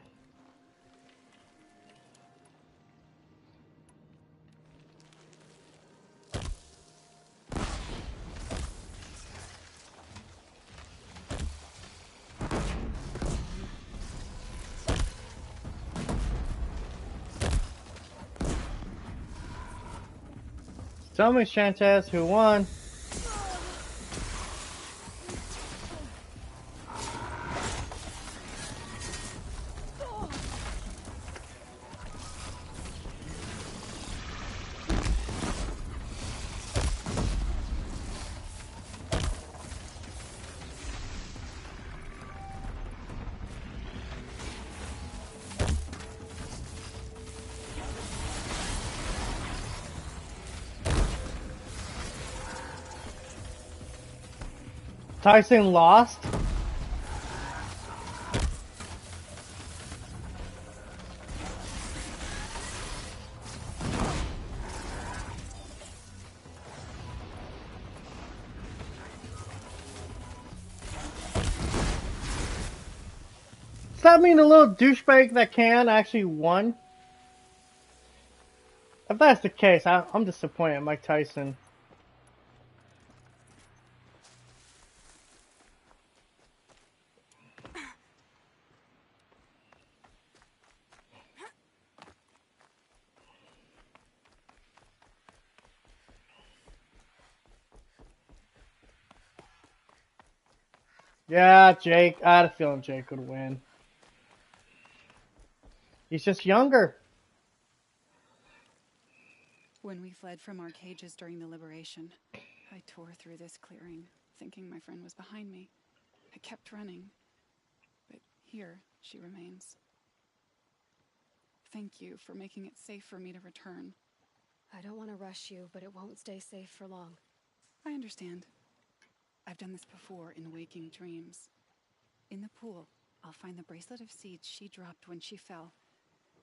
Tell me, Shantaz, who won? Tyson lost? Does that mean the little douchebag that can actually won? If that's the case, I'm disappointed in Mike Tyson. Yeah, Jake. I had a feeling Jake would win. He's just younger. When we fled from our cages during the liberation, I tore through this clearing, thinking my friend was behind me. I kept running, but here she remains. Thank you for making it safe for me to return. I don't want to rush you, but it won't stay safe for long. I understand. I've done this before in waking dreams. In the pool, I'll find the bracelet of seeds she dropped when she fell.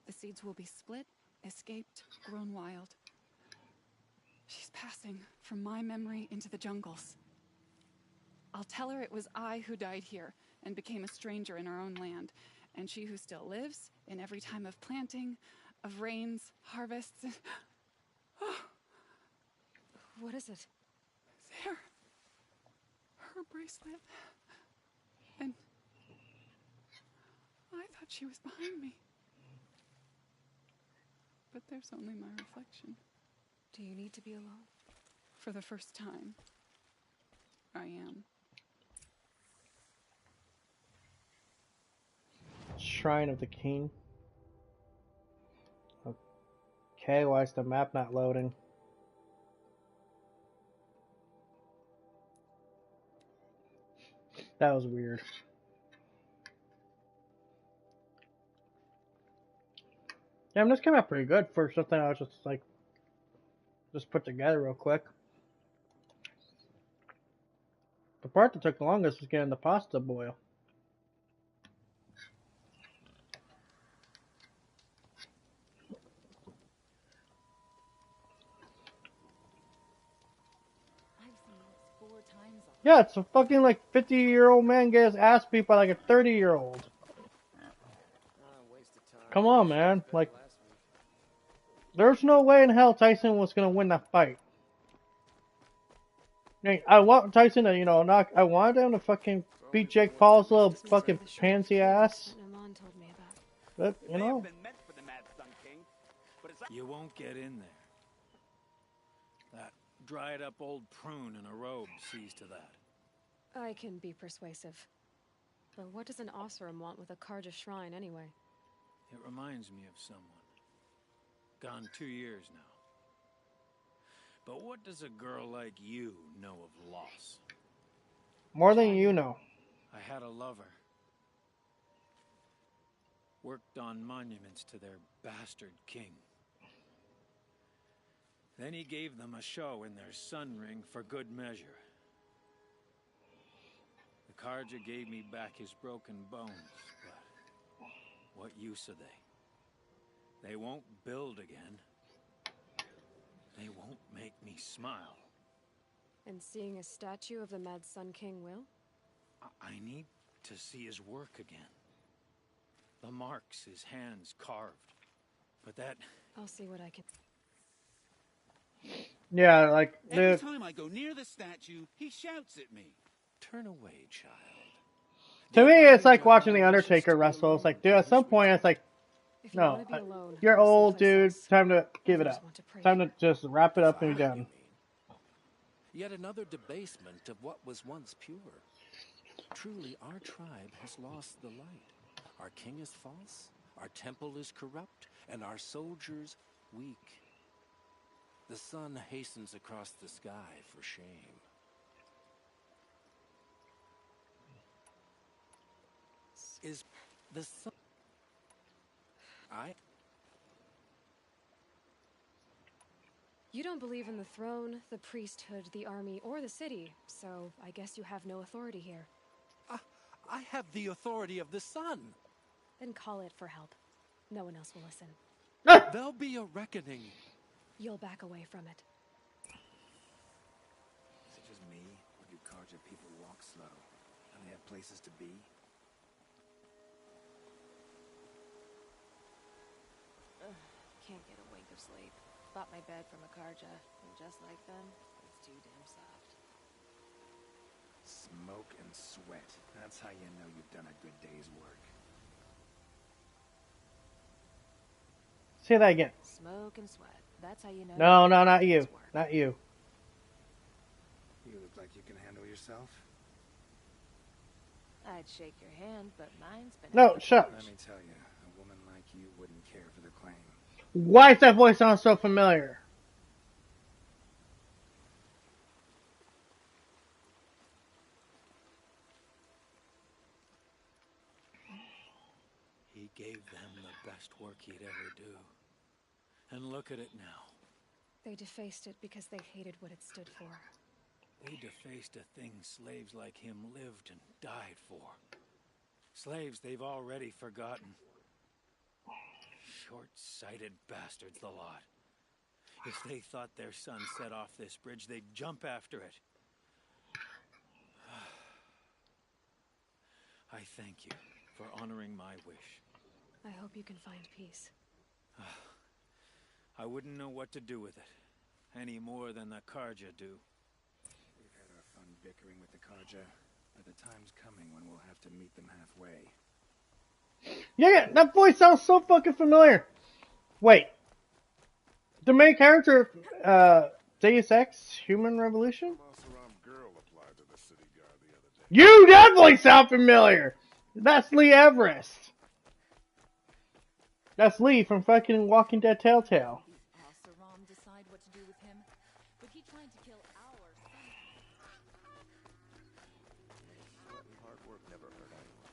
The seeds will be split, escaped, grown wild. She's passing from my memory into the jungles. I'll tell her it was I who died here and became a stranger in our own land, and she who still lives in every time of planting, of rains, harvests, and... What is it? There. Her bracelet. And I thought she was behind me. But there's only my reflection. Do you need to be alone? For the first time, I am. Shrine of the King. Okay, why is the map not loading? That was weird. Damn, this came out pretty good for something I was just put together real quick. The part that took the longest was getting the pasta boil. Yeah, it's a fucking like 50-year-old man get his ass beat by like a 30-year-old. Come on, man. Like, there's no way in hell Tyson was gonna win that fight. I want Tyson to, knock. I wanted him to fucking beat Jake Paul's little fucking pansy ass. But, You won't get in there. That dried up old prune in a robe sees to that. I can be persuasive. But what does an Oseram want with a Karja shrine anyway? It reminds me of someone. Gone 2 years now. But what does a girl like you know of loss? More than you know. I had a lover. Worked on monuments to their bastard king. Then he gave them a show in their sun ring for good measure. Karja gave me back his broken bones, but what use are they? They won't build again. They won't make me smile. And seeing a statue of the Mad Sun King will? I need to see his work again. The marks his hands carved. But that... I'll see what I can... Yeah, like, Every dude. time I go near the statue, he shouts at me. Turn away, child. To me, it's like watching The Undertaker wrestle. It's like, dude, at some point, it's like, no, you're old, dude. Time to give it up. Time to just wrap it up and be done. Yet another debasement of what was once pure. Truly, our tribe has lost the light. Our king is false, our temple is corrupt, and our soldiers weak. The sun hastens across the sky for shame. Is the sun... You don't believe in the throne, the priesthood, the army, or the city, so I guess you have no authority here. I have the authority of the sun. Then call it for help. No one else will listen. There'll be a reckoning. You'll back away from it. Is it just me, or do Karja people walk slow? And they have places to be? Can't get a wink of sleep. Bought my bed from a Karja, and just like them, it's too damn soft. Smoke and sweat. That's how you know you've done a good day's work. Say that again. Smoke and sweat. That's how you know. No, not you. Not you. You look like you can handle yourself. I'd shake your hand, but mine's been... No, shut up. Let me tell you, a woman like you wouldn't care for the claim. Why does that voice sound so familiar? He gave them the best work he'd ever do. And look at it now. They defaced it because they hated what it stood for. They defaced a thing slaves like him lived and died for. Slaves they've already forgotten. Short-sighted bastards, the lot. If they thought their son set off this bridge, they'd jump after it. I thank you for honoring my wish. I hope you can find peace. I wouldn't know what to do with it, any more than the Karja do. We've had our fun bickering with the Karja, but the time's coming when we'll have to meet them halfway. Yeah, that voice sounds so fucking familiar. Wait. The main character, Deus Ex, Human Revolution? You definitely sound familiar! That's Lee Everest. That's Lee from fucking Walking Dead Telltale. Asaram decide what to do with him, but he tried to kill our son. Hard work never hurt anyone.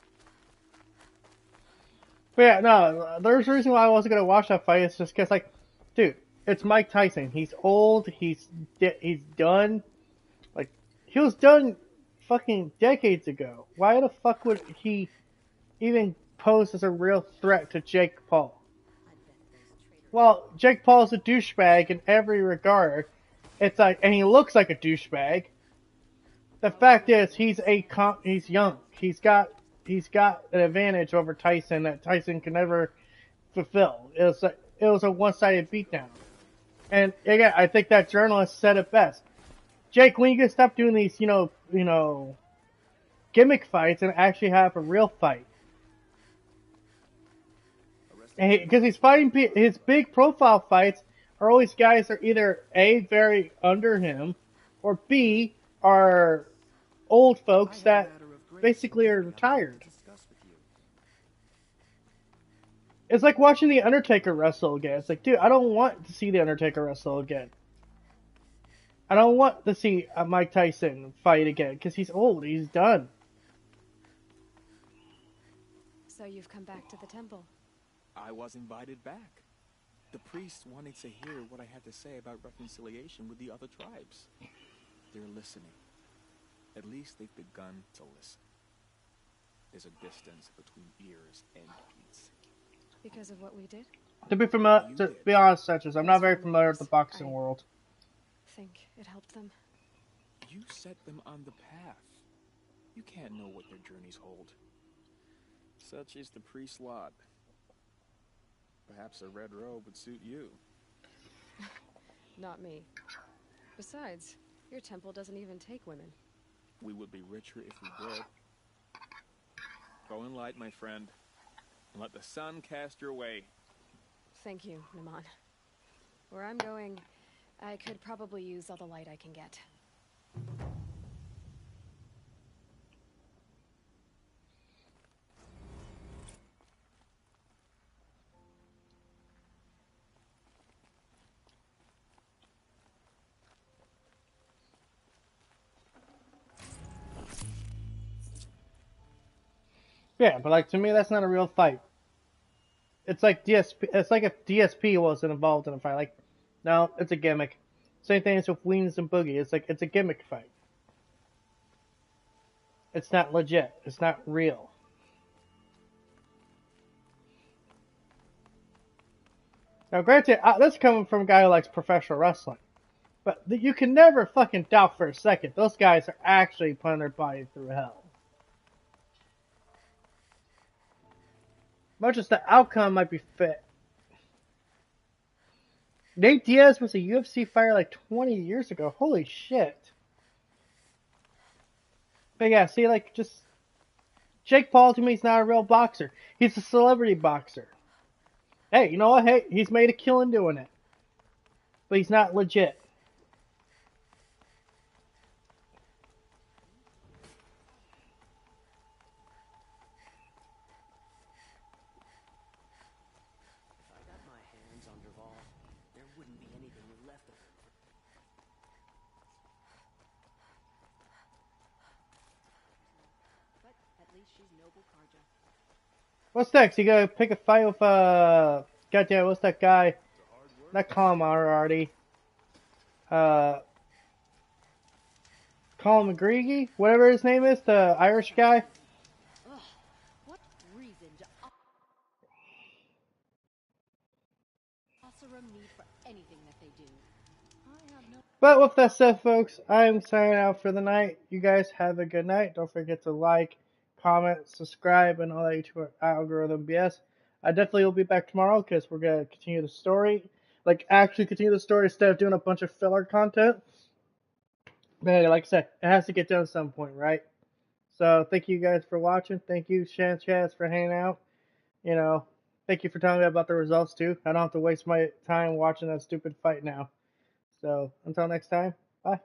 But yeah, no, there's a reason why I wasn't gonna watch that fight. It's just because, like, dude, it's Mike Tyson. He's old. He's done. Like, he was done fucking decades ago. Why the fuck would he even pose as a real threat to Jake Paul? Well, Jake Paul's a douchebag in every regard. It's like, and he looks like a douchebag. The fact is, he's young. He's got an advantage over Tyson that Tyson can never fulfill. It was a one-sided beatdown. And again, I think that journalist said it best. Jake, when you gonna stop doing these, gimmick fights and actually have a real fight? Because he's fighting, his big profile fights are always guys that are either A, very under him, or B, are old folks that basically are retired. It's like watching The Undertaker wrestle again. It's like, dude, I don't want to see The Undertaker wrestle again. I don't want to see Mike Tyson fight again, because he's old, he's done. So you've come back to the temple. I was invited back. The priests wanted to hear what I had to say about reconciliation with the other tribes. They're listening. At least they've begun to listen. there's a distance between ears and beats. Because of what we did? To be honest, Tetris, I'm not very familiar with the boxing world. Think it helped them. You set them on the path. You can't know what their journeys hold. Such is the priest's lot. Perhaps a red robe would suit you. Not me. Besides, your temple doesn't even take women. We would be richer if we did. Go in light, my friend, and let the sun cast your way. Thank you, Naman. Where I'm going, I could probably use all the light I can get. Yeah, but like to me, that's not a real fight. It's like DSP. It's like if DSP wasn't involved in a fight. Like, no, it's a gimmick. Same thing as with Wings and Boogie. It's like it's a gimmick fight. It's not legit. It's not real. Now, granted, this is coming from a guy who likes professional wrestling, but you can never fucking doubt for a second those guys are actually putting their body through hell. Much as the outcome might be fit. Nate Diaz was a UFC fighter like 20 years ago. Holy shit. But yeah, see, like, just... Jake Paul, to me, is not a real boxer. He's a celebrity boxer. Hey, you know what? Hey, he's made a killing doing it. But he's not legit. If I got my hands on Derval, there wouldn't be anything left of her. But at least she's noble, Karja. What's next? You gotta pick a fight with, goddamn, what's that guy? Not Calamari. Colin McGreevy? Whatever his name is, the Irish guy. Ugh, what reason to Oseram need for anything that they do? I have no... But with that said, folks, I'm signing out for the night. You guys have a good night. Don't forget to like, comment, subscribe, and all that YouTube algorithm BS. I definitely will be back tomorrow because we're going to continue the story. Like, actually continue the story instead of doing a bunch of filler content. But hey, like I said, it has to get done at some point, right? So, thank you guys for watching. Thank you, Shan Chaz, for hanging out. You know, thank you for telling me about the results, too. I don't have to waste my time watching that stupid fight now. So, until next time, bye.